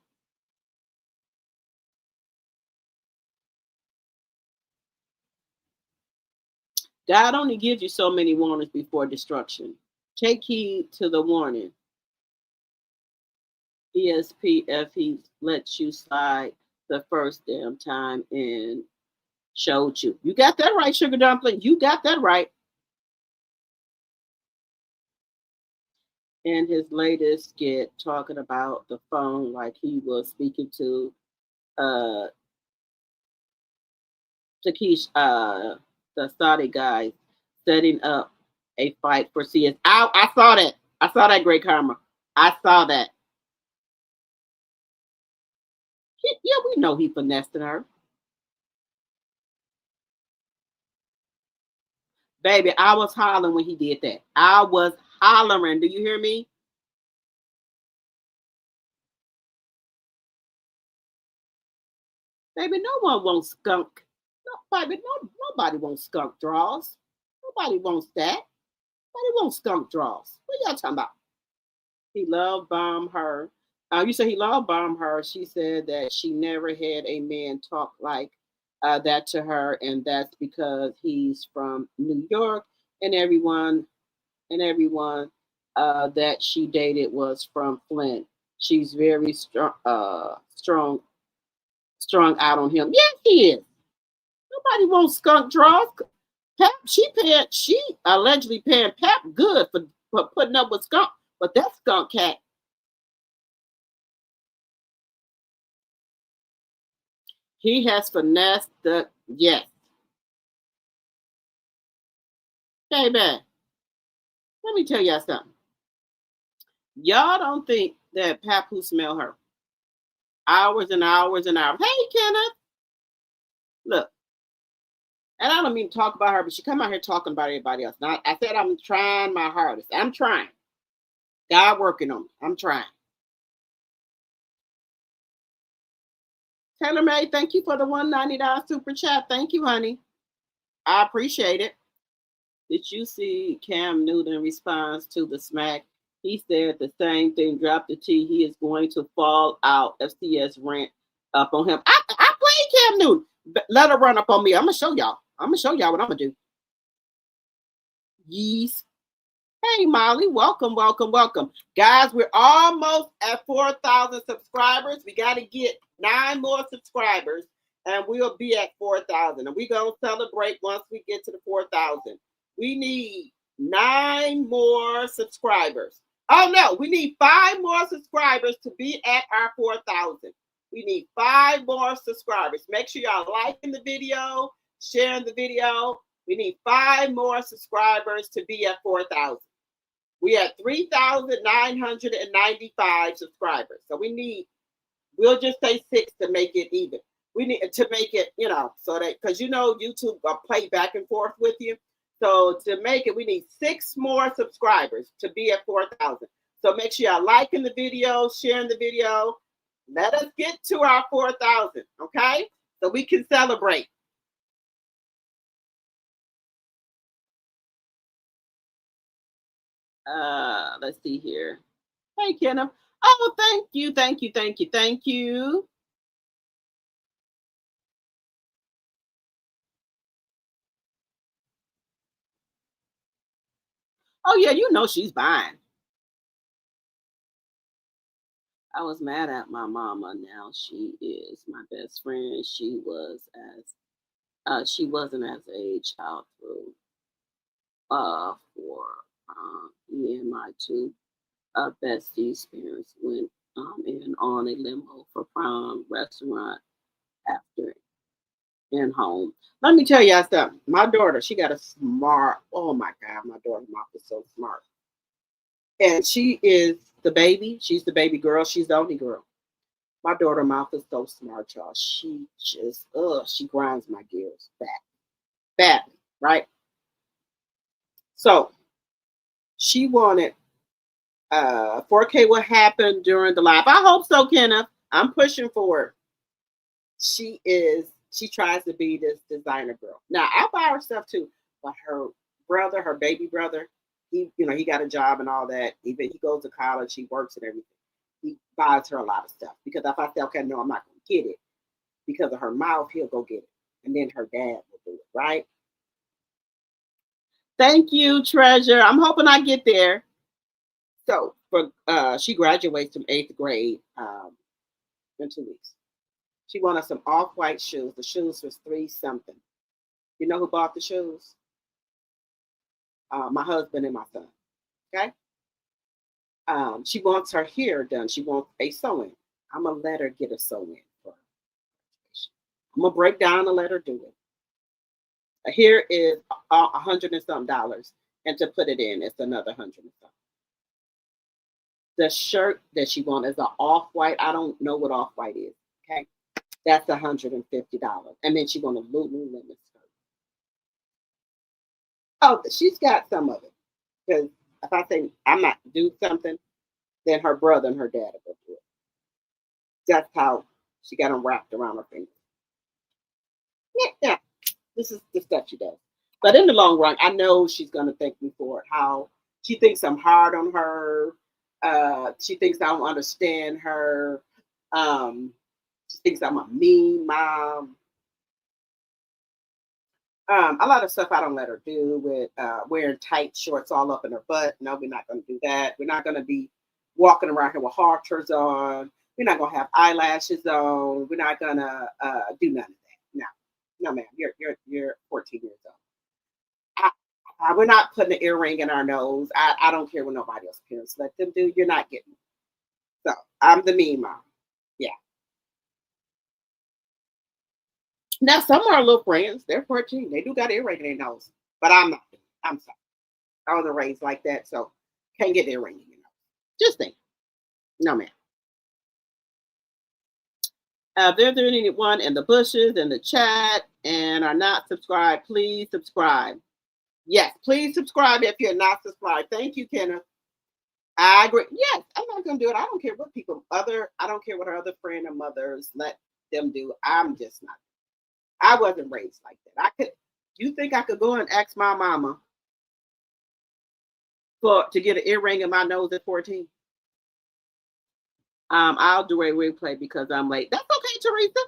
God only gives you so many warnings before destruction. Take heed to the warning. ESP if he lets you slide the first damn time and showed you. You got that right, Sugar Dumpling. You got that right. In his latest skit, talking about the phone like he was speaking to Takesh, the Saudi guy, setting up a fight for CS. I saw that. I saw that, Great Karma. I saw that. Yeah, we know he finessed her. Baby, I was hollering when he did that. I was hollering. Do you hear me? Baby, no one wants skunk. Nobody wants skunk draws. Nobody wants that. Nobody wants skunk draws. What y'all talking about? He love bomb her. You said he love bomb her. She said that she never had a man talk like that to her, and that's because he's from New York, and everyone that she dated was from Flint. She's very strong out on him. Yes, he is. Nobody wants skunk draws. Pap, she allegedly paying Pap good for putting up with skunk, but that skunk cat. He has finessed the yes. Baby, let me tell y'all something. Y'all don't think that Papoose smell her. Hours and hours and hours. Hey, Kenneth. Look. And I don't mean to talk about her, but she come out here talking about everybody else. Now, I said I'm trying my hardest. I'm trying. God working on me. I'm trying. Taylor May, thank you for the $1.99 super chat. Thank you, honey. I appreciate it. Did you see Cam Newton response to the smack? He said the same thing. Drop the T. He is going to fall out. FCS rant up on him. I played Cam Newton. Let her run up on me. I'm gonna show y'all. I'm gonna show y'all what I'm gonna do. Yees. Hey, Molly. Welcome, welcome, welcome. Guys, we're almost at 4,000 subscribers. We got to get 9 more subscribers, and we'll be at 4,000. And we're going to celebrate once we get to the 4,000. We need 9 more subscribers. Oh, no. We need 5 more subscribers to be at our 4,000. We need 5 more subscribers. Make sure y'all liking the video, sharing the video. We need 5 more subscribers to be at 4,000. We had 3,995 subscribers. So we'll just say 6 to make it even. We need to make it, so that, because YouTube will play back and forth with you. So to make it, we need 6 more subscribers to be at 4,000. So make sure y'all liking the video, sharing the video. Let us get to our 4,000, okay? So we can celebrate. Let's see here. Hey, Kenneth. Oh, thank you, thank you, thank you, thank you. Oh, yeah, she's buying. I was mad at my mama. Now she is my best friend. She wasn't as a child through for me and my 2 besties' parents went in on a limo for prom, restaurant, after and home. Let me tell y'all something. My daughter, she got a smart, oh my God, my daughter's mouth is so smart. And she is the baby. She's the baby girl. She's the only girl. My daughter's mouth is so smart, y'all. She just, she grinds my gears badly, right? So she wanted 4K what happened during the live. I hope so, Kenneth. I'm pushing for her. She tries to be this designer girl. Now, I buy her stuff too, but her baby brother, he got a job and all that. He goes to college, he works and everything. He buys her a lot of stuff because if I say, okay, no, I'm not going to get it because of her mouth, he'll go get it. And then her dad will do it, right? Thank you, Treasure. I'm hoping I get there. So she graduates from 8th grade in 2 weeks. She wanted some off-white shoes. The shoes was $3 something. You know who bought the shoes? My husband and my son. Okay. She wants her hair done. She wants a sew-in. I'm gonna let her get a sew-in for her. I'm gonna break down and let her do it. Here is $100 and something, and to put it in, it's another $100 and something. The shirt that she wants is an off-white. I don't know what off-white is. Okay, that's $150, and then she wants a Lululemon skirt. Oh, she's got some of it, because if I say I'm not do something, then her brother and her dad will do it. That's how she got them wrapped around her fingers. Yeah, this is the stuff she does. But in the long run, I know she's gonna thank me for it. How she thinks I'm hard on her. She thinks I don't understand her. She thinks I'm a mean mom. A lot of stuff I don't let her do with wearing tight shorts all up in her butt. No, we're not going to do that. We're not going to be walking around here with halters on. We're not going to have eyelashes on. We're not going to do none of that. No, ma'am. You're 14 years old. We're not putting an earring in our nose. I don't care what nobody else's parents let them do. You're not getting it. So I'm the mean mom. Yeah. Now, some are little friends. They're 14. They do got earring in their nose. But I'm not. I'm sorry. I wasn't raised like that, so can't get earring in your nose. Just think. No, ma'am. There's anyone in the bushes, in the chat, and are not subscribed, please subscribe. Yes, please subscribe if you're not subscribed. Thank you, Kenneth. I agree. Yes, I'm not going to do it. I don't care what I don't care what her other friend or mothers let them do. I'm just not. I wasn't raised like that. You think I could go and ask my mama to get an earring in my nose at 14? I'll do a replay because I'm late. That's okay, Teresa.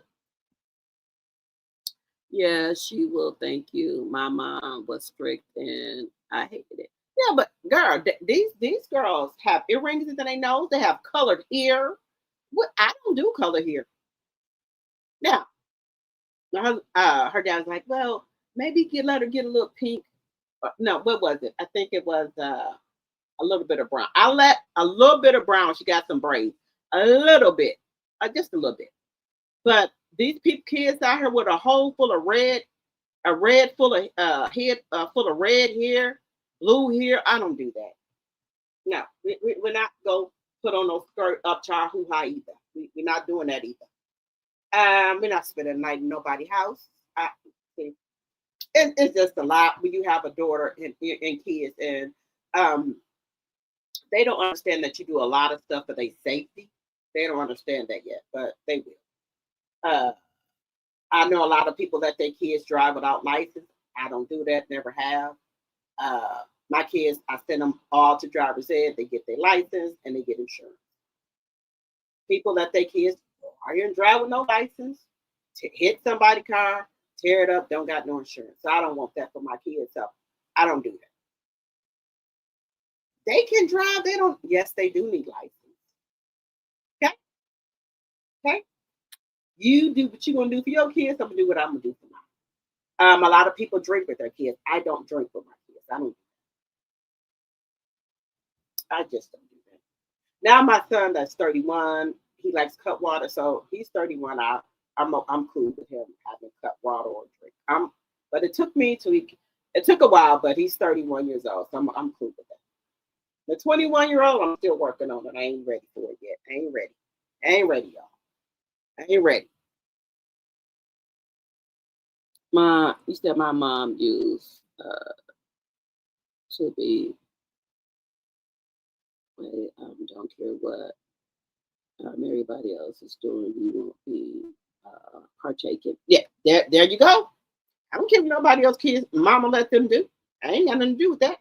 Yeah, she will. Thank you. My mom was strict and I hated it. Yeah, but girl, these girls have earrings in their nose. They have colored hair. What? I don't do color hair. Now, her dad's like, well, maybe let her get a little pink. No, what was it? I think it was a little bit of brown. I let a little bit of brown. She got some braids. A little bit, just a little bit. But these kids out here with a hole full of red, a red full of head full of red hair, blue hair. I don't do that. No, we're not go put on no skirt up to our hoo-ha either. We're not doing that either. We're not spending the night in nobody's house. It's just a lot when you have a daughter and kids, and they don't understand that you do a lot of stuff for their safety. They don't understand that yet, but they will. I know a lot of people let their kids drive without license. I don't do that, never have. My kids, I send them all to driver's ed. They get their license and they get insurance. People let their kids are you drive with no license, hit somebody's car, tear it up, don't got no insurance. So I don't want that for my kids. So I don't do that. They can drive. They don't. Yes, they do need license. Okay. You do what you're going to do for your kids. I'm going to do what I'm going to do for mine. A lot of people drink with their kids. I don't drink with my kids. I just don't do that. Now my son that's 31, he likes cut water. So he's 31. I'm cool with him having cut water or drink. But it took a while, but he's 31 years old. So I'm cool with that. The 21-year-old, I'm still working on it. I ain't ready for it yet. I ain't ready, y'all. I ain't ready. You said my mom used to be. Don't care what everybody else is doing. You won't be partaking. Yeah, there you go. I don't care what nobody else kids. Mama let them do. I ain't got nothing to do with that.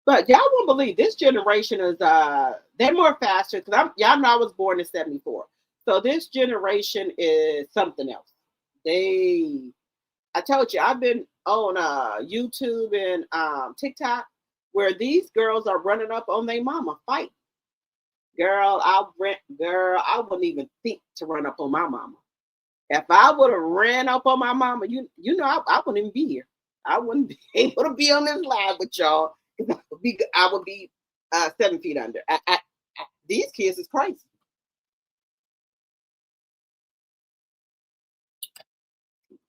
But y'all won't believe this generation is they're more faster because y'all know I was born in 74. So this generation is something else. I told you I've been on YouTube and TikTok. where these girls are running up on their mama, fight. Girl, I wouldn't even think to run up on my mama. If I would have ran up on my mama, you know, I wouldn't even be here. I wouldn't be able to be on this live with y'all because I would be 7 feet under. These kids is crazy.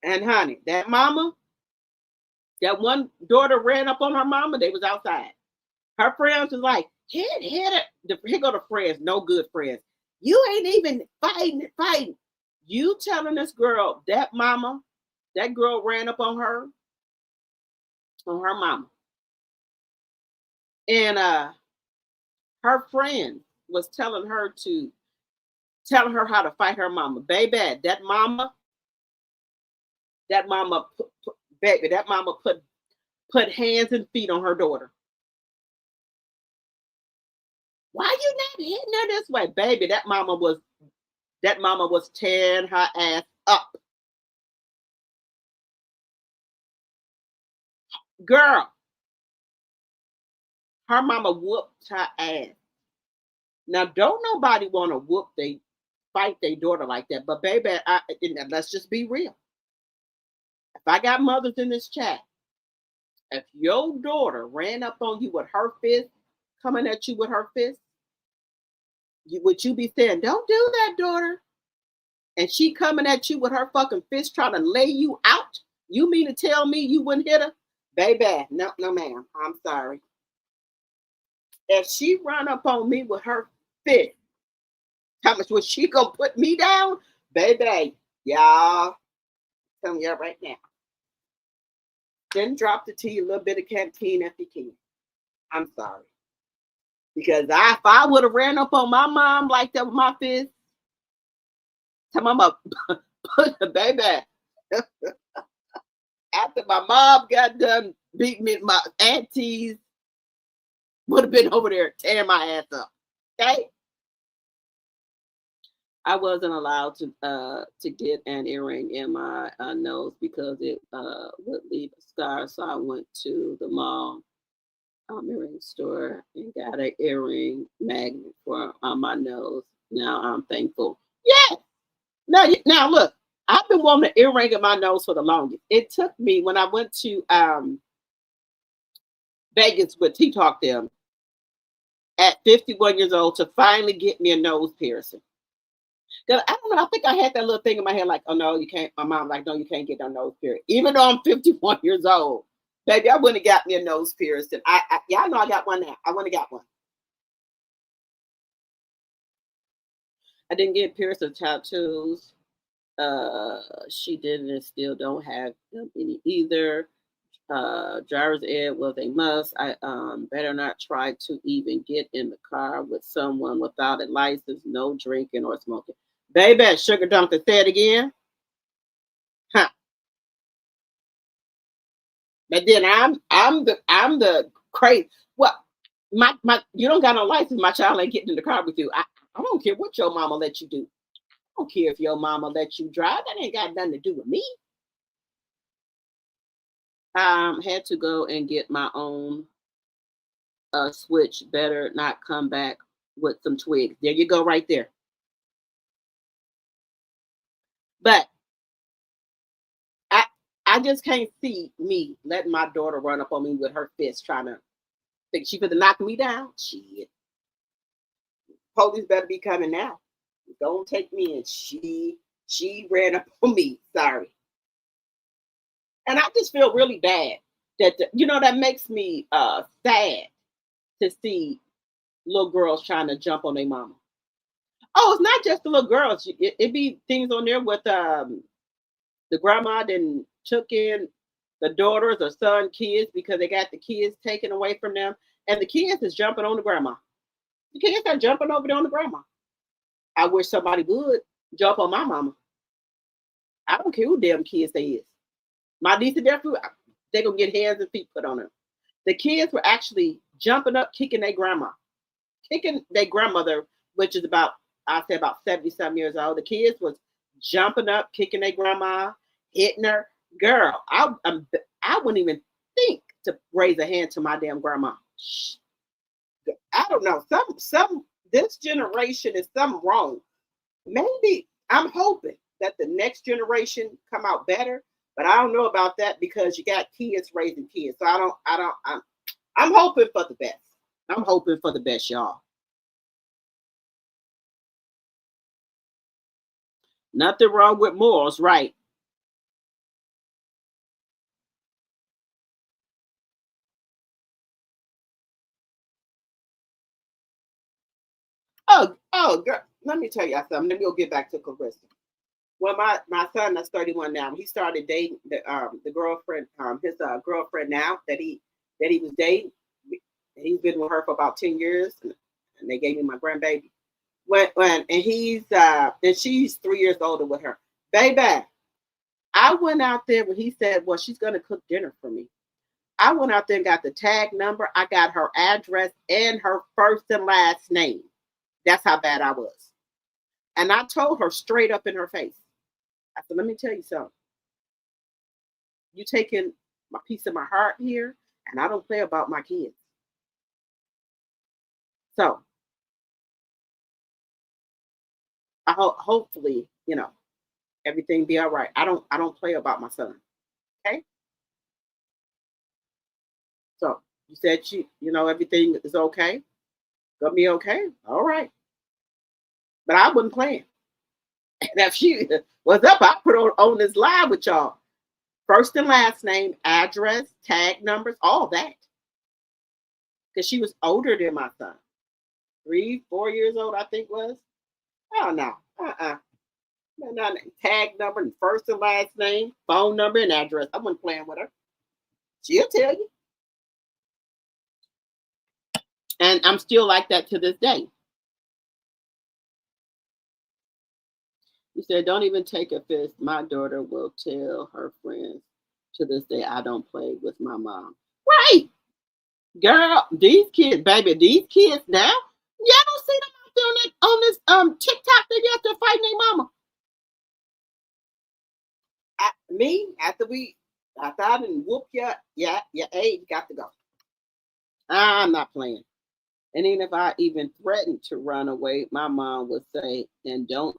And honey, that mama, that one daughter ran up on her mama. They was outside. Her friends was like, hit it. Here go the friends, no good friends. You ain't even fighting. You telling this girl, that mama, that girl ran up on her mama. And her friend was telling her how to fight her mama. Baby, that mama put hands and feet on her daughter. Why you not hitting her this way? Baby, that mama was tearing her ass up. Girl, her mama whooped her ass. Now, don't nobody want to fight their daughter like that. But baby, let's just be real. If I got mothers in this chat, if your daughter ran up on you with her fist, coming at you with her fist, would you be saying, don't do that, daughter? And she coming at you with her fucking fist trying to lay you out? You mean to tell me you wouldn't hit her? Baby, no, ma'am. I'm sorry. If she run up on me with her fist, how much was she gonna put me down? Baby, y'all, telling y'all right now. Then drop the tea, a little bit of canteen if you can. I'm sorry. Because if I would have ran up on my mom like that with my fist, tell my mom, put the baby. After my mom got done beating me, my aunties would have been over there tearing my ass up. Okay? I wasn't allowed to get an earring in my nose because it would leave a scar. So I went to the mall earring store and got an earring magnet for on my nose. Now I'm thankful. Yes. Now look, I've been wanting an earring in my nose for the longest. It took me when I went to Vegas with T-Talk them at 51 years old to finally get me a nose piercing. Cause I don't know, I think I had that little thing in my head like, oh no, you can't. My mom like, no, you can't get no nose piercing. Even though I'm 51 years old, baby, I wouldn't have got me a nose piercing. Yeah, I know I got one now. I wouldn't have got one. I didn't get pierced or tattoos. She didn't and still don't have any either. Driver's ed was a must. I better not try to even get in the car with someone without a license, no drinking or smoking. Baby, sugar dunker, say it again. Huh. But then I'm the crazy. Well, my you don't got no license. My child ain't getting in the car with you. I don't care what your mama let you do. I don't care if your mama let you drive. That ain't got nothing to do with me. Had to go and get my own switch. Better not come back with some twigs. There you go, right there. But I just can't see me letting my daughter run up on me with her fist trying to think she could have knocked me down. Shit. Police better be coming now. Don't take me in. She ran up on me. Sorry. And I just feel really bad that, that makes me sad to see little girls trying to jump on their mama. Oh, it's not just the little girls. It be things on there with the grandma then took in the daughters or son kids because they got the kids taken away from them. And the kids is jumping on the grandma. The kids are jumping over there on the grandma. I wish somebody would jump on my mama. I don't care who damn kids they is. My niece and nephew, they're going to get hands and feet put on them. The kids were actually jumping up, kicking their grandma. Kicking their grandmother, which is about 70-some years old. The kids was jumping up, kicking their grandma, hitting her. Girl, I wouldn't even think to raise a hand to my damn grandma. I don't know. This generation is something wrong. Maybe I'm hoping that the next generation come out better, but I don't know about that because you got kids raising kids. So I'm hoping for the best. I'm hoping for the best, y'all. Nothing wrong with morals, right? Oh, girl. Let me tell you something. Let me go get back to Claressa. Well, my son that's 31 now. He started dating the girlfriend, his girlfriend now that he was dating. He's been with her for about 10 years, and they gave me my grandbaby. And he's and she's 3 years older with her. Baby, I went out there when he said, well, she's gonna cook dinner for me. I went out there and got the tag number. I got her address and her first and last name. That's how bad I was. And I told her straight up in her face. I said, let me tell you something. You taking my piece of my heart here, and I don't play about my kids. So I hopefully, everything be all right. I don't play about my son. Okay. So you said everything is okay. Gonna be okay. All right. But I wasn't playing. And if she was up, I put on this live with y'all. First and last name, address, tag numbers, all that. Because she was older than my son. 3, 4 years old, I think was. Oh no. Tag number and first and last name, phone number, and address. I wasn't playing with her. She'll tell you. And I'm still like that to this day. He said, don't even take offense. My daughter will tell her friends to this day, I don't play with my mom. Right. Girl, these kids now, y'all don't see them out there on this TikTok, they out there fighting their mama. After I didn't whoop your age, got to go. I'm not playing. And even if I even threatened to run away, my mom would say, and don't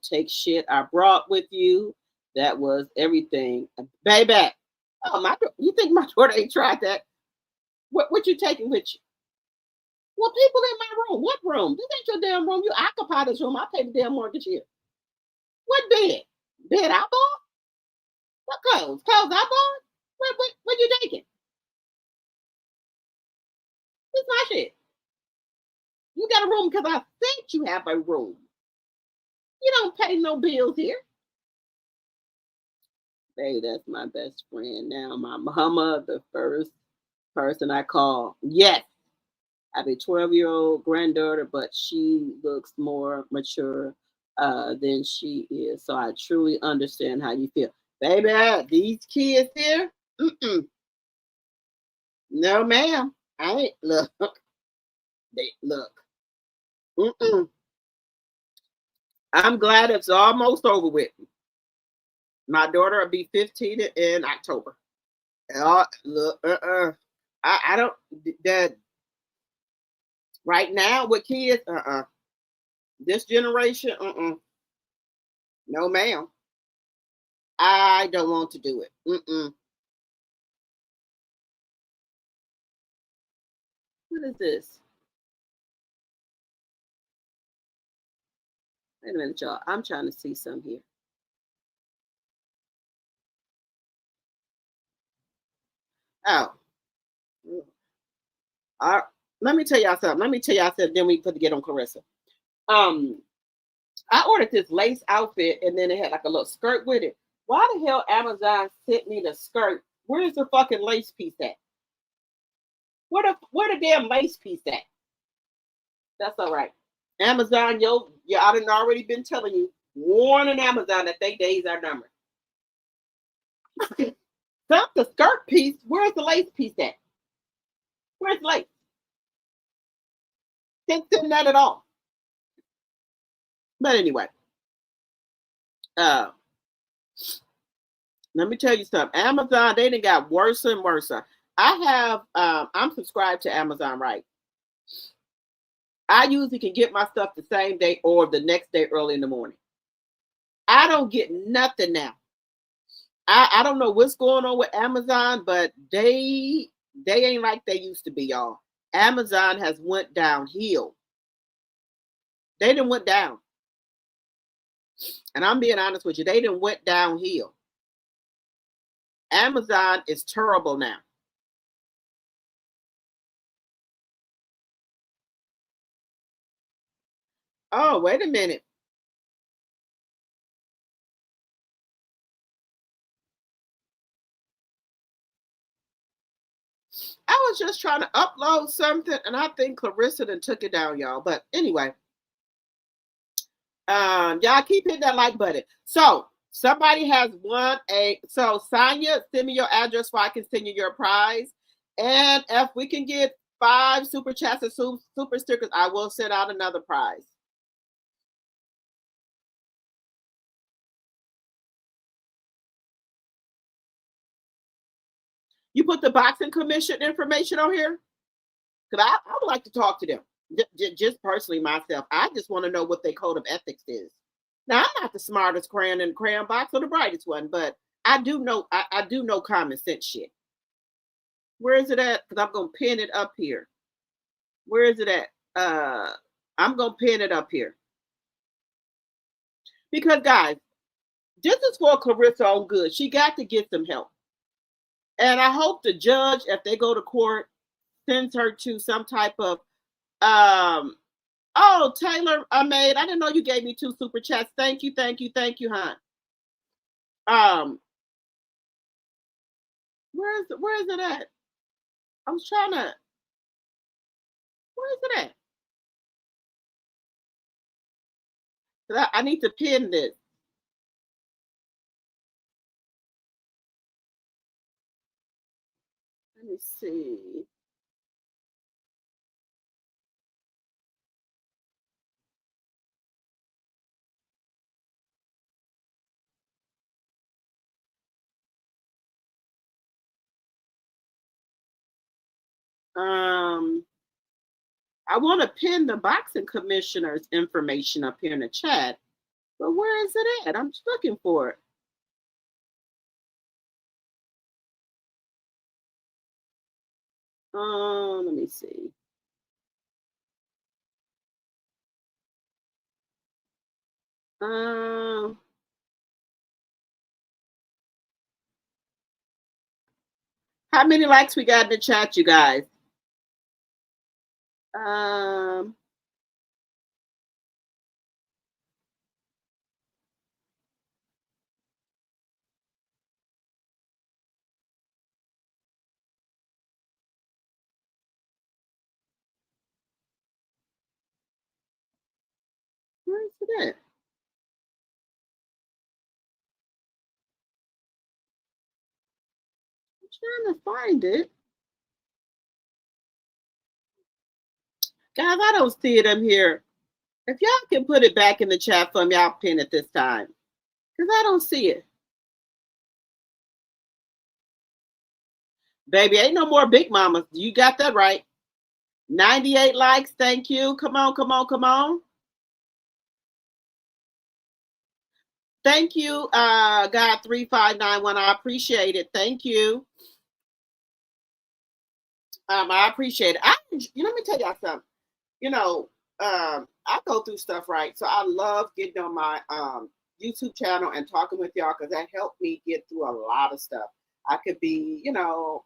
take shit I brought with you. That was everything. Baby, you think my daughter ain't tried that? What you taking with you? Well, people in my room. What room? This ain't your damn room. You occupy this room. I pay the damn mortgage here. What bed? Bed I bought? What clothes? Clothes I bought? What you taking? It's my shit. You got a room because I think you have a room. You don't pay no bills here. Hey, that's my best friend now. My mama, the first person I call. Yes, I have a 12-year-old granddaughter, but she looks more mature than she is. So I truly understand how you feel. Baby, these kids here, no, ma'am. I ain't look. They look. I'm glad it's almost over with. My daughter will be 15 in October. Look, I don't. That right now with kids, this generation, no, ma'am. I don't want to do it. What is this? Wait a minute, y'all. I'm trying to see some here. Oh. Let me tell y'all something. Then we put to get on Claressa. I ordered this lace outfit and then it had like a little skirt with it. Why the hell Amazon sent me the skirt? Where's the fucking lace piece at? Where the damn lace piece at? That's all right. Amazon, I done already been telling you, warning Amazon that they days are numbered. Not the skirt piece. Where's the lace piece at? Where's the lace? Didn't send that at all. But anyway, let me tell you something. Amazon, they done got worse and worse. I have, I'm subscribed to Amazon, right? I usually can get my stuff the same day or the next day early in the morning. I don't get nothing now. I don't know what's going on with Amazon, but they ain't like they used to be, y'all. Amazon has went downhill. They done went down. And I'm being honest with you, they done went downhill. Amazon is terrible now. Oh, wait a minute. I was just trying to upload something, and I think Claressa done took it down, y'all. But anyway, y'all keep hitting that like button. So somebody has won so Sonia, send me your address so I can send you your prize. And if we can get 5 super chats and super stickers, I will send out another prize. You put the boxing commission information on here? Because I would like to talk to them. Just personally myself. I just want to know what their code of ethics is. Now, I'm not the smartest crayon in the crayon box or the brightest one, but I do know I do know common sense shit. Where is it at? Because I'm going to pin it up here. Where is it at? I'm going to pin it up here. Because, guys, this is for Claressa on good. She got to get some help. And I hope the judge, if they go to court, sends her to some type of, oh, Taylor, I didn't know you gave me 2 super chats. Thank you, hon. Where is it at? I was trying to, where is it at? I need to pin this. Let me see. I want to pin the boxing commissioner's information up here in the chat, but where is it at? I'm just looking for it. Let me see. How many likes we got in the chat, you guys? Where is it at? I'm trying to find it. Guys, I don't see it up here. If y'all can put it back in the chat for me, I'll pin it this time. Because I don't see it. Baby, ain't no more big mamas. You got that right. 98 likes. Thank you. Come on. Thank you, God 3591. I appreciate it. Thank you. I appreciate it. Let me tell y'all something. I go through stuff, right? So I love getting on my YouTube channel and talking with y'all because that helped me get through a lot of stuff. I could be, y'all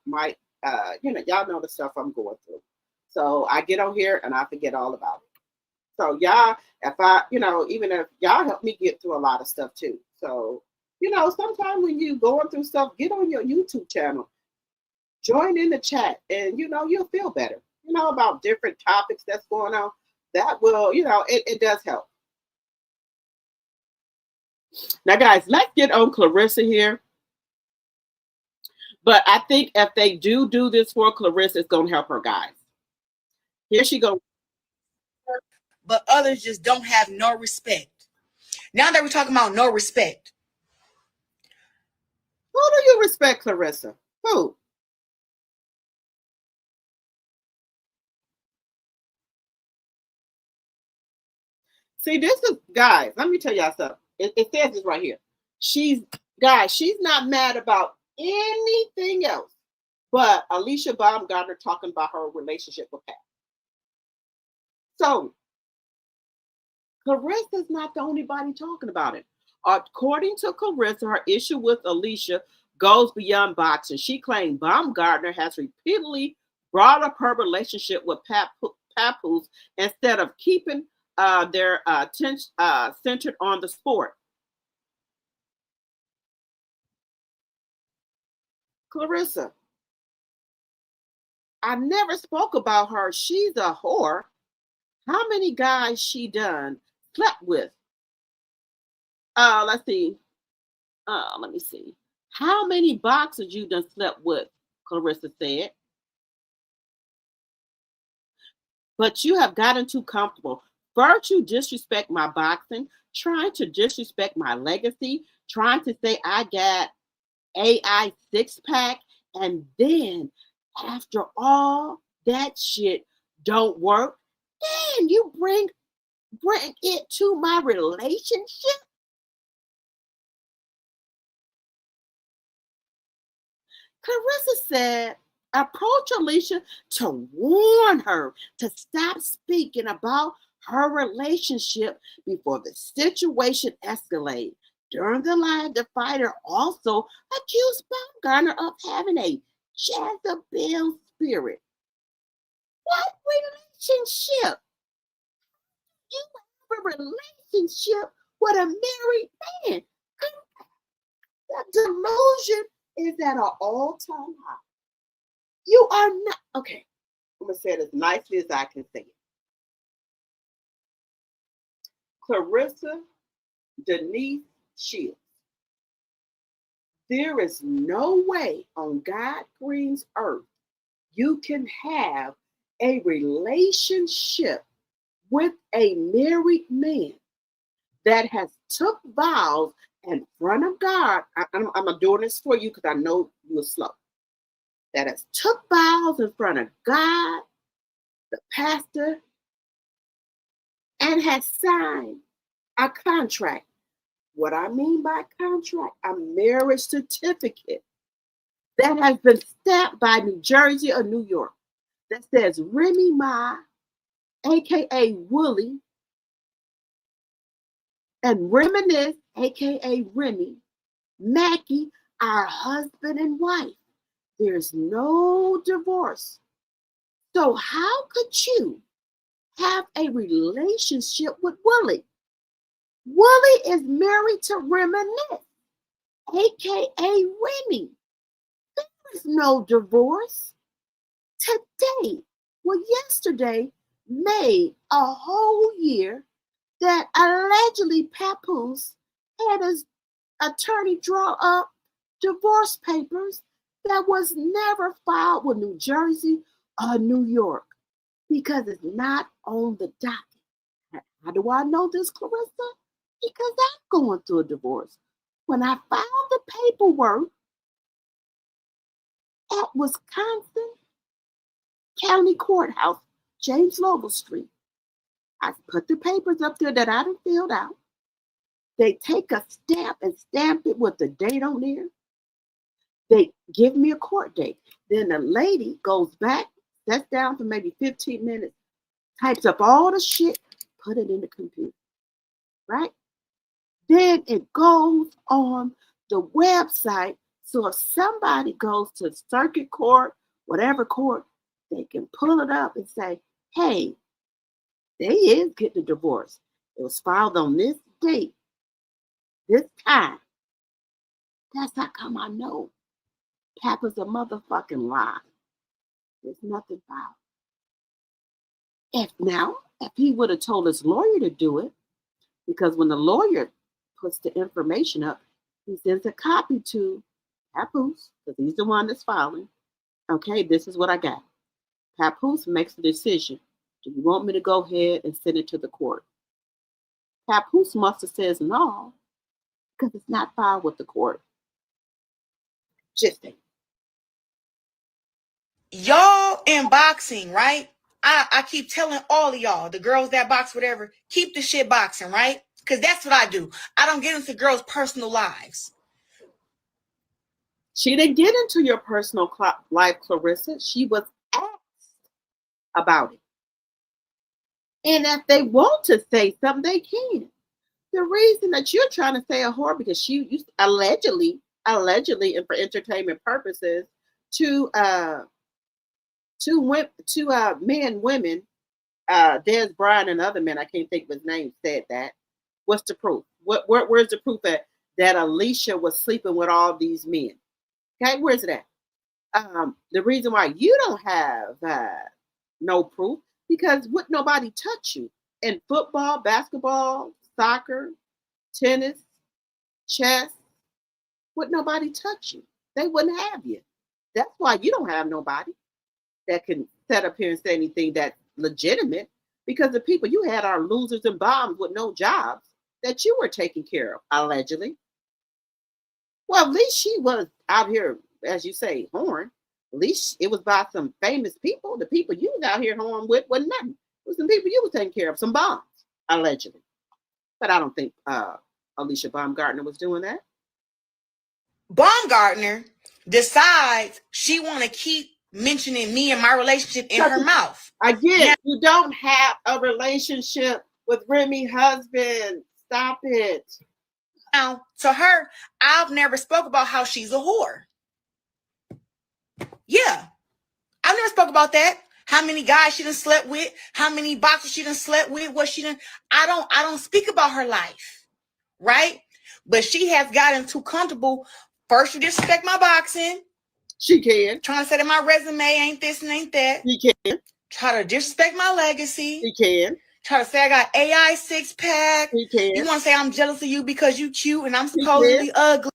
know the stuff I'm going through. So I get on here and I forget all about it. So y'all, even if y'all help me get through a lot of stuff too. So, sometimes when you going through stuff, get on your YouTube channel, join in the chat, and you'll feel better. About different topics that's going on. That will, it does help. Now, guys, let's get on Claressa here. But I think if they do this for Claressa, it's going to help her, guys. Here she goes. But others just don't have no respect. Now that we're talking about no respect. Who do you respect, Claressa? Who? See, this is, guys, let me tell y'all something. It says this right here. She's not mad about anything else but Alicia Baumgartner talking about her relationship with Pat. So, Clarissa's not the only body talking about it. According to Claressa, her issue with Alicia goes beyond boxing. She claimed Baumgartner has repeatedly brought up her relationship with Papoose instead of keeping their attention centered on the sport. Claressa, I never spoke about her. She's a whore. How many guys she done slept with? Let's see. Let me see. How many boxers you done slept with? Claressa said. But you have gotten too comfortable. First, you disrespect my boxing, trying to disrespect my legacy, trying to say I got AI six-pack, and then after all that shit don't work, then you bring it to my relationship. Claressa said, approach Alicia to warn her to stop speaking about her relationship before the situation escalates. During the live, the fighter also accused Baumgartner of having a Jezebel spirit. What relationship? You have a relationship with a married man. The delusion is at an all-time high. You are not, okay, I'm going to say it as nicely as I can say it. Claressa Denise Shields, there is no way on God Green's earth you can have a relationship with a married man that has took vows in front of God. I'm doing this for you because I know you're slow. That has took vows in front of God, the pastor, and has signed a contract. What I mean by contract, a marriage certificate that has been stamped by New Jersey or New York that says Remy Ma, aka Willie, and Reminisce, aka Remy, Mackie, our husband and wife. There's no divorce. So how could you have a relationship with Willie? Willie is married to Reminisce, aka Remy. There is no divorce. Yesterday made a whole year that allegedly Papoose had his attorney draw up divorce papers that was never filed with New Jersey or New York because it's not on the docket. How do I know this, Claressa? Because I'm going through a divorce. When I filed the paperwork at Wisconsin County Courthouse, James Lovell Street, I put the papers up there that I done filled out. They take a stamp and stamp it with the date on there. They give me a court date. Then the lady goes back, sits down for maybe 15 minutes, types up all the shit, put it in the computer, right? Then it goes on the website. So if somebody goes to circuit court, whatever court, they can pull it up and say, hey, they is getting a divorce. It was filed on this date, this time. That's how come I know Papa's a motherfucking lie. There's nothing about it. If he would have told his lawyer to do it, because when the lawyer puts the information up, he sends a copy to Papoose, because he's the one that's filing. Okay, this is what I got. Papoose makes the decision. Do you want me to go ahead and send it to the court? Papoose must have says no, because it's not filed with the court. Just think. Y'all in boxing, right? I keep telling all of y'all, the girls that box, whatever, keep the shit boxing, right? Because that's what I do. I don't get into girls' personal lives. She didn't get into your personal life, Claressa. She was asked about it. And if they want to say something, they can. The reason that you're trying to say a whore because you allegedly, and for entertainment purposes, to men, women, Dez Bryant and other men, I can't think of his name, said that. What's the proof? Where's the proof that Alicia was sleeping with all these men? Okay, where's it at? The reason why you don't have no proof, because would nobody touch you in football, basketball, soccer, tennis, chess? Would nobody touch you? They wouldn't have you. That's why you don't have nobody that can set up here and say anything that's legitimate, because the people you had are losers and bombs with no jobs that you were taking care of, allegedly. Well, at least she was out here, as you say, whoring. At least it was by some famous people. The people you was out here whoring with wasn't nothing. It was some people you was taking care of, some bombs, allegedly. But I don't think Alicia Baumgartner was doing that. Baumgartner decides she want to keep mentioning me and my relationship in her mouth. Again, now, you don't have a relationship with Remy's husband. Stop it. Now, to her, I've never spoke about how she's a whore. Yeah, I've never spoke about that. How many guys she done slept with, how many boxers she done slept with, what she done. I don't speak about her life, right? But she has gotten too comfortable. First, you disrespect my boxing. She can. Trying to say that my resume ain't this and ain't that. She can. Try to disrespect my legacy. She can. Try to say I got AI 6-pack. She can. You want to say I'm jealous of you because you cute and I'm supposedly ugly.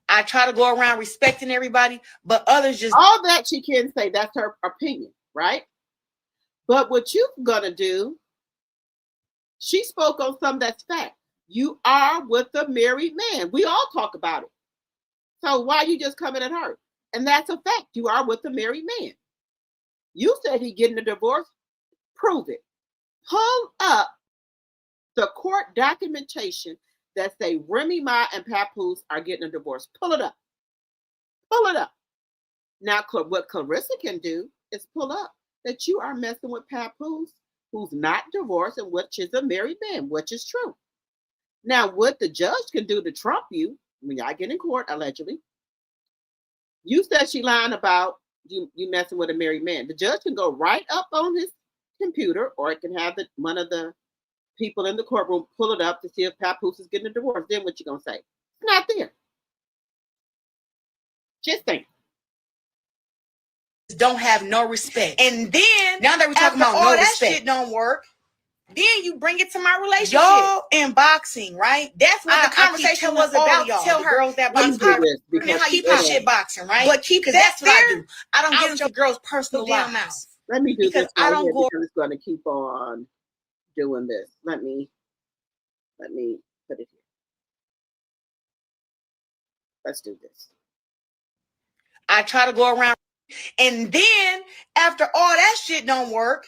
I try to go around respecting everybody, but others just... All that she can say, that's her opinion, right? But what you're going to do, she spoke on something that's fact. You are with a married man. We all talk about it. So why are you just coming at her? And that's a fact. You are with a married man. You said he getting a divorce. Prove it. Pull up the court documentation that say Remy Ma and Papoose are getting a divorce. Pull it up. Pull it up. Now, what Claressa can do is pull up that you are messing with Papoose, who's not divorced and which is a married man, which is true. Now, what the judge can do to trump you, when y'all get in court, allegedly, you said she lying about you messing with a married man. The judge can go right up on his computer, or it can have one of the people in the courtroom pull it up to see if Papoose is getting a divorce. Then what you gonna say? It's not there. Just think. Don't have no respect. And then now that we're talking about all that shit don't work, then you bring it to my relationship. Y'all in boxing, right? That's what the conversation was about. Tell her girls that boxing how you put shit boxing, right? But keep that's what I do. I don't get into girls' personal lives. Let me do this. I don't go. Because it's going to keep on doing this. Let me put it here. Let's do this. I try to go around, and then after all that shit don't work,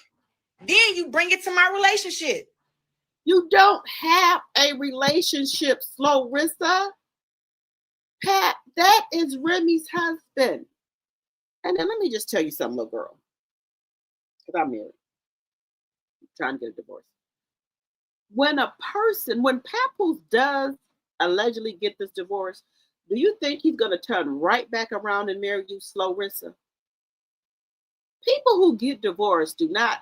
then you bring it to my relationship. You don't have a relationship, Claressa. Pat, that is Remy's husband. And then let me just tell you something, little girl. Because I'm married. I'm trying to get a divorce. When Papoose does allegedly get this divorce, do you think he's going to turn right back around and marry you, Claressa? People who get divorced do not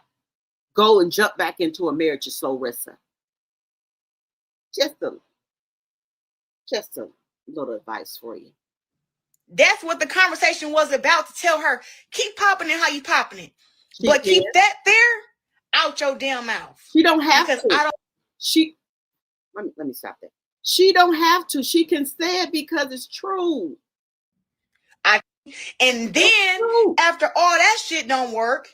go and jump back into a marriage, Claressa. Just a little advice for you. That's what the conversation was about, to tell her, keep popping it how you popping it. But keep that there out your damn mouth. She don't have to. Let me stop that. She don't have to. She can say it because it's true. And then after all that shit don't work,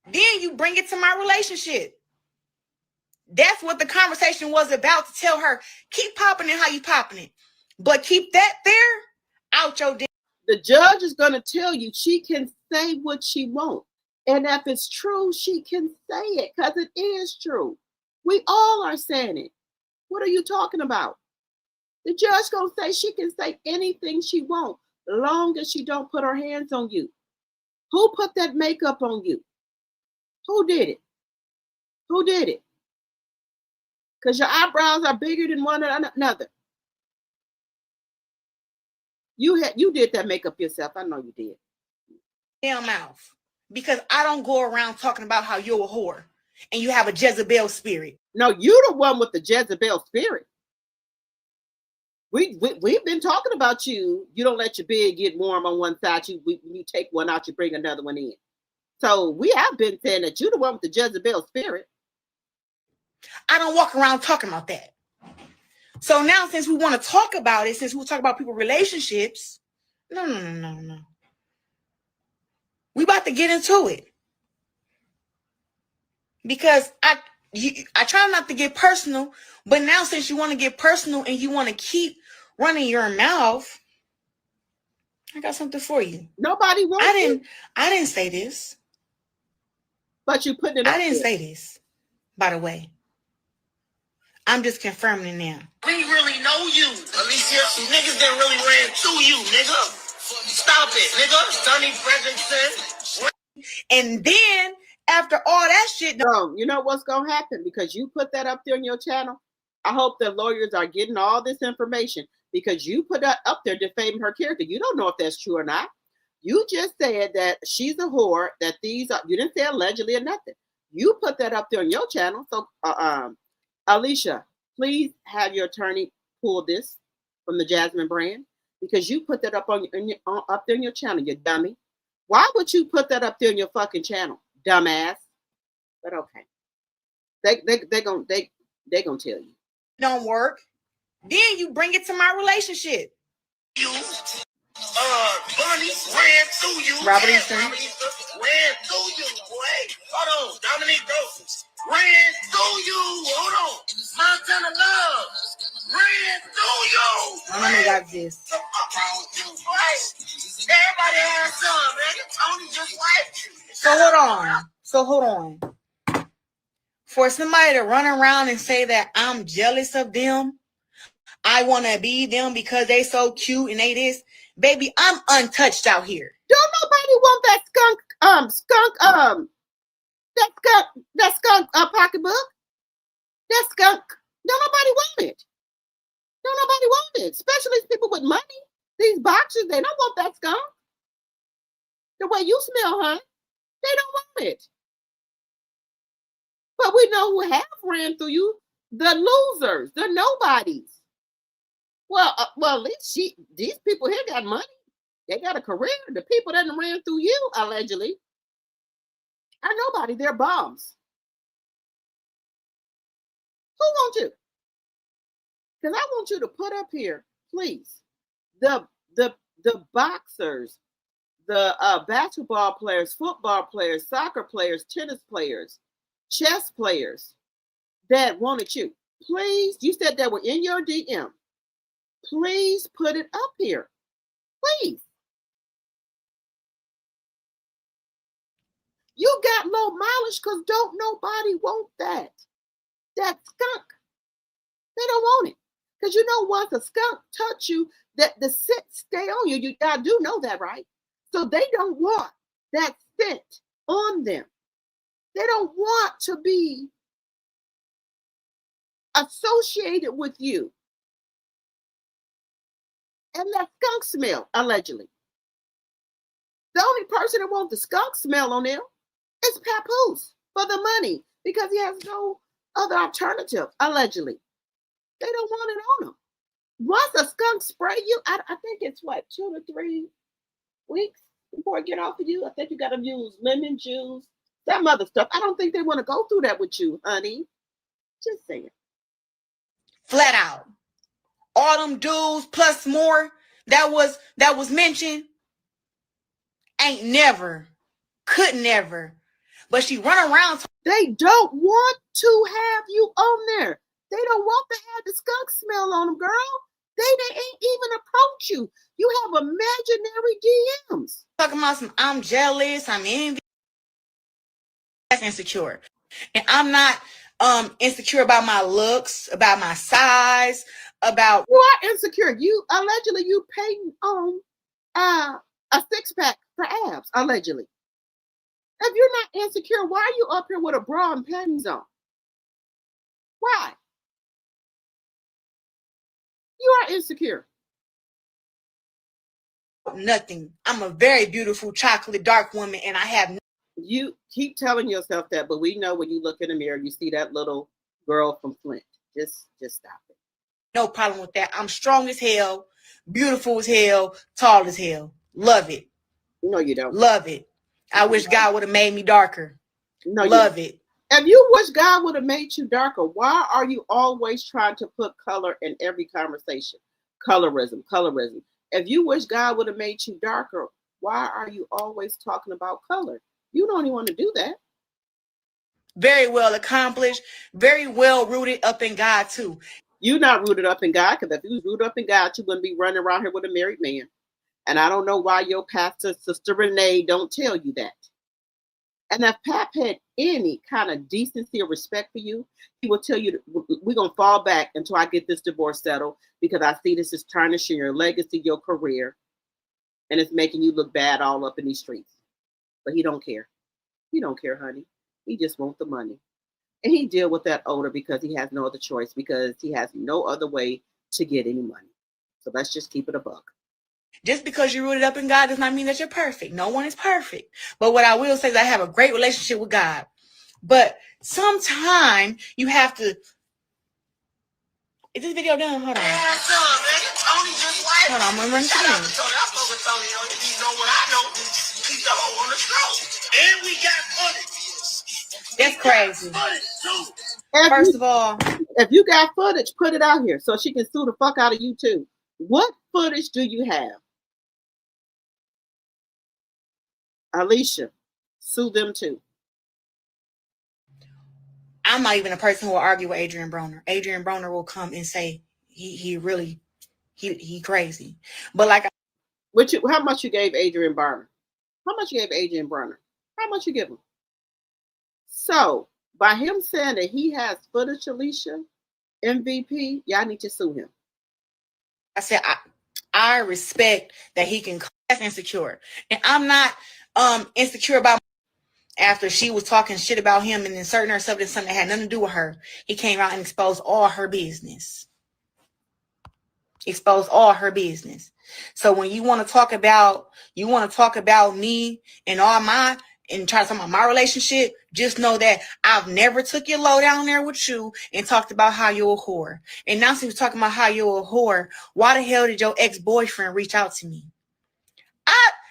then you bring it to my relationship. That's what the conversation was about, to tell her, keep popping it how you popping it. But keep that there out your damn. The judge is going to tell you she can say what she wants. And if it's true, she can say it because it is true. We all are saying it. What are you talking about? The judge gonna say she can say anything she wants, long as she don't put her hands on you. Who put that makeup on you? Who did it? Who did it? Because your eyebrows are bigger than one another. You did that makeup yourself. I know you did. Damn mouth. Because I don't go around talking about how you're a whore and you have a Jezebel spirit. No, you the one with the Jezebel spirit. We've been talking about you. You don't let your bed get warm on one side. You take one out, you bring another one in. So we have been saying that you're the one with the Jezebel spirit. I don't walk around talking about that. So now, since we want to talk about it, since we talk about people's relationships, no. We about to get into it. Because I try not to get personal, but now since you want to get personal and you want to keep running your mouth, I got something for you. Nobody wants I didn't say this. But you put it I didn't say this, by the way. I'm just confirming it now. We really know you, Alicia. Some niggas that really ran through you, nigga. Stop it, nigga. Sonny Fredrickson. And then after all that shit, no, you know what's gonna happen because you put that up there on your channel. I hope the lawyers are getting all this information because you put that up there defaming her character. You don't know if that's true or not. You just said that she's a whore. That these are. You didn't say allegedly or nothing. You put that up there on your channel. So, Alicia, please have your attorney pull this from the Jasmine brand because you put that up up there on your channel. You dummy. Why would you put that up there on your fucking channel, dumbass? But okay, they gonna tell you. Don't work. Then you bring it to my relationship. You, Bunny ran through you. Robert Easton ran through you, boy. Hold on, Dominique Roses ran through you. Hold on, Montana Love ran through you. I got this. The fuck wrong with you, boy? Everybody has some, man. Tony just like you. So hold on. For somebody to run around and say that I'm jealous of them, I want to be them because they so cute and they this, baby, I'm untouched out here. Don't nobody want that skunk pocketbook. That skunk. Don't nobody want it. Don't nobody want it. Especially people with money. These boxers, they don't want that skunk. The way you smell, huh? They don't want it. But we know who have ran through you. The losers, the nobodies. Well, at least these people here got money. They got a career. The people that ran through you, allegedly, are nobody. They're bombs. Who wants you? Because I want you to put up here, please, the boxers, the basketball players, football players, soccer players, tennis players, chess players that wanted you. Please, you said that were in your DM. Please put it up here. Please. You got low mileage because don't nobody want that. That skunk. They don't want it. Because you know once a skunk touch you, that the scent stay on you. You do know that, right? So they don't want that scent on them. They don't want to be associated with you. And that skunk smell, allegedly. The only person that wants the skunk smell on them is Papoose for the money because he has no other alternative, allegedly. They don't want it on them. Once a skunk spray you, I think it's what, 2 to 3 weeks before it get off of you. I think you got to use lemon juice, some other stuff. I don't think they want to go through that with you, honey. Just saying. Flat out. All them dudes plus more that was mentioned ain't never, could never. But she run around. They don't want to have you on there. They don't want to have the skunk smell on them, girl. They ain't even approach you. You have imaginary DMs. Talking about some I'm jealous, I'm envious. insecure. And I'm not insecure about my looks, about my size, about... You are insecure. You allegedly you paying on a six-pack for abs, allegedly. If you're not insecure, why are you up here with a bra and panties on? Why? You are insecure. Nothing. I'm a very beautiful chocolate dark woman, and I have... You keep telling yourself that, but we know when you look in the mirror, you see that little girl from Flint. Just stop it. No problem with that. I'm strong as hell, beautiful as hell, tall as hell. Love it. No, you don't. Love it. I wish God would have made me darker. No, love it. If you wish God would have made you darker, why are you always trying to put color in every conversation? Colorism. If you wish God would have made you darker, why are you always talking about color? You don't even want to do that. Very well accomplished, very well rooted up in God too. You're not rooted up in God, because if you was rooted up in God, you wouldn't be running around here with a married man. And I don't know why your pastor, Sister Renee, don't tell you that. And if Pap had any kind of decency or respect for you, he will tell you, we're going to fall back until I get this divorce settled, because I see this is tarnishing your legacy, your career, and it's making you look bad all up in these streets. But he don't care. He don't care, honey. He just wants the money. And he deal with that older because he has no other choice, because he has no other way to get any money. So let's just keep it a buck. Just because you're rooted up in God does not mean that you're perfect. No one is perfect. But what I will say is I have a great relationship with God. But sometimes you have to... Is this video done? Hold on. Hold on, I'm gonna run it again. And we got footage. That's crazy. First of all, if you got footage, put it out here so she can sue the fuck out of you too. What footage do you have? Alicia, sue them too. I'm not even a person who will argue with Adrian Broner. Adrian Broner will come and say he crazy. But like, How much you gave Adrian Broner? How much you gave Adrian Broner? How much you give him? So by him saying that he has footage, Alicia, MVP, y'all need to sue him. I said I respect that he can... That's insecure, and I'm not insecure about... After she was talking shit about him and inserting herself in something that had nothing to do with her, he came out and exposed all her business. So when you want to talk about me and all my... and try to talk about my relationship, just know that I've never took your low down there with you and talked about how you're a whore. And now since you're talking about how you're a whore, why the hell did your ex-boyfriend reach out to me?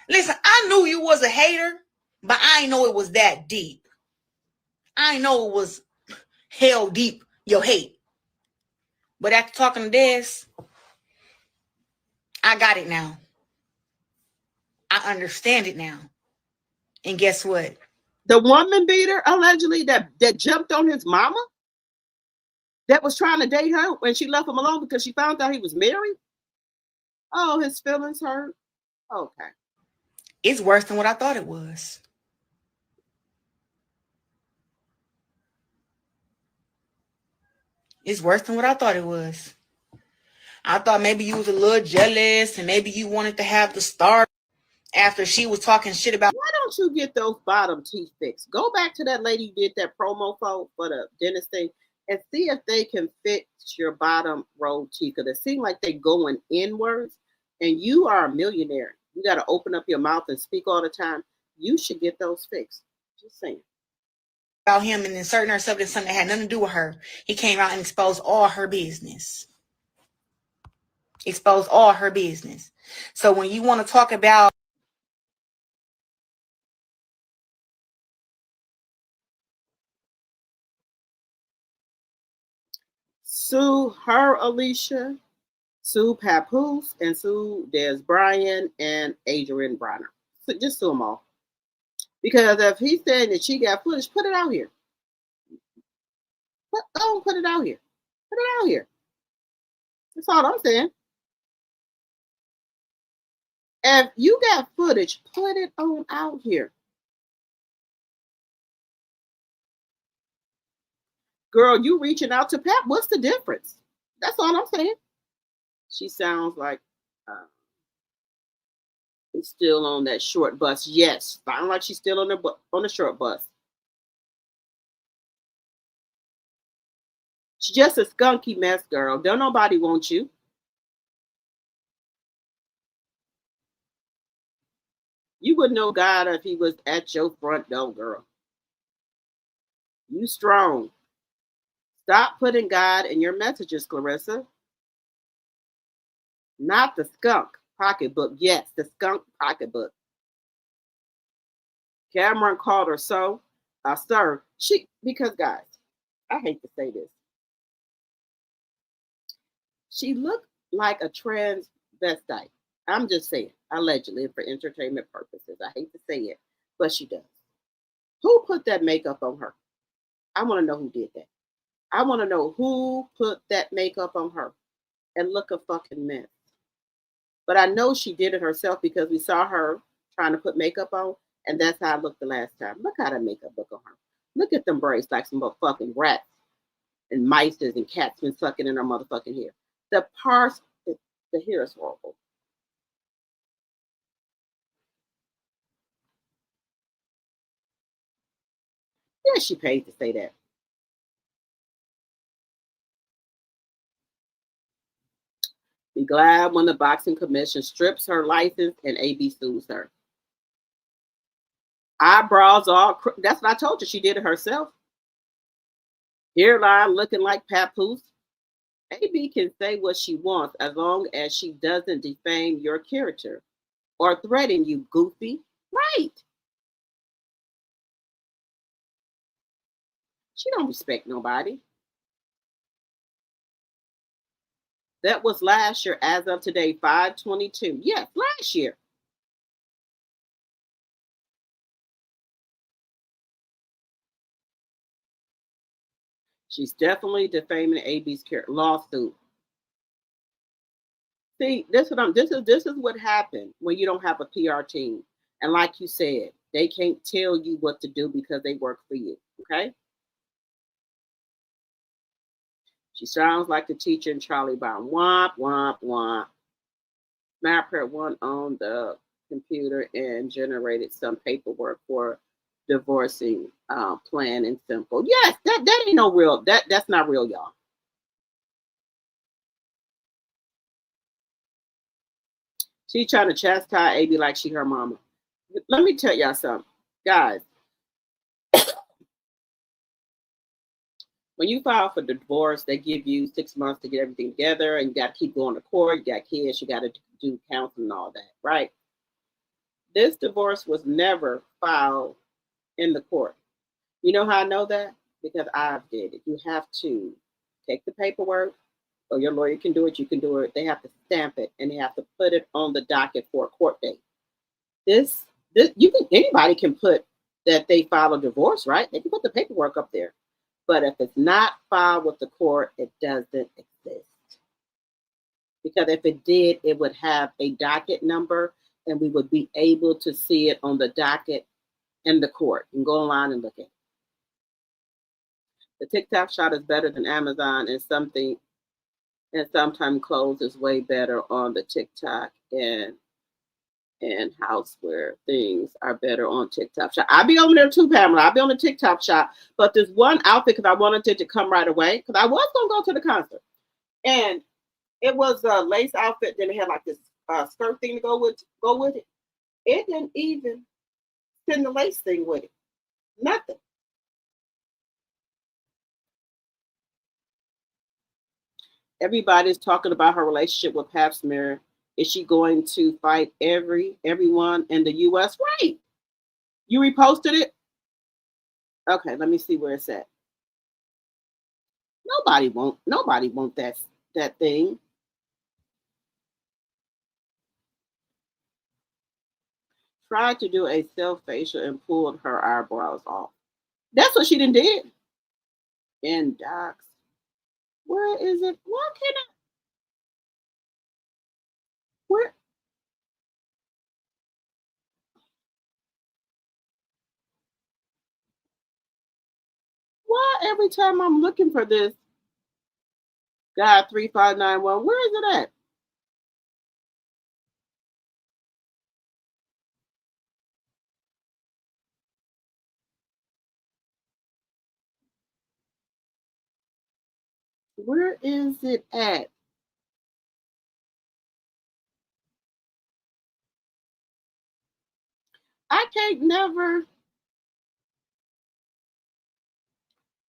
Listen, I knew you was a hater, but I didn't know it was that deep. I didn't know it was hell deep, your hate. But after talking to Dez, I got it now. I understand it now. And guess what? The woman beater, allegedly, that jumped on his mama, that was trying to date her when she left him alone because she found out he was married. Oh, his feelings hurt. Okay. It's worse than what I thought it was. It's worse than what I thought it was. I thought maybe you was a little jealous and maybe you wanted to have the start after she was talking shit about... Why don't you get those bottom teeth fixed? Go back to that lady who did that promo for the dentist thing and see if they can fix your bottom row teeth, because it seems like they're going inwards, and you are a millionaire. You got to open up your mouth and speak all the time. You should get those fixed. Just saying. About him and inserting herself in something that had nothing to do with her. He came out and exposed all her business. So when you want to talk about... Sue her, Alicia. Sue Papoose, and sue Dez Bryant and Adrian Broner. So just sue them all. Because if he's saying that she got footage, put it out here. Put it out here. Put it out here. That's all I'm saying. If you got footage, put it on out here. Girl, you reaching out to Pap. What's the difference? That's all I'm saying. She sounds like he's still on that short bus. Yes, sound like she's still on the short bus. She's just a skunky mess, girl. Don't nobody want you. You wouldn't know God if he was at your front door, girl. You strong. Stop putting God in your messages, Claressa. Not the skunk pocketbook. Yes, the skunk pocketbook. Cameron called her so. Sir, because guys, I hate to say this. She looked like a transvestite. I'm just saying, allegedly for entertainment purposes. I hate to say it, but she does. Who put that makeup on her? I want to know who did that. I want to know who put that makeup on her and look a fucking mess. But I know she did it herself because we saw her trying to put makeup on, and that's how I looked the last time. Look how that makeup look on her. Look at them braids like some fucking rats and mice and cats been sucking in her motherfucking hair. The hair is horrible. Yeah, she paid to say that. Be glad when the boxing commission strips her license and AB sues her. Eyebrows all, that's what I told you. She did it herself. Hairline looking like Papoose. AB can say what she wants as long as she doesn't defame your character or threaten you, goofy. Right. She don't respect nobody. That was last year. As of today, 5/22. Yes, last year. She's definitely defaming AB's lawsuit. See, this is what happened when you don't have a PR team. And like you said, they can't tell you what to do because they work for you. Okay? She sounds like the teacher in Charlie Brown. Womp, womp, womp. Mapper went on the computer and generated some paperwork for divorcing Plain and Simple. Yes, that ain't no real, that's not real, y'all. She's trying to chastise AB like she her mama. Let me tell y'all something. Guys, when you file for divorce, they give you 6 months to get everything together, and you got to keep going to court. You got kids, you got to do counseling and all that, right? This divorce was never filed in the court. You know how I know that? Because I did it. You have to take the paperwork, or your lawyer can do it, you can do it. They have to stamp it, and they have to put it on the docket for a court date. Anybody can put that they filed a divorce, right? They can put the paperwork up there. But if it's not filed with the court, it doesn't exist. Because if it did, it would have a docket number, and we would be able to see it on the docket in the court. You can go online and look at it. The TikTok shot is better than Amazon, and sometimes clothes is way better on the TikTok, and houseware things are better on TikTok shop. I'll be over there too, Pamela. I'll be on the TikTok shop. But there's one outfit because I wanted it to come right away because I was gonna go to the concert, and it was a lace outfit. Then it had like this skirt thing to go with it. It didn't even send the lace thing with it. Nothing. Everybody's talking about her relationship with Pap Smear. Is she going to fight everyone in the U.S.? Right. You reposted it? Okay, let me see where it's at. Nobody want that thing. Tried to do a self-facial and pulled her eyebrows off. That's what she did. In docs. Where is it? Where can I? Where? Why every time I'm looking for this guy 3591, where is it at? Where is it at? I can't never.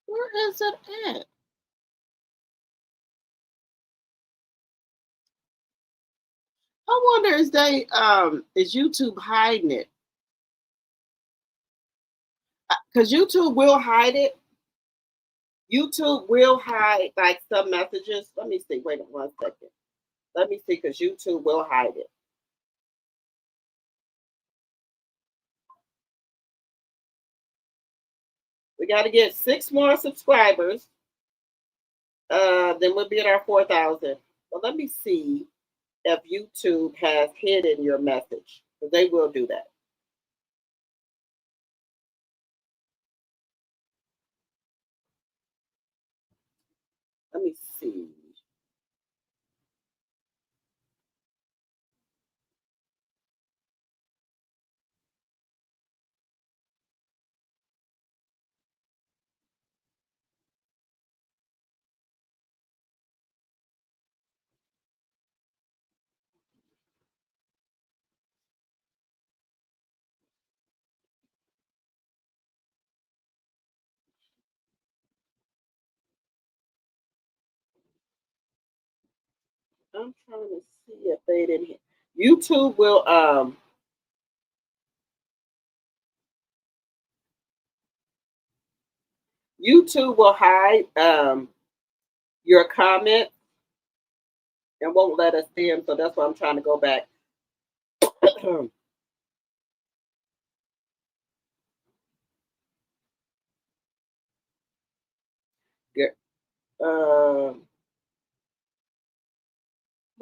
Where is it at? I wonder is YouTube hiding it? Because YouTube will hide it. YouTube will hide like some messages. Let me see. Wait 1 second. Let me see, because YouTube will hide it. We got to get 6 more subscribers. Then we'll be at our 4,000. Well, let me see if YouTube has hidden your message, because they will do that. Let me see. I'm trying to see if they didn't hit. YouTube will hide your comment and won't let us see them. So that's why I'm trying to go back.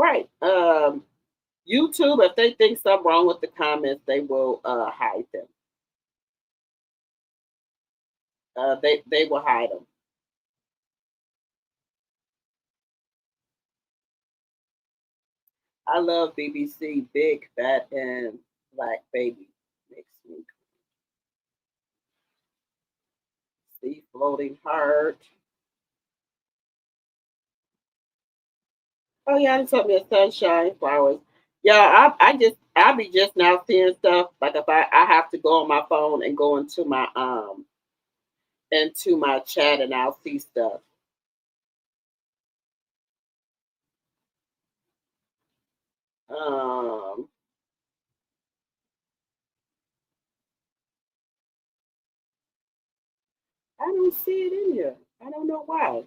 Right. YouTube, if they think something wrong with the comments, they will hide them. They will hide them. I love BBC. Big, fat, and black baby makes me see floating heart. Oh yeah, it's something with sunshine flowers. Yeah, I be just now seeing stuff like if I have to go on my phone and go into my chat and I'll see stuff. I don't see it in here. I don't know why.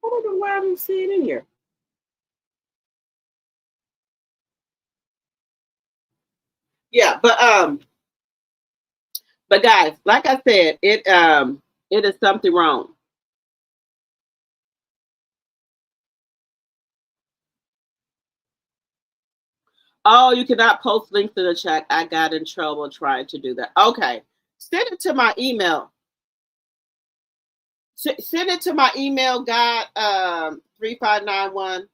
I don't know why I don't see it in here. Yeah, but guys, like I said, it is something wrong. Oh, you cannot post links in the chat. I got in trouble trying to do that. Okay, send it to my email. Send it to my email, God 3591.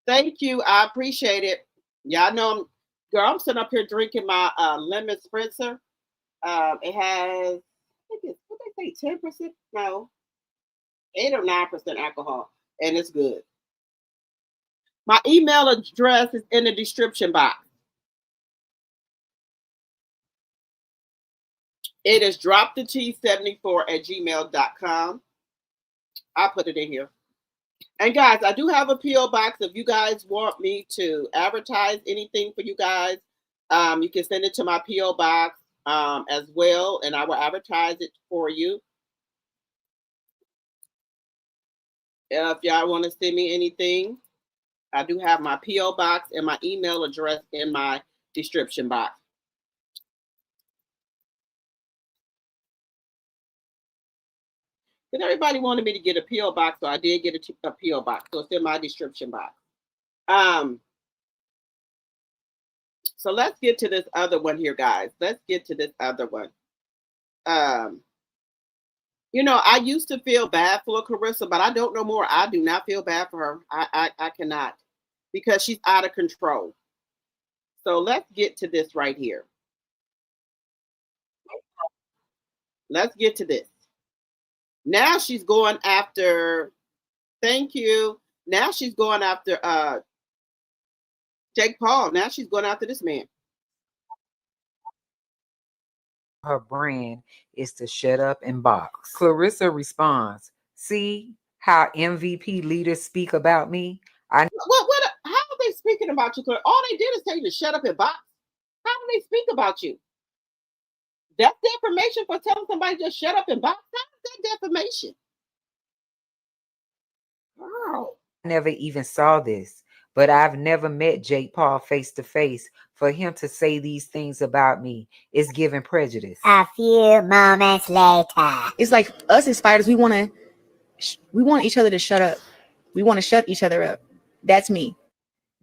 Thank you. I appreciate it. Y'all know I'm sitting up here drinking my lemon spritzer. It has, I think it's, what they say, 10%? No, 8 or 9% alcohol, and it's good. My email address is in the description box. It is dropthecheese74@gmail.com. I'll put it in here. And guys, I do have a P.O. box. If you guys want me to advertise anything for you guys, you can send it to my P.O. box as well, and I will advertise it for you. If y'all want to send me anything, I do have my P.O. box and my email address in my description box. Because everybody wanted me to get a P.O. box, so I did get a P.O. box. So it's in my description box. So let's get to this other one here, guys. Let's get to this other one. You know, I used to feel bad for Claressa, but I don't know more. I do not feel bad for her. I cannot, because she's out of control. So let's get to this right here. Let's get to this. Now she's going after, thank you. Now she's going after Jake Paul. Now she's going after this man. Her brand is to shut up and box. Claressa responds, see how MVP leaders speak about me? How are they speaking about you? All they did is tell you to shut up and box. How do they speak about you? That's defamation for telling somebody just shut up and box. How is that defamation? Wow. I never even saw this, but I've never met Jake Paul face to face. For him to say these things about me is giving prejudice. A few moments later. It's like us as fighters, we want each other to shut up. We want to shut each other up. That's me.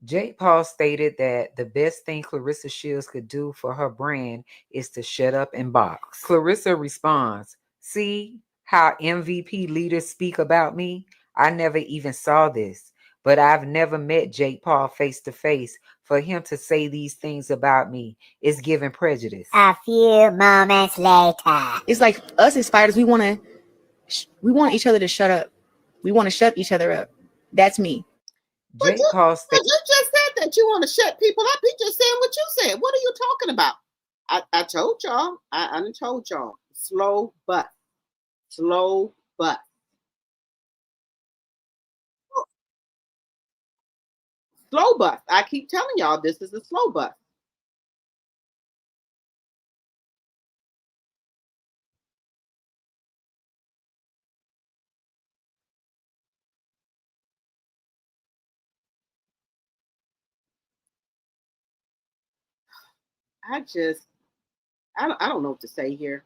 Jake Paul stated that the best thing Claressa Shields could do for her brand is to shut up and box. Claressa responds, see how MVP leaders speak about me? I never even saw this, but I've never met Jake Paul face to face. For him to say these things about me is giving prejudice. A few moments later. It's like us as fighters, we want each other to shut up. We want to shut each other up. That's me. Jake Paul stated, you just said that you want to shut people up. He just saying what you said. What are you talking about? I told y'all. I done told y'all. Slow but. Slow but. Slow bus. I keep telling y'all this is a slow bus. I don't know what to say here.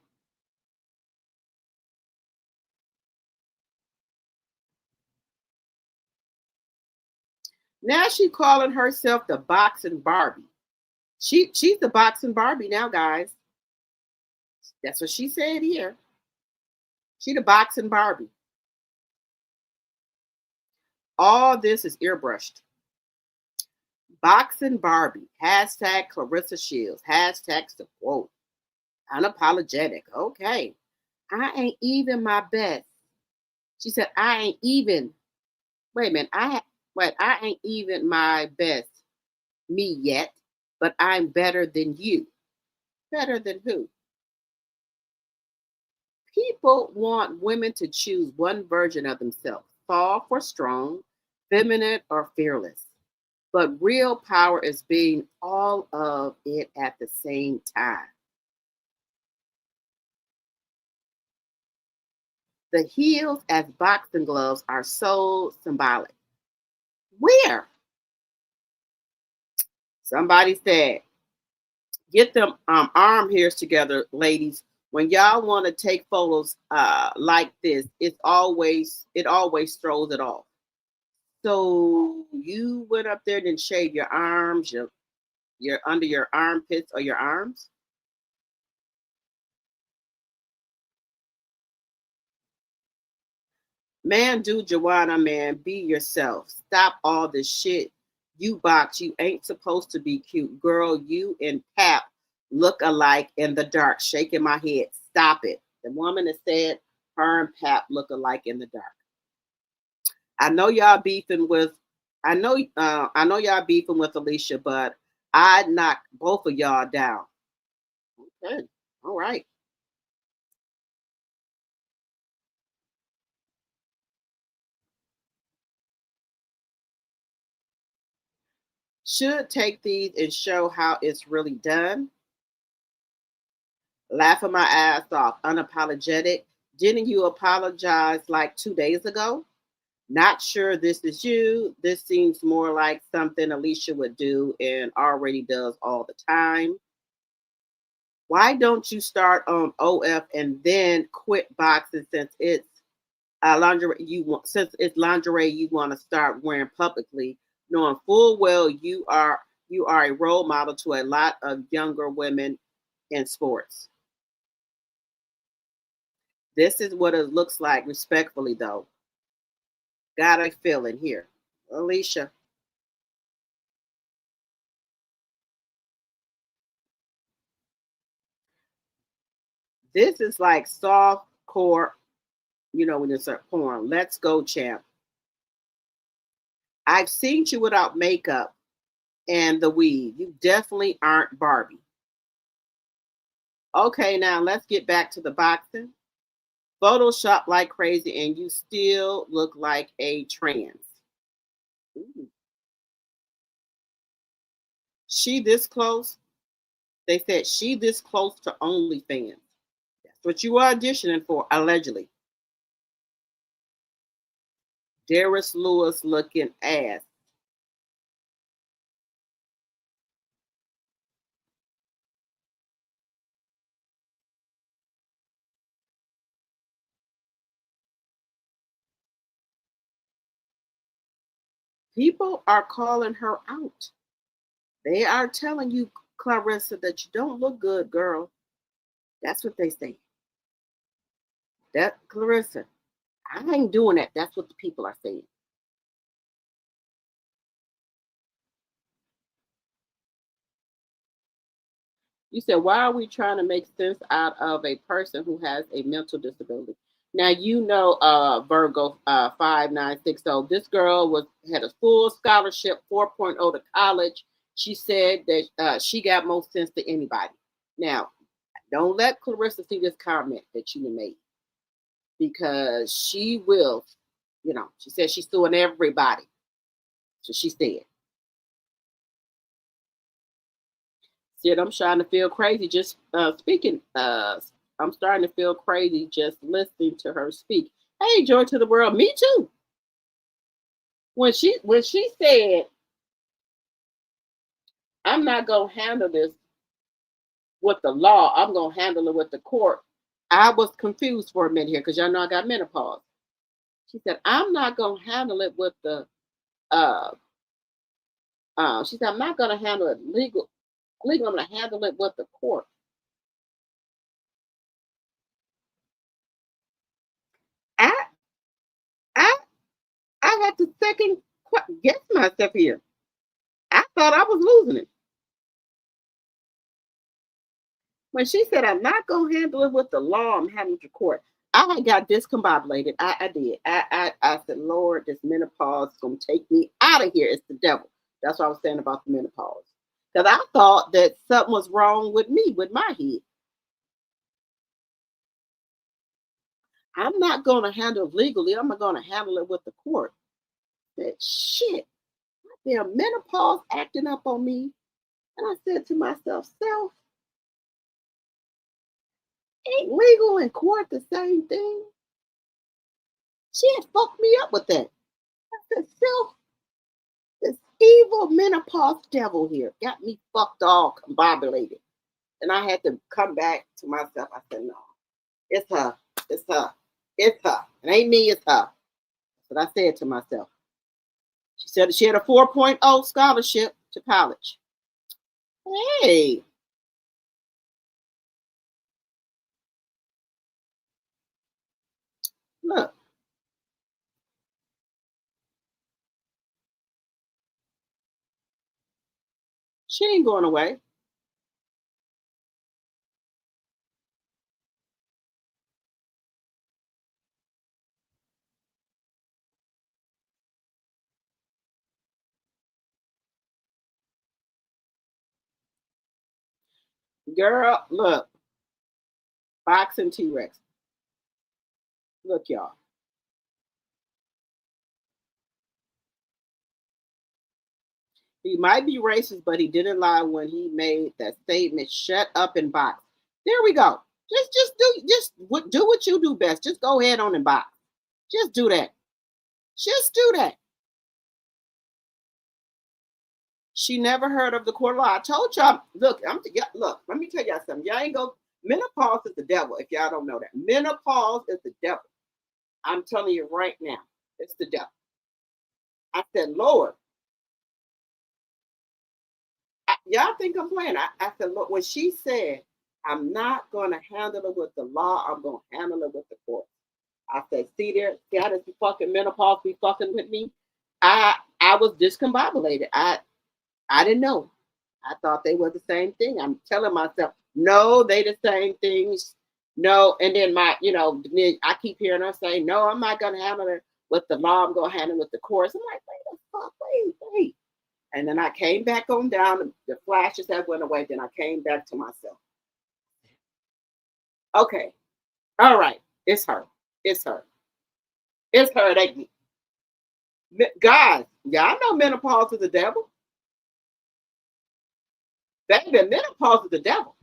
Now she's calling herself the boxing Barbie. She's the boxing Barbie now, guys. That's what she said here. She the boxing Barbie. All this is airbrushed. Boxing Barbie. Hashtag Claressa Shields. Hashtag the quote. Unapologetic. Okay. I ain't even my best. She said, I ain't even. Wait a minute. I ain't even my best me yet, but I'm better than you. Better than who? People want women to choose one version of themselves, soft or strong, feminine or fearless. But real power is being all of it at the same time. The heels as boxing gloves are so symbolic. Where? Somebody said, get them arm hairs together, ladies. When y'all want to take photos like this, it always throws it off. So you went up there and didn't shave your arms, your under your armpits or your arms? Man, do Joanna, man, be yourself. Stop all this shit. You box, you ain't supposed to be cute. Girl, you and Pap look alike in the dark. Shaking my head. Stop it. The woman that said her and Pap look alike in the dark. I know y'all beefing with y'all beefing with Alicia, but I'd knock both of y'all down. Okay. All right. Should take these and show how it's really done. Laughing my ass off. Unapologetic. Didn't you apologize like 2 days ago? Not sure this is you. This seems more like something Alicia would do and already does all the time. Why don't you start on OF and then quit boxing since it's lingerie you want? Since it's lingerie you want to start wearing publicly, knowing full well you are a role model to a lot of younger women in sports. This is what it looks like, respectfully, though. Got a feeling here. Alicia. This is like soft core, you know, when it's a porn. Let's go, champ. I've seen you without makeup and the weave. You definitely aren't Barbie. Okay, now let's get back to the boxing. Photoshop like crazy and you still look like a trans. Ooh. She this close? They said she this close to OnlyFans. That's what you are auditioning for, allegedly. Darius Lewis looking ass. People are calling her out. They are telling you, Claressa, that you don't look good, girl. That's what they say. That, Claressa, I ain't doing that. That's what the people are saying. You said, why are we trying to make sense out of a person who has a mental disability? Now, you know, Virgo 5960. This girl had a full scholarship, 4.0 to college. She said that she got more sense than anybody. Now, don't let Claressa see this comment that you made, because she will, you know, she said she's suing everybody. So she said. Said, I'm starting to feel crazy just speaking. I'm starting to feel crazy just listening to her speak. Hey, joy to the world. Me too. When she said, I'm not going to handle this with the law, I'm going to handle it with the court, I was confused for a minute here because y'all know I got menopause. She said, I'm not going to handle it with the, she said, I'm not going to handle it legal, I'm going to handle it with the court. I had to second guess myself here. I thought I was losing it. When she said, I'm not going to handle it with the law, I'm handling it with the court, I got discombobulated. I did. I said, Lord, this menopause is going to take me out of here. It's the devil. That's what I was saying about the menopause. Because I thought that something was wrong with me, with my head. I'm not going to handle it legally. I'm going to handle it with the court. That shit. Damn menopause acting up on me. And I said to myself, self, ain't legal in court the same thing? She had fucked me up with that. I said, self, this evil menopause devil here got me fucked all combobulated. And I had to come back to myself. I said, no, it's her. It's her. It's her. It ain't me, it's her. That's what I said to myself. She said she had a 4.0 scholarship to college. Hey. Look. She ain't going away. Girl, look. Boxing T-Rex. Look, y'all. He might be racist, but he didn't lie when he made that statement, shut up and box. There we go. Just do what you do best. Just go ahead on and box. Just do that. Just do that. She never heard of the court law. I told y'all, look, look, let me tell y'all something. Y'all ain't go, menopause is the devil, if y'all don't know that. Menopause is the devil. I'm telling you right now, it's the devil. I said, Lord, y'all think I'm playing. I said, look, when she said, I'm not going to handle it with the law, I'm going to handle it with the court. I said, see how this fucking menopause be fucking with me? I was discombobulated. I didn't know. I thought they were the same thing. I'm telling myself, no, they the same things. No, and then then I keep hearing her say, no, I'm not going to handle it with the law. I'm going to handle it with the courts. I'm like, wait the fuck, wait. And then I came back on down. The flashes that went away. Then I came back to myself. Okay. All right. It's her. It's her. It's her. It ain't me. Guys, y'all know menopause is the devil. Baby, menopause is the devil.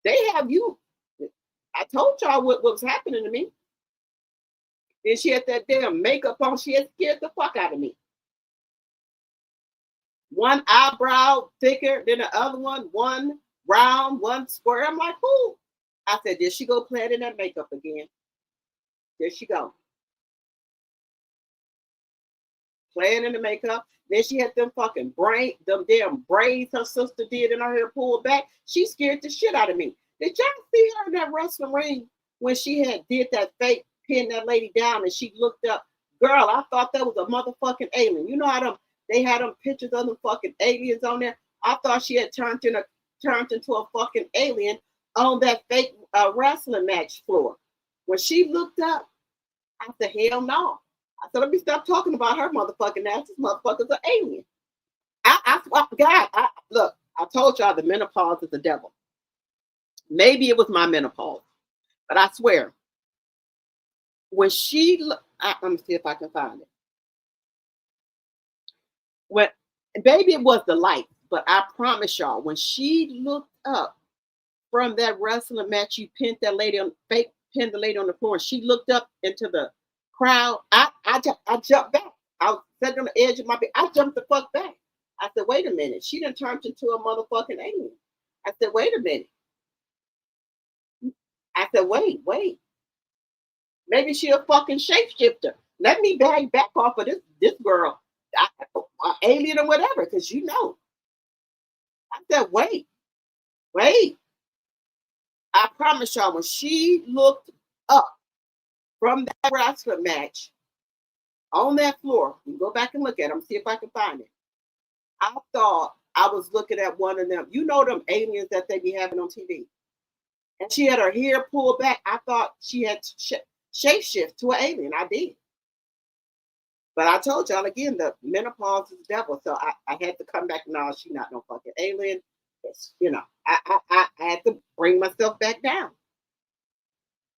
They have you. I told y'all what was happening to me. And she had that damn makeup on. She had scared the fuck out of me. One eyebrow thicker than the other one round, one square. I'm like, who? I said, did she go playing in that makeup again? There she go. Playing in the makeup. Then she had them fucking them damn braids her sister did in her hair pulled back. She scared the shit out of me. Did y'all see her in that wrestling ring when she had did that fake pin that lady down and she looked up? Girl, I thought that was a motherfucking alien. You know how they had them pictures of them fucking aliens on there? I thought she had turned into a fucking alien on that fake wrestling match floor. When she looked up, I said, hell no. I said, let me stop talking about her motherfucking ass. This motherfucker's an alien. Look, I told y'all the menopause is the devil. Maybe it was my menopause, but I swear, when she, let me see if I can find it. Maybe it was the light, but I promise y'all, when she looked up from that wrestling match, you pinned the lady on the floor, and she looked up into the crowd. I jumped back. I was sitting on the edge of my bed. I jumped the fuck back. I said, wait a minute. She done turned into a motherfucking alien. I said, wait a minute. I said, wait. Maybe she a fucking shapeshifter. Let me back off of this girl, alien or whatever, because you know. I said, wait. I promise y'all, when she looked up from that wrestling match on that floor, you go back and look at them, see if I can find it. I thought I was looking at one of them. You know them aliens that they be having on TV. And she had her hair pulled back. I thought she had shapeshift to an alien. I did. But I told y'all again, the menopause is the devil. So I had to come back. No, she's not no fucking alien. It's, I had to bring myself back down.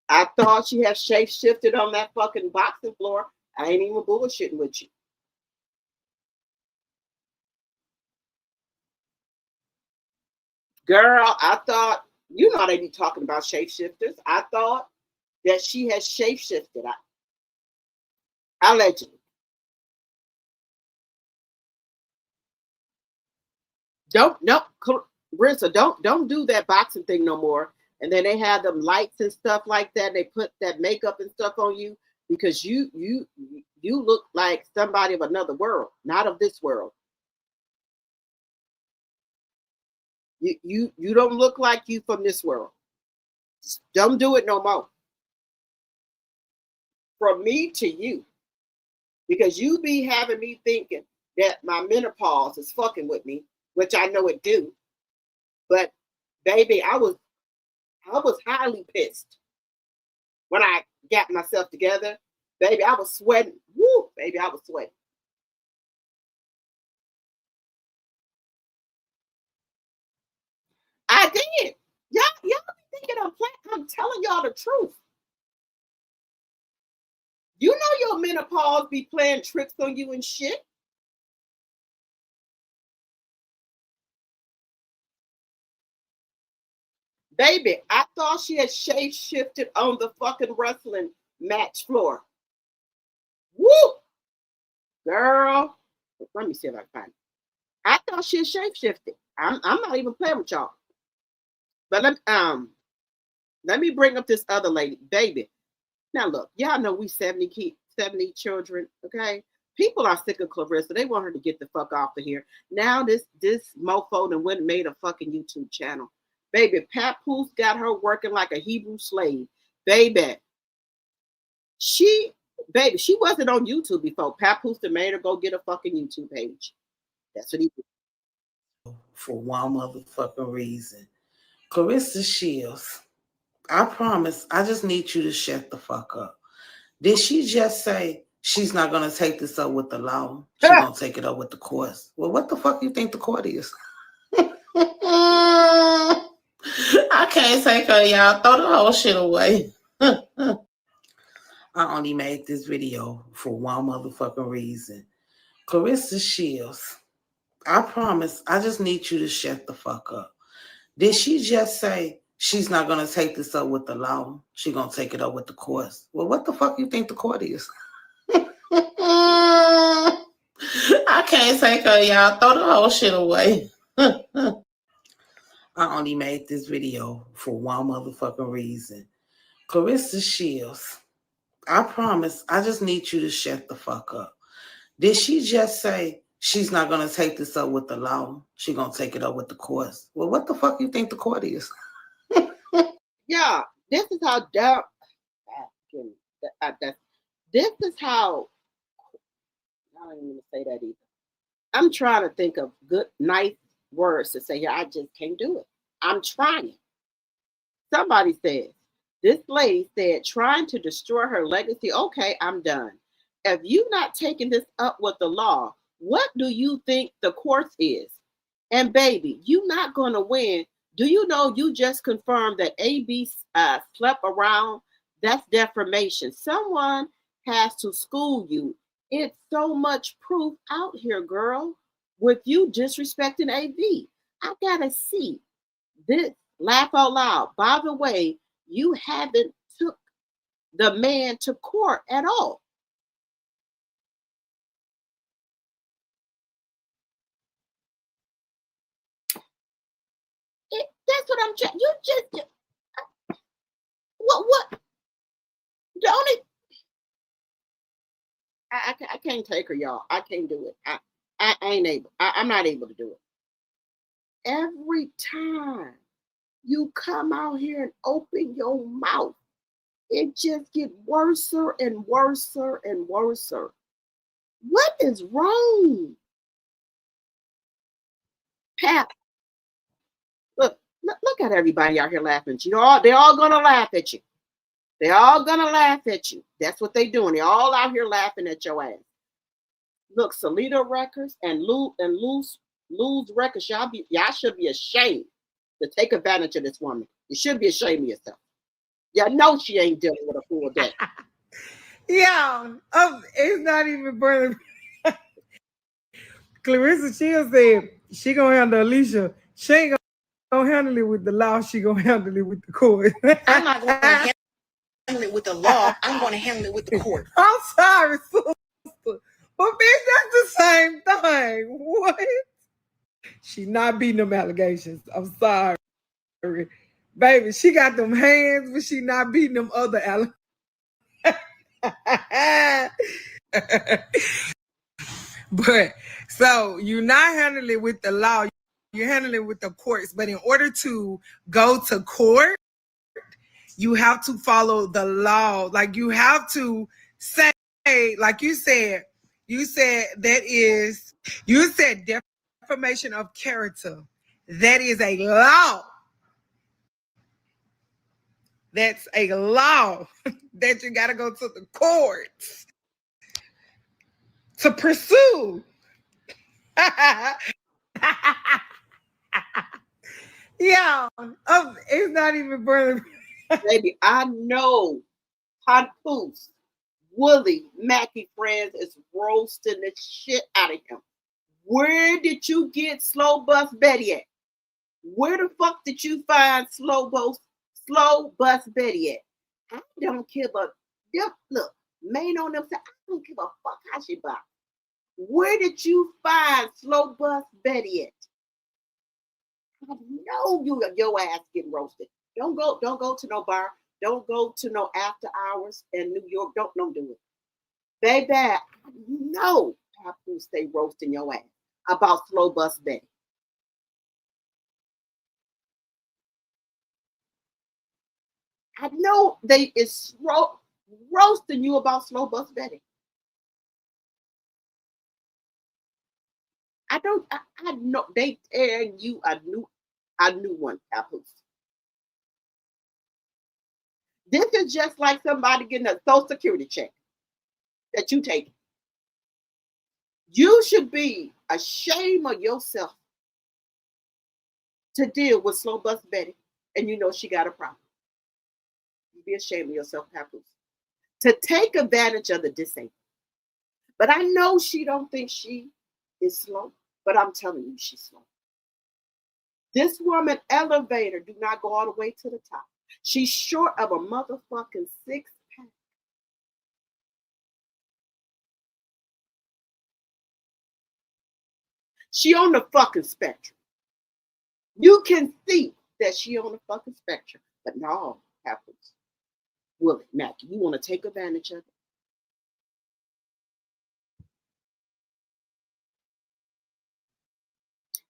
I thought she had shape-shifted on that fucking boxing floor. I ain't even bullshitting with you. Girl, I thought, they be talking about shapeshifters. I thought that she had shape-shifted. Allegedly. Brissa, don't do that boxing thing no more. And then they have them lights and stuff like that. They put that makeup and stuff on you because you look like somebody of another world, not of this world. You don't look like you from this world. Don't do it no more. From me to you. Because you be having me thinking that my menopause is fucking with me, which I know it do. But baby, I was highly pissed when I got myself together. Baby, I was sweating. Woo, baby, I was sweating. I did. Y'all be thinking I'm playing. I'm telling y'all the truth. You know your menopause be playing tricks on you and shit. Baby, I thought she had shape-shifted on the fucking wrestling match floor. Woo! Girl, let me see if I can find it. I thought she shapeshifted. I'm not even playing with y'all. But let me bring up this other lady, baby. Now look, y'all know we 70 children, okay? People are sick of Claressa. They want her to get the fuck off of here. Now this mofo done went and made a fucking YouTube channel. Baby, Papoose got her working like a Hebrew slave. Baby, she wasn't on YouTube before. Papoose made her go get a fucking YouTube page. That's what he did. For one motherfucking reason. Claressa Shields, I promise, I just need you to shut the fuck up. Did she just say she's not going to take this up with the law? She's going to take it up with the courts. Well, what the fuck you think the court is? I can't take her, y'all. Throw the whole shit away. I only made this video for one motherfucking reason. Claressa Shields, I promise, I just need you to shut the fuck up. Did she just say she's not going to take this up with the law? She's going to take it up with the courts. Well, what the fuck you think the court is? I can't take her, y'all. Throw the whole shit away. I only made this video for one motherfucking reason. Claressa Shields, I promise, I just need you to shut the fuck up. Did she just say she's not going to take this up with the law? She's going to take it up with the courts. Well, what the fuck you think the court is? Yeah, this is how dumb. This is how. I don't even want to say that either. I'm trying to think of good, nice words to say here. I just can't do it. I'm trying. Somebody says, this lady said, trying to destroy her legacy. Okay, I'm done. If you're not taking this up with the law, what do you think the courts is? And baby, you're not going to win. Do you know you just confirmed that AB slept around? That's defamation. Someone has to school you. It's so much proof out here, girl, with you disrespecting AB. I gotta see this. Laugh out loud. By the way, you haven't took the man to court at all. That's what I'm trying. You just what? Don't it? I can't take her, y'all. I can't do it. I ain't able. I'm not able to do it. Every time you come out here and open your mouth, it just gets worse and worse and worse. What is wrong? Pat, look at everybody out here laughing at you. They're all gonna laugh at you. They're all gonna laugh at you. That's what they're doing. They're all out here laughing at your ass. Look, Salida Records and Lose Records, y'all should be ashamed to take advantage of this woman. You should be ashamed of yourself. Y'all know she ain't dealing with a full day. Yeah, it's not even burning. Claressa Shields said she gonna handle Alicia. She ain't gonna handle it with the law. She gonna handle it with the court. I'm not gonna handle it with the law. I'm gonna handle it with the court. I'm sorry, sister. But bitch, that's the same thing. What? She not beating them allegations. I'm sorry. Baby, she got them hands, but she not beating them other allegations. But so you're not handling it with the law, you're handling it with the courts. But in order to go to court, you have to follow the law. Like you have to say, like you said defamation of character. That is a law. That's a law that you got to go to the courts to pursue. Yeah, it's not even burning. Baby, I know Papoose, Willie, Mackie friends is roasting the shit out of him. Where did you get Slow Bus Betty at? Where the fuck did you find Slow Bus Betty at? I don't give a look. Main on them say I don't give a fuck how she box. Where did you find Slow Bus Betty at? I know your ass getting roasted. Don't go to no bar. Don't go to no after hours in New York. Don't do it. Baby, I know Papoose stay roasting your ass about Slow Bus Betty. I know they is roasting you about Slow Bus Betty. I know they tearing you a new one, Papoose. This is just like somebody getting a Social Security check that you take. You should be ashamed of yourself to deal with Slow Bus Betty, and you know she got a problem. You be ashamed of yourself, Papoose, to take advantage of the disabled. But I know she don't think she is slow, but I'm telling you she's slow. This woman elevator do not go all the way to the top. She's short of a motherfucking 6-pack. She on the fucking spectrum. You can see that she on the fucking spectrum. But no, Papoose. Willie, Mackie, you want to take advantage of it?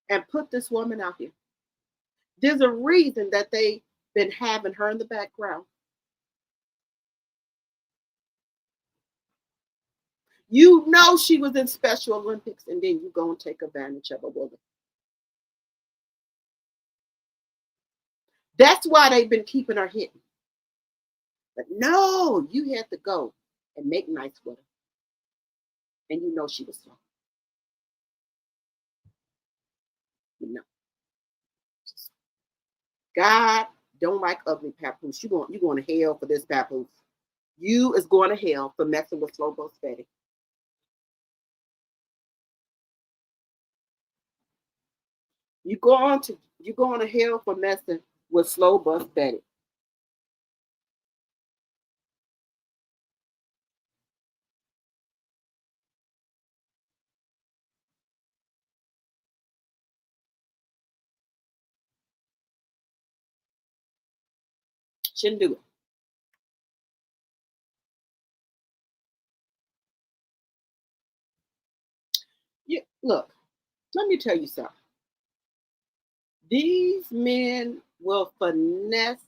And put this woman out here. There's a reason that they've been having her in the background. You know she was in Special Olympics, and then you go and take advantage of a woman. That's why they've been keeping her hidden. But no, you had to go and make nice with her. And you know she was slow. You know. God don't like ugly Papoose. You going to hell for this, Papoose. You is going to hell for messing with Slow Bus Betty. You going to hell for messing with Slow Bus Betty. Shouldn't do it. Look, let me tell you something. These men will finesse,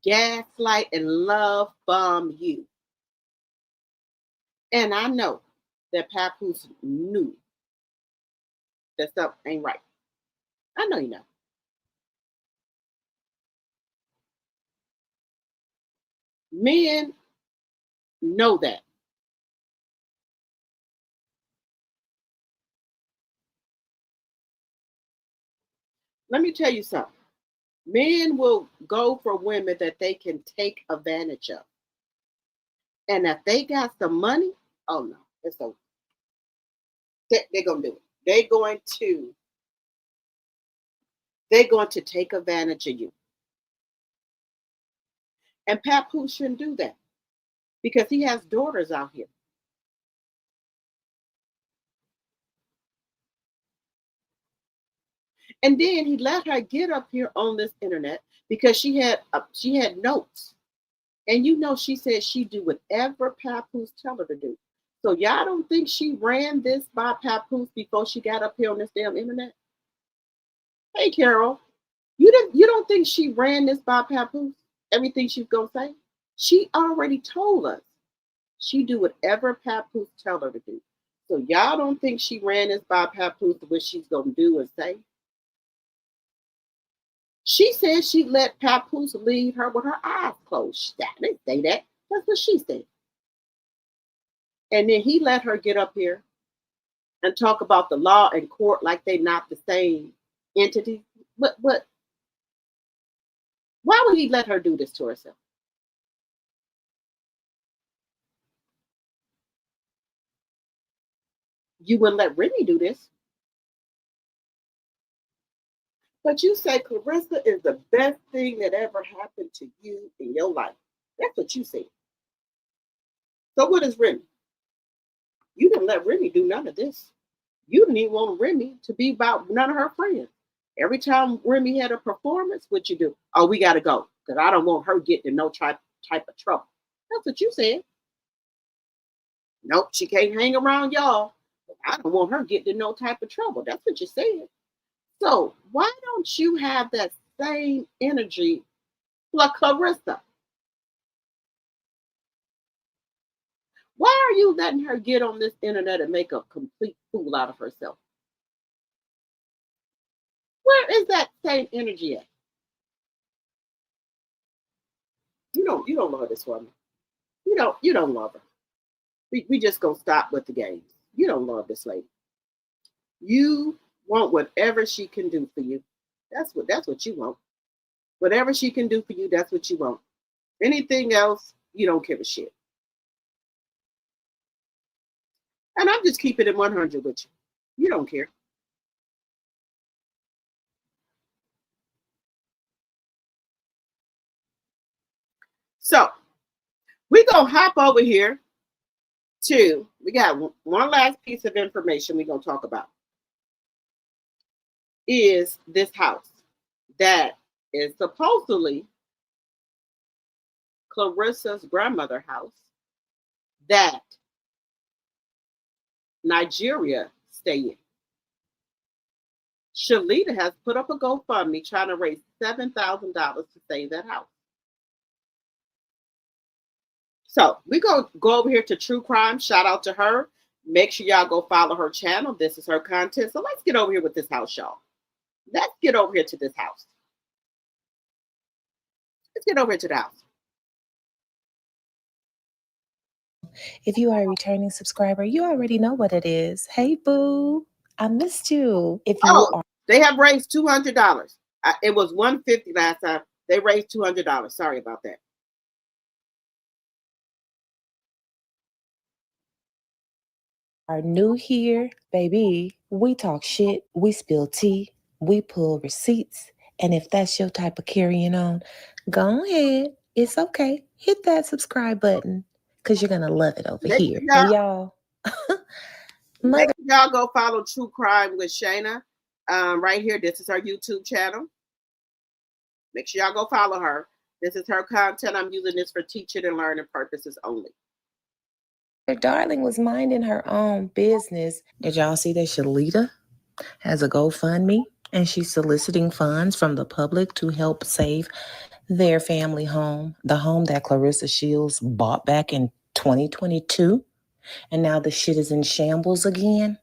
gaslight, and love bomb you. And I know that Papoose knew that stuff ain't right. I know you know. Men know that. Let me tell you something. Men will go for women that they can take advantage of. And if they got some money, oh no, it's over. They're going to do it. They're going to take advantage of you. And Papoose shouldn't do that because he has daughters out here. And then he let her get up here on this internet because she had notes. And you know she said she do whatever Papoose tell her to do. So y'all don't think she ran this by Papoose before she got up here on this damn internet? Hey, Carol, you don't think she ran this by Papoose? Everything she's gonna say? She already told us. She do whatever Papoose tell her to do. So y'all don't think she ran this by Papoose what she's gonna do and say? She said she let Papoose lead her with her eyes closed. I didn't say that. That's what she said. And then he let her get up here and talk about the law and court like they're not the same entity. But why would he let her do this to herself? You wouldn't let Remy do this. But you say Claressa is the best thing that ever happened to you in your life. That's what you say. So what is Remy? You didn't let Remy do none of this. You didn't even want Remy to be about none of her friends. Every time Remy had a performance, what you do? Oh, we got to go because I don't want her getting in no type of trouble. That's what you said. Nope, she can't hang around y'all. I don't want her getting in no type of trouble. That's what you said. So why don't you have that same energy like Claressa? Why are you letting her get on this internet and make a complete fool out of herself? Where is that same energy at? You don't love this woman. You don't love her. We just gonna stop with the games. You don't love this lady. You want whatever she can do for you. That's what you want. Whatever she can do for you, that's what you want. Anything else, you don't give a shit. And I'm just keeping it 100 with you. You don't care. So we're going to hop over here to, we got one last piece of information we're going to talk about. Is this house that is supposedly Claressa's grandmother's house that Nigeria stay in. Shalita has put up a GoFundMe trying to raise $7,000 to save that house. So we're going to go over here to True Crime. Shout out to her. Make sure y'all go follow her channel. This is her content. So let's get over here with this house, y'all. Let's get over here to this house. Let's get over here to the house. If you are a returning subscriber, you already know what it is. Hey, boo, I missed you. If you are, they have raised $200. It was $150 last time. They raised $200. Sorry about that. Are new here, baby, we talk shit, we spill tea, we pull receipts, and if that's your type of carrying on, go ahead. It's okay. Hit that subscribe button because you're gonna love it over here. And y'all, make sure y'all go follow True Crime with Shayna. Right here, this is her YouTube channel. Make sure y'all go follow her. This is her content. I'm using this for teaching and learning purposes only. Her darling was minding her own business. Did y'all see that Shalita has a GoFundMe and she's soliciting funds from the public to help save their family home, the home that Claressa Shields bought back in 2022, and now the shit is in shambles again?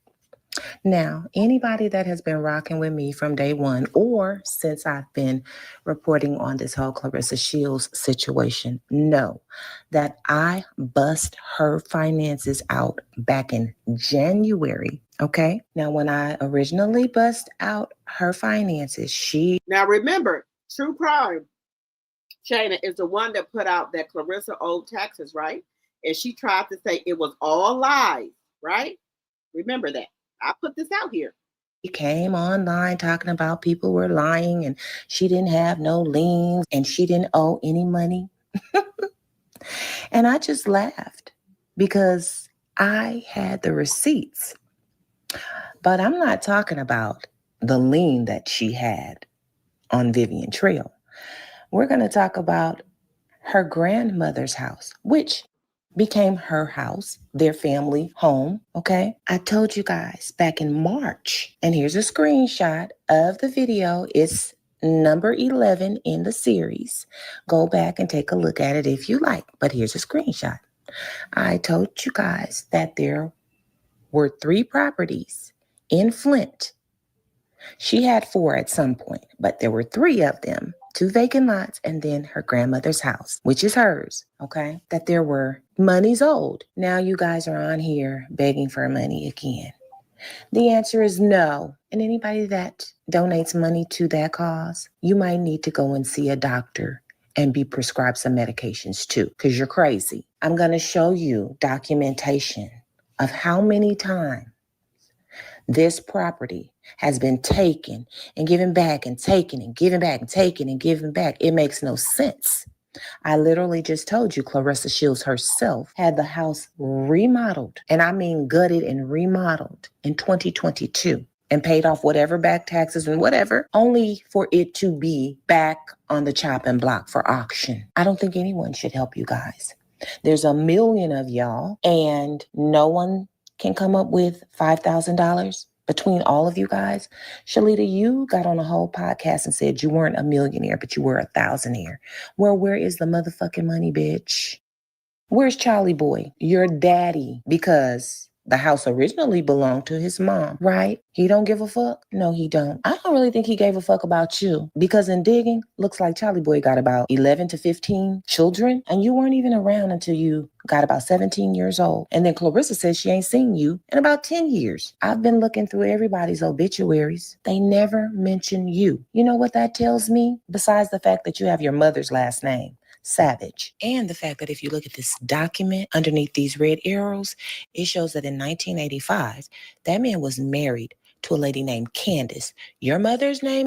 Now, anybody that has been rocking with me from day one or since I've been reporting on this whole Claressa Shields situation know that I bust her finances out back in January, okay? Now, when I originally bust out her finances, Now, remember, True Crime, Shayna, is the one that put out that Claressa owed taxes, right? And she tried to say it was all lies, right? Remember that. I put this out here. She came online talking about people were lying and she didn't have no liens and she didn't owe any money. And I just laughed because I had the receipts. But I'm not talking about the lien that she had on Vivian Trail. We're going to talk about her grandmother's house, which became her house, their family home, okay? I told you guys back in March, and here's a screenshot of the video. It's number 11 in the series. Go back and take a look at it if you like, but here's a screenshot. I told you guys that there were 3 properties in Flint. She had 4 at some point, but there were 3 of them. 2 vacant lots, and then her grandmother's house, which is hers, okay? That there were monies owed. Now you guys are on here begging for money again. The answer is no. And anybody that donates money to that cause, you might need to go and see a doctor and be prescribed some medications too, because you're crazy. I'm going to show you documentation of how many times this property has been taken and given back and taken and given back and taken and given back. It makes no sense. I literally just told you Claressa Shields herself had the house remodeled, and I mean gutted and remodeled in 2022 and paid off whatever back taxes and whatever, only for it to be back on the chopping block for auction. I don't think anyone should help you guys. There's a million of y'all, and no one can come up with $5,000 between all of you guys. Shalita, you got on a whole podcast and said you weren't a millionaire, but you were a thousandaire. Well, where is the motherfucking money, bitch? Where's Charlie Boy, your daddy? Because the house originally belonged to his mom, right? He don't give a fuck? No, he don't. I don't really think he gave a fuck about you, because in digging, looks like Charlie Boy got about 11 to 15 children, and you weren't even around until you got about 17 years old. And then Claressa says she ain't seen you in about 10 years. I've been looking through everybody's obituaries. They never mention you. You know what that tells me? Besides the fact that you have your mother's last name, Savage. And the fact that if you look at this document underneath these red arrows, it shows that in 1985, that man was married to a lady named Candace. Your mother's name?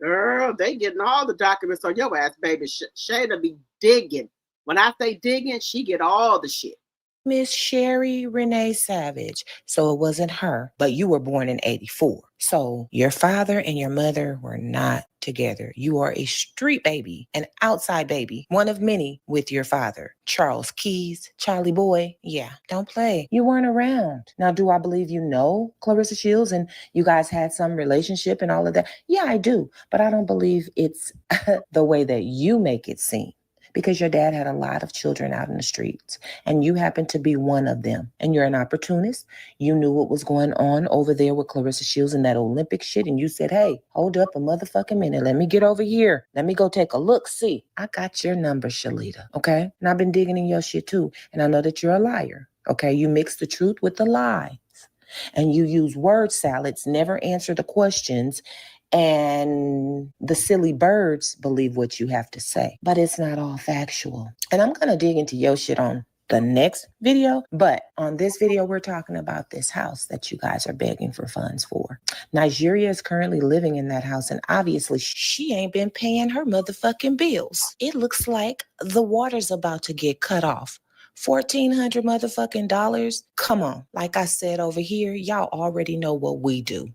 Girl, they getting all the documents on your ass, baby. Shayna be digging. When I say digging, she get all the shit. Miss SHARI Renee Savage. So it wasn't her, but you were born in 84. So your father and your mother were not together. You are a street baby, an outside baby, one of many with your father. Charles Keys, Charlie Boy. Yeah, don't play. You weren't around. Now, do I believe you know Claressa Shields and you guys had some relationship and all of that? Yeah, I do. But I don't believe it's the way that you make it seem. Because your dad had a lot of children out in the streets, and you happen to be one of them. And you're an opportunist. You knew what was going on over there with Claressa Shields and that Olympic shit, and you said, hey, hold up a motherfucking minute. Let me get over here. Let me go take a look. See, I got your number, Shalita, okay? And I've been digging in your shit too, and I know that you're a liar, okay? You mix the truth with the lies, and you use word salads, never answer the questions, and the silly birds believe what you have to say, but it's not all factual. And I'm going to dig into your shit on the next video, but on this video, we're talking about this house that you guys are begging for funds for. Nigeria is currently living in that house, and obviously she ain't been paying her motherfucking bills. It looks like the water's about to get cut off. $1,400 motherfucking dollars. Come on. Like I said over here, y'all already know what we do.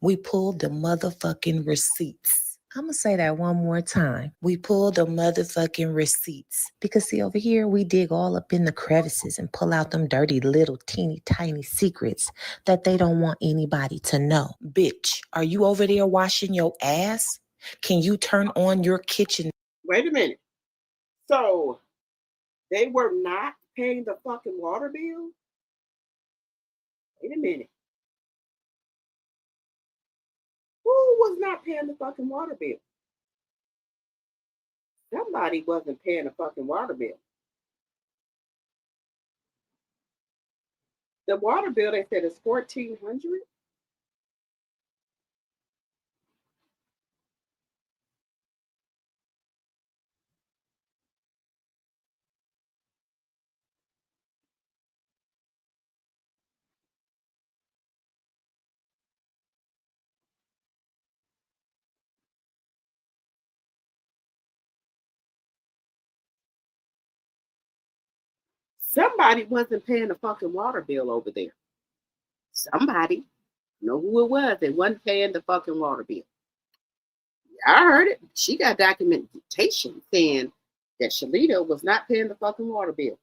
We pulled the motherfucking receipts. I'm going to say that one more time. We pulled the motherfucking receipts. Because see, over here, we dig all up in the crevices and pull out them dirty little teeny tiny secrets that they don't want anybody to know. Bitch, are you over there washing your ass? Can you turn on your kitchen? Wait a minute. So they were not paying the fucking water bill? Wait a minute. Who was not paying the fucking water bill? Somebody wasn't paying the fucking water bill. The water bill, they said, is $1,400. Somebody wasn't paying the fucking water bill over there. Somebody, know who it was, they wasn't paying the fucking water bill. I heard it. She got documentation saying that Shalita was not paying the fucking water bill.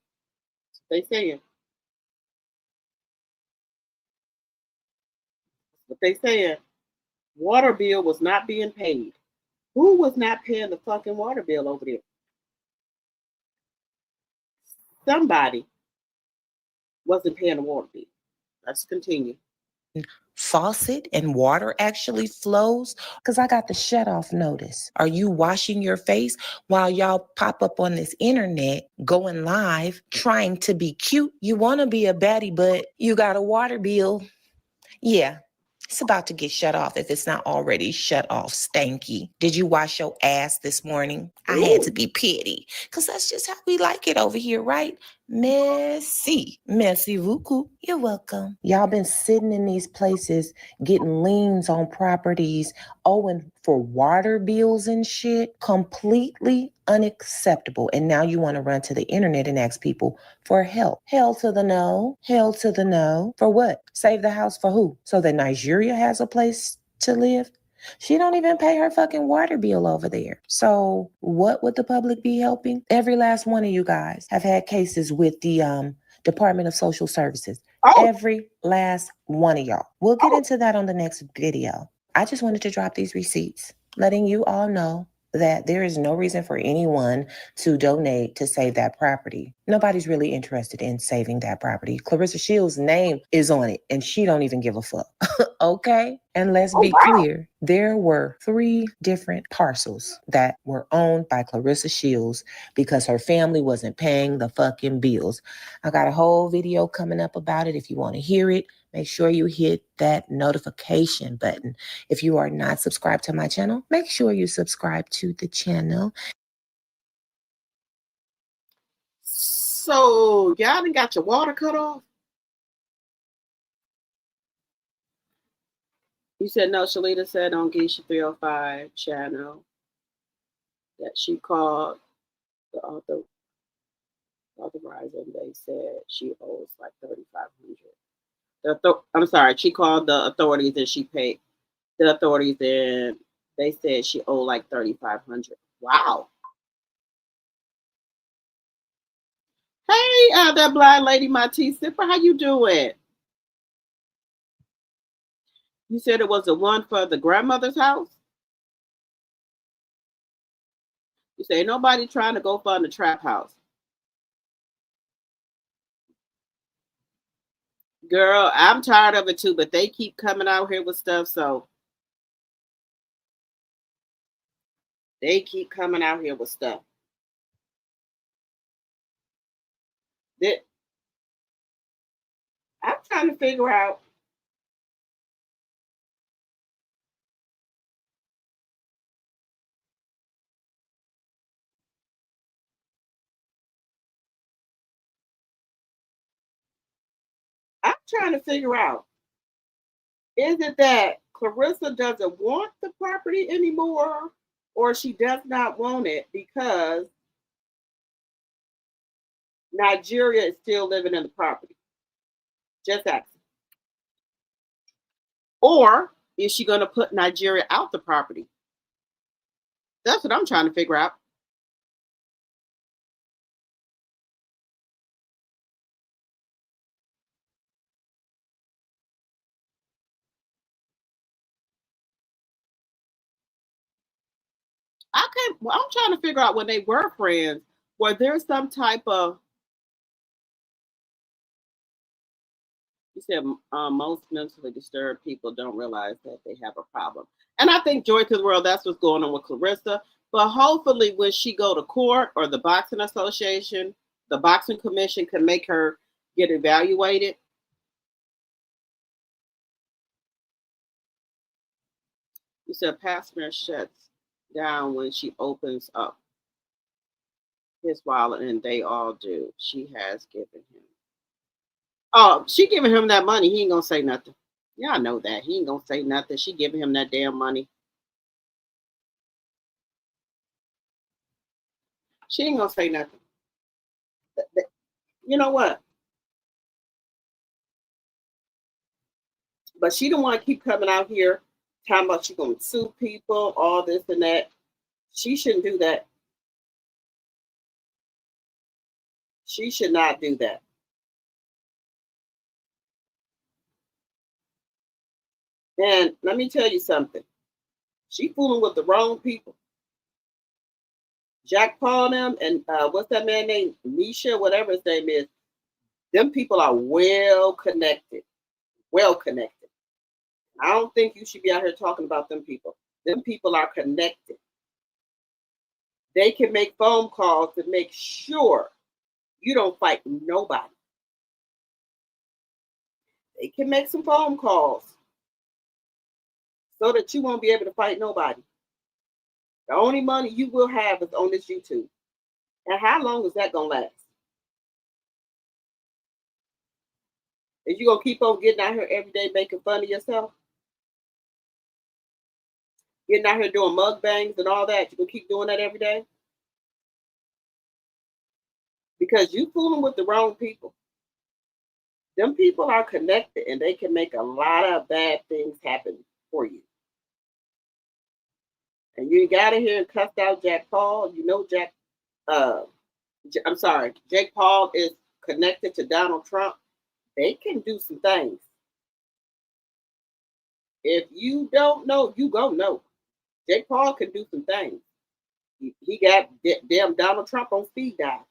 They saying. What they saying, water bill was not being paid. Who was not paying the fucking water bill over there? Somebody wasn't paying the water bill. Let's continue. Faucet and water actually flows? Because I got the shut off notice. Are you washing your face while y'all pop up on this internet, going live, trying to be cute? You want to be a baddie, but you got a water bill. Yeah, it's about to get shut off if it's not already shut off, stanky. Did you wash your ass this morning? I had to be petty because that's just how we like it over here, right? Merci. Merci beaucoup. You're welcome. Y'all been sitting in these places getting liens on properties, owing for water bills and shit. Completely unacceptable. And now you want to run to the internet and ask people for help. Hell to the no. Hell to the no. For what? Save the house for who? So that Nigeria has a place to live? She don't even pay her fucking water bill over there. So what would the public be helping? Every last one of you guys have had cases with the Department of Social Services. Oh. Every last one of y'all. We'll get into that on the next video. I just wanted to drop these receipts, letting you all know that there is no reason for anyone to donate to save that property. Nobody's really interested in saving that property. Claressa Shields' name is on it, and she don't even give a fuck. Okay? And let's be clear, there were 3 different parcels that were owned by Claressa Shields because her family wasn't paying the fucking bills. I got a whole video coming up about it. If you want to hear it, make sure you hit that notification button. If you are not subscribed to my channel, make sure you subscribe to the channel. So y'all done got your water cut off? You said no. Shalita said on Geisha 305 channel that she called the authorizing. They said she owes like $3,500. I'm sorry. She called the authorities and she paid the authorities and they said she owed like $3,500. Wow. Hey, that blind lady, my tea sipper. How you doing? You said it was the one for the grandmother's house? You say nobody trying to go fund the trap house. Girl, I'm tired of it too, but they keep coming out here with stuff, so they keep coming out here with stuff. I'm trying to figure out. I'm trying to figure out. Is it that Claressa doesn't want the property anymore, or she does not want it because Nigeria is still living in the property? Just asking. Or is she going to put Nigeria out the property? That's what I'm trying to figure out. I'm trying to figure out when they were friends, was there some type of, you said most mentally disturbed people don't realize that they have a problem. And I think Joy to the World, that's what's going on with Claressa. But hopefully when she go to court or the boxing association, the boxing commission can make her get evaluated. You said Pastor shuts down when she opens up his wallet, and they all do. She has given him. Oh, she giving him that money. He ain't gonna say nothing. Yeah, I know that. He ain't gonna say nothing. She giving him that damn money. She ain't gonna say nothing. You know what? But she don't want to keep coming out here talking about she gonna sue people, all this and that. She shouldn't do that. She should not do that. And let me tell you something. She fooling with the wrong people. Jack Paul them and what's that man named Misha, whatever his name is. Them people are well connected. Well connected. I don't think you should be out here talking about them people. Them people are connected. They can make phone calls to make sure you don't fight nobody. They can make some phone calls so that you won't be able to fight nobody. The only money you will have is on this YouTube. And how long is that going to last? Is you gonna keep on getting out here every day making fun of yourself? Getting out here doing mukbangs and all that, you gonna keep doing that every day? Because you fooling with the wrong people. Them people are connected and they can make a lot of bad things happen for you. And you got in here and cussed out Jack Paul. You know Jake Paul is connected to Donald Trump. They can do some things. If you don't know, you go know. Jake Paul can do some things. He got damn Donald Trump on speed dial.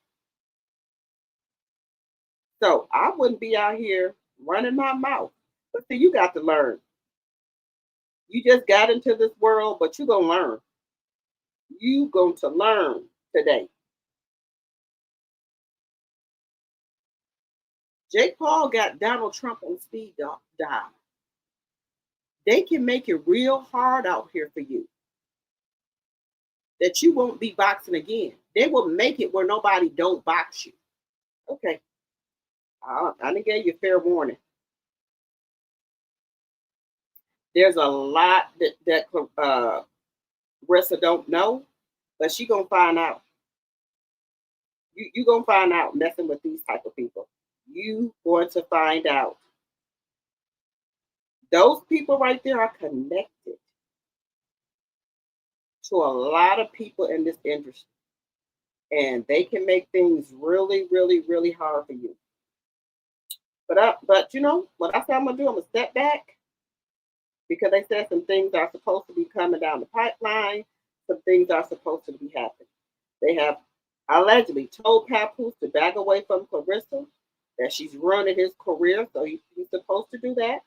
So I wouldn't be out here running my mouth. But see, you got to learn. You just got into this world, but you're going to learn. You're going to learn today. Jake Paul got Donald Trump on speed dial. They can make it real hard out here for you. That you won't be boxing again. They will make it where nobody don't box you. Okay. I didn't give you a fair warning. There's a lot that Claressa don't know, but she gonna find out. You gonna find out messing with these type of people. You going to find out. Those people right there are connected to a lot of people in this industry. And they can make things really, really, really hard for you. But you know, what I said I'm going to do, I'm going to step back. Because they said some things are supposed to be coming down the pipeline. Some things are supposed to be happening. They have allegedly told Papoose to back away from Claressa. That she's ruining his career. So he's supposed to do that.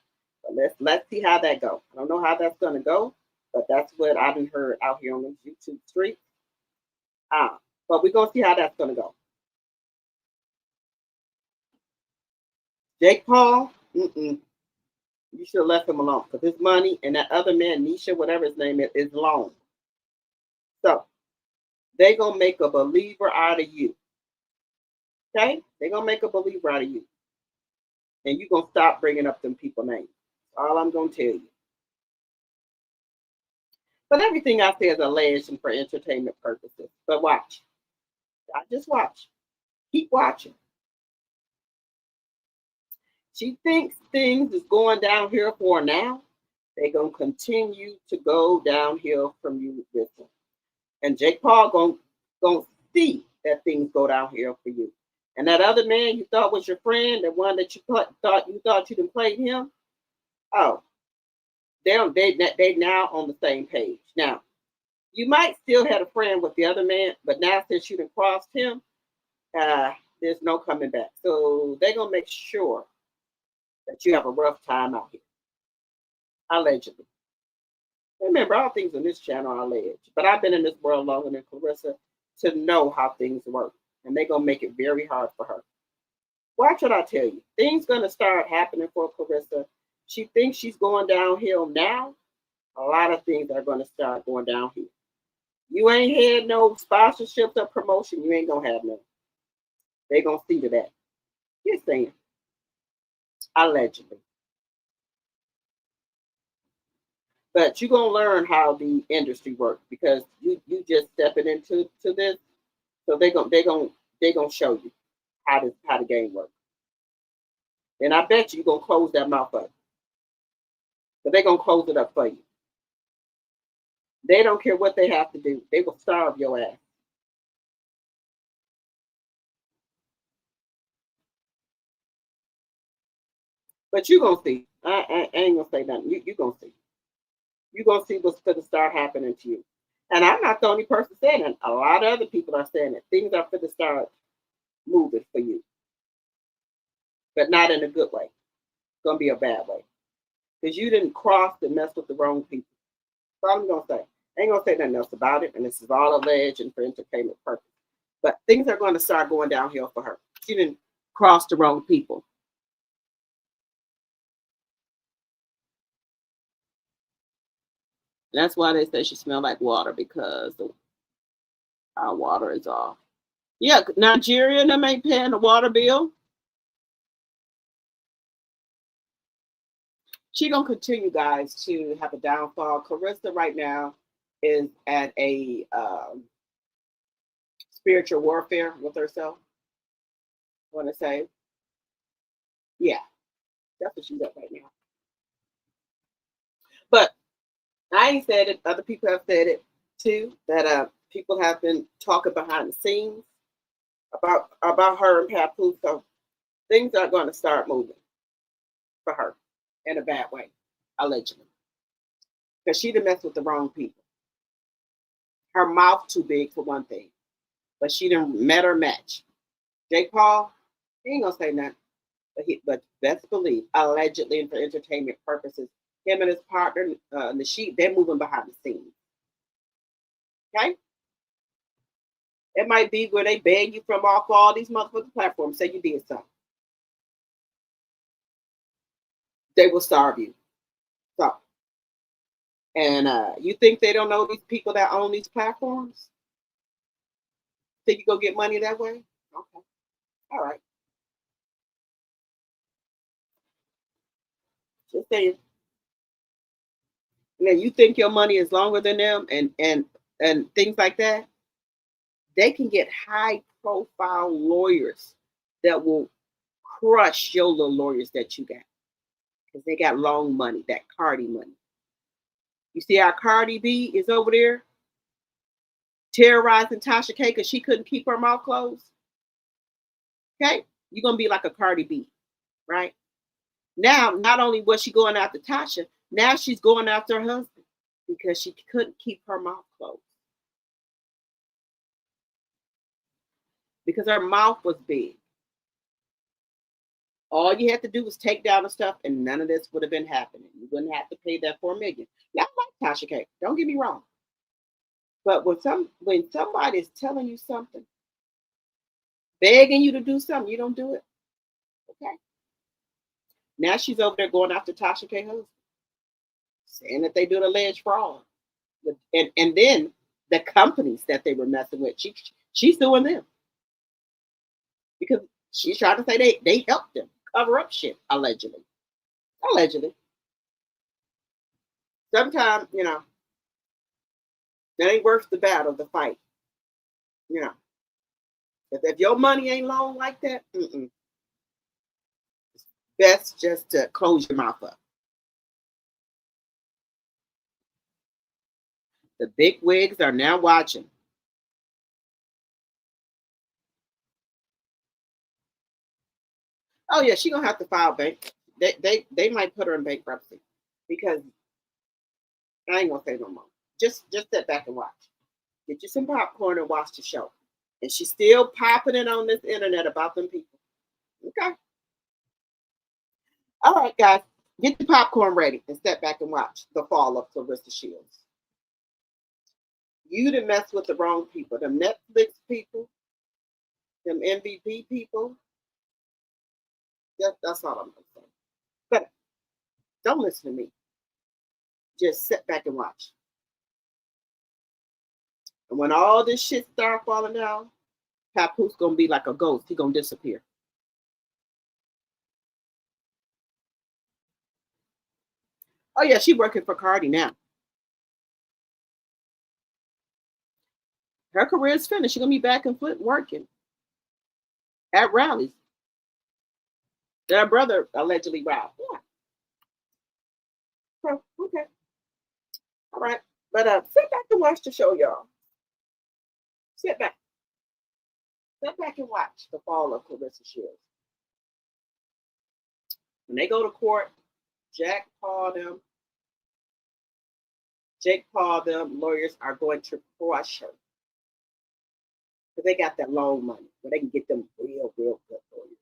But let's see how that goes. I don't know how that's going to go. But that's what I've heard out here on the YouTube street. But we're going to see how that's going to go. Jake Paul, you should have left him alone. Because his money and that other man, Nisha, whatever his name is long. So, they're going to make a believer out of you. Okay? They're going to make a believer out of you. And you're going to stop bringing up them people's names. That's all I'm going to tell you. But everything I say is alleged and for entertainment purposes. But watch. I just watch. Keep watching. She thinks things is going downhill for her now. They're going to continue to go downhill from you with them. And Jake Paul going to see that things go downhill for you. And that other man you thought was your friend, the one that you thought you didn't play him, oh, they now on the same page. Now, you might still have a friend with the other man, but now since you done crossed him, there's no coming back. So they're going to make sure that you have a rough time out here. Allegedly. Remember, all things on this channel are alleged. But I've been in this world longer than Claressa to know how things work. And they're going to make it very hard for her. Watch what I tell you. Things going to start happening for Claressa. She thinks she's going downhill now. A lot of things are going to start going downhill. You ain't had no sponsorships or promotion. You ain't going to have none. They're going to see to that. Just saying. Allegedly. But you're going to learn how the industry works because you just stepping into this. So they're gonna show you how the game works. And I bet you're going to close that mouth up. But they're going to close it up for you. They don't care what they have to do. They will starve your ass. But you're going to see. I ain't going to say nothing. You're going to see. You're going to see what's going to start happening to you. And I'm not the only person saying it. A lot of other people are saying it. Things are going to start moving for you. But not in a good way. It's going to be a bad way. Because you didn't cross and mess with the wrong people. That's all I'm going to say. I ain't going to say nothing else about it. And this is all alleged and for entertainment purpose. But things are going to start going downhill for her. She didn't cross the wrong people. That's why they say she smelled like water, because our water is off. Yeah, Nigeria, them ain't paying the water bill. She's gonna continue, guys, to have a downfall. Claressa right now is at a spiritual warfare with herself. I want to say, yeah, that's what she's at right now. But I ain't said it. Other people have said it too. That people have been talking behind the scenes about her and Papoose. So things are going to start moving for her in a bad way, allegedly, because she done messed with the wrong people. Her mouth too big for one thing, but she done met her match. Jake Paul, he ain't gonna say nothing, but best believe, allegedly and for entertainment purposes, him and his partner, Nasheed, they're moving behind the scenes. Okay? It might be where they beg you from off all these motherfucking platforms, say you did something. They will starve you. So, and you think they don't know these people that own these platforms? Think you go get money that way? Okay. All right. Just saying. Now you think your money is longer than them and things like that? They can get high profile lawyers that will crush your little lawyers that you got. Because they got long money, that Cardi money. You see how Cardi B is over there terrorizing Tasha K because she couldn't keep her mouth closed? Okay? You're going to be like a Cardi B, right? Now, not only was she going after Tasha, now she's going after her husband because she couldn't keep her mouth closed. Because her mouth was big. All you had to do was take down the stuff and none of this would have been happening. You wouldn't have to pay that $4 million. Now, I like Tasha K. Don't get me wrong. But when somebody is telling you something, begging you to do something, you don't do it. Okay. Now she's over there going after Tasha K. husband, saying that they do alleged fraud. And then the companies that they were messing with, she's suing them. Because she's trying to say they helped them cover up shit, allegedly. Allegedly. Sometimes, that ain't worth the battle, the fight. If your money ain't long like that, it's best just to close your mouth up. The big wigs are now watching. Oh yeah, she's gonna have to file bank. They might put her in bankruptcy because I ain't gonna say no more. Just sit back and watch. Get you some popcorn and watch the show. And she's still popping it on this internet about them people. Okay. All right, guys. Get the popcorn ready and sit back and watch the fall of Claressa Shields. You done mess with the wrong people. Them Netflix people, them MVP people. That's all I'm gonna say. But don't listen to me. Just sit back and watch. And when all this shit start falling down, Papoose gonna be like a ghost. He gonna disappear. Oh yeah, she working for Cardi now. Her career is finished. She's gonna be back in Flint working at rallies. Their brother allegedly robbed. Yeah. So, okay. All right. But sit back and watch the show, y'all. Sit back. Sit back and watch the fall of Claressa Shields. When they go to court, Jake Paul, them lawyers are going to crush her. Because they got that loan money where they can get them real good lawyers.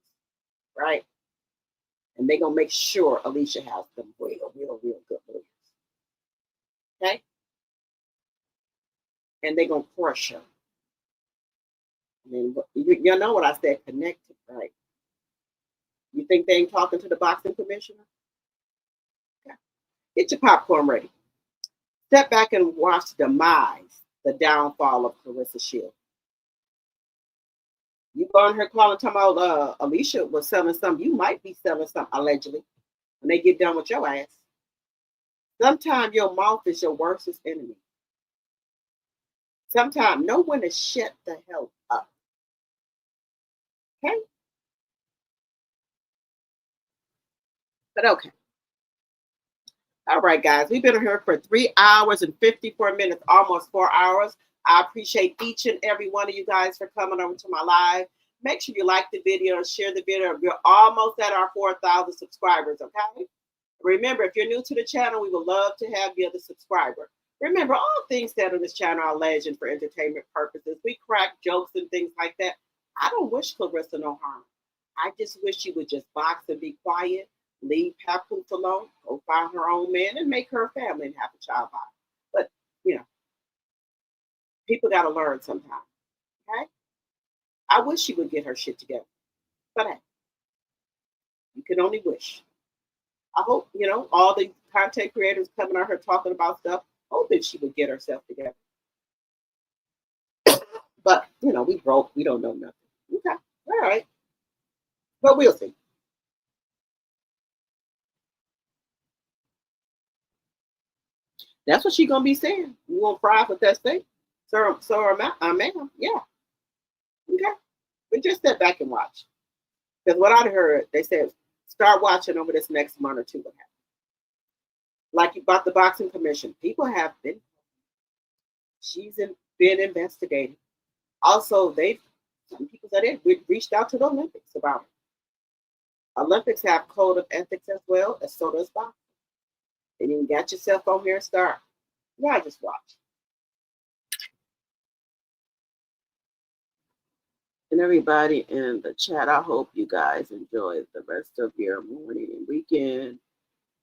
Right? And they're going to make sure Alicia has them real good lawyers. Okay? And they're going to crush her. I mean, you know what I said, connected, right? You think they ain't talking to the boxing commissioner? Okay. Get your popcorn ready. Step back and watch the demise, the downfall of Claressa Shields. You go on her calling, talking about Alicia was selling something. You might be selling something, allegedly, when they get done with your ass. Sometimes your mouth is your worst enemy. Sometimes know when to shut the hell up. Okay? But okay. All right, guys. We've been here for 3 hours and 54 minutes, almost 4 hours. I appreciate each and every one of you guys for coming over to my live. Make sure you like the video and share the video. We're almost at our 4,000 subscribers, okay? Remember, if you're new to the channel, we would love to have you as a subscriber. Remember, all things said on this channel are legend for entertainment purposes. We crack jokes and things like that. I don't wish Claressa no harm. I just wish she would just box and be quiet, leave Papoose alone, go find her own man, and make her a family and have a child by her. But, you know, people got to learn sometimes, okay? I wish she would get her shit together. But hey, you can only wish. I hope, you know, all the content creators coming out here talking about stuff, hope that she would get herself together. But, you know, we broke. We don't know nothing. Okay. All right. But we'll see. That's what she's going to be saying. You want fries with that steak? So ma'am. Yeah. Okay. But just step back and watch. Because what I heard, they said, start watching over this next month or two what happens. Like about the boxing commission. People have been. She's been investigating. Also, some people said we reached out to the Olympics about it. Olympics have code of ethics as well, as so does boxing. And you got yourself on here and start. Yeah, just watch. And everybody in the chat, I hope you guys enjoy the rest of your morning and weekend.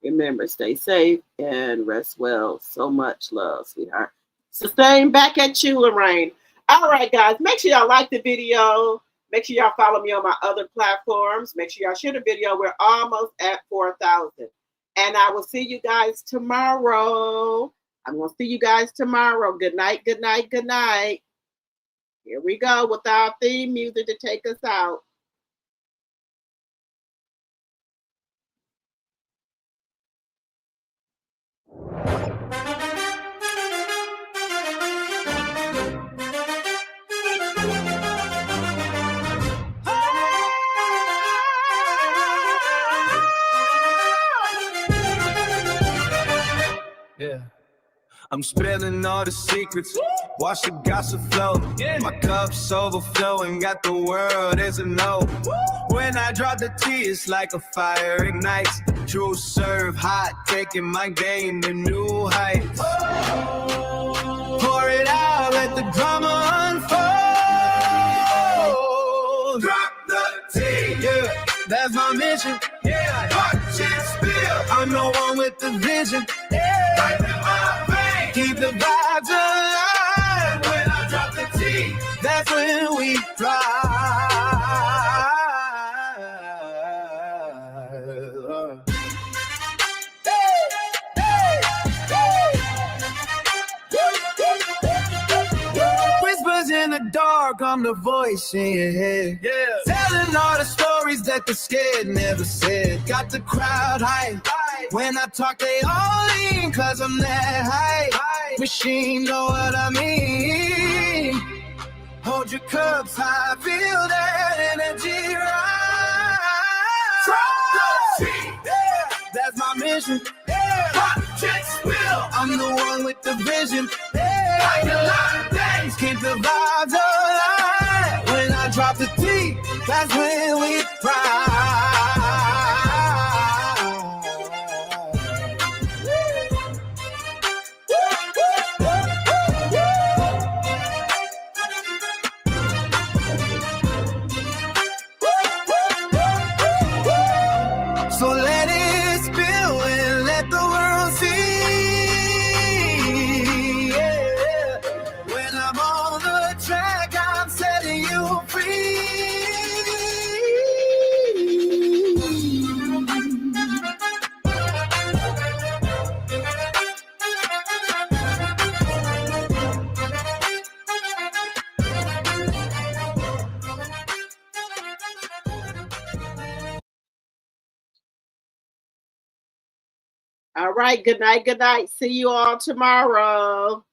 Remember, stay safe and rest well. So much love, sweetheart. Sustain back at you, Lorraine. All right, guys, make sure y'all like the video. Make sure y'all follow me on my other platforms. Make sure y'all share the video. We're almost at 4,000. And I will see you guys tomorrow. I'm going to see you guys tomorrow. Good night, good night, good night. Here we go with our theme music to take us out. Yeah. I'm spilling all the secrets. Watch the gossip flow. My cup's overflowing. Got the world as a no. When I drop the tea, it's like a fire ignites. True serve hot, taking my game to new heights. Pour it out, let the drama unfold. Drop the tea. Yeah, that's my mission. Yeah, watch it spill. I'm the one with the vision. Keep the vibes alive. When I drop the tea, that's when we fly. Whispers in the dark, I'm the voice in your head. Yeah. Telling all the stories that the scared never said. Got the crowd hype. When I talk, they all lean, cause I'm that hype. Machine, know what I mean? Hold your cups high, feel that energy rise. Drop the tea. Yeah, that's my mission. Yeah, watch it spill. I'm the one with the vision. Yeah, like a lot of days, keep the vibes alive. When I drop the tea, that's when we ride. So let it spill and let the world see. Yeah. When I'm on the track, I'm setting you free. All right. Good night. Good night. See you all tomorrow.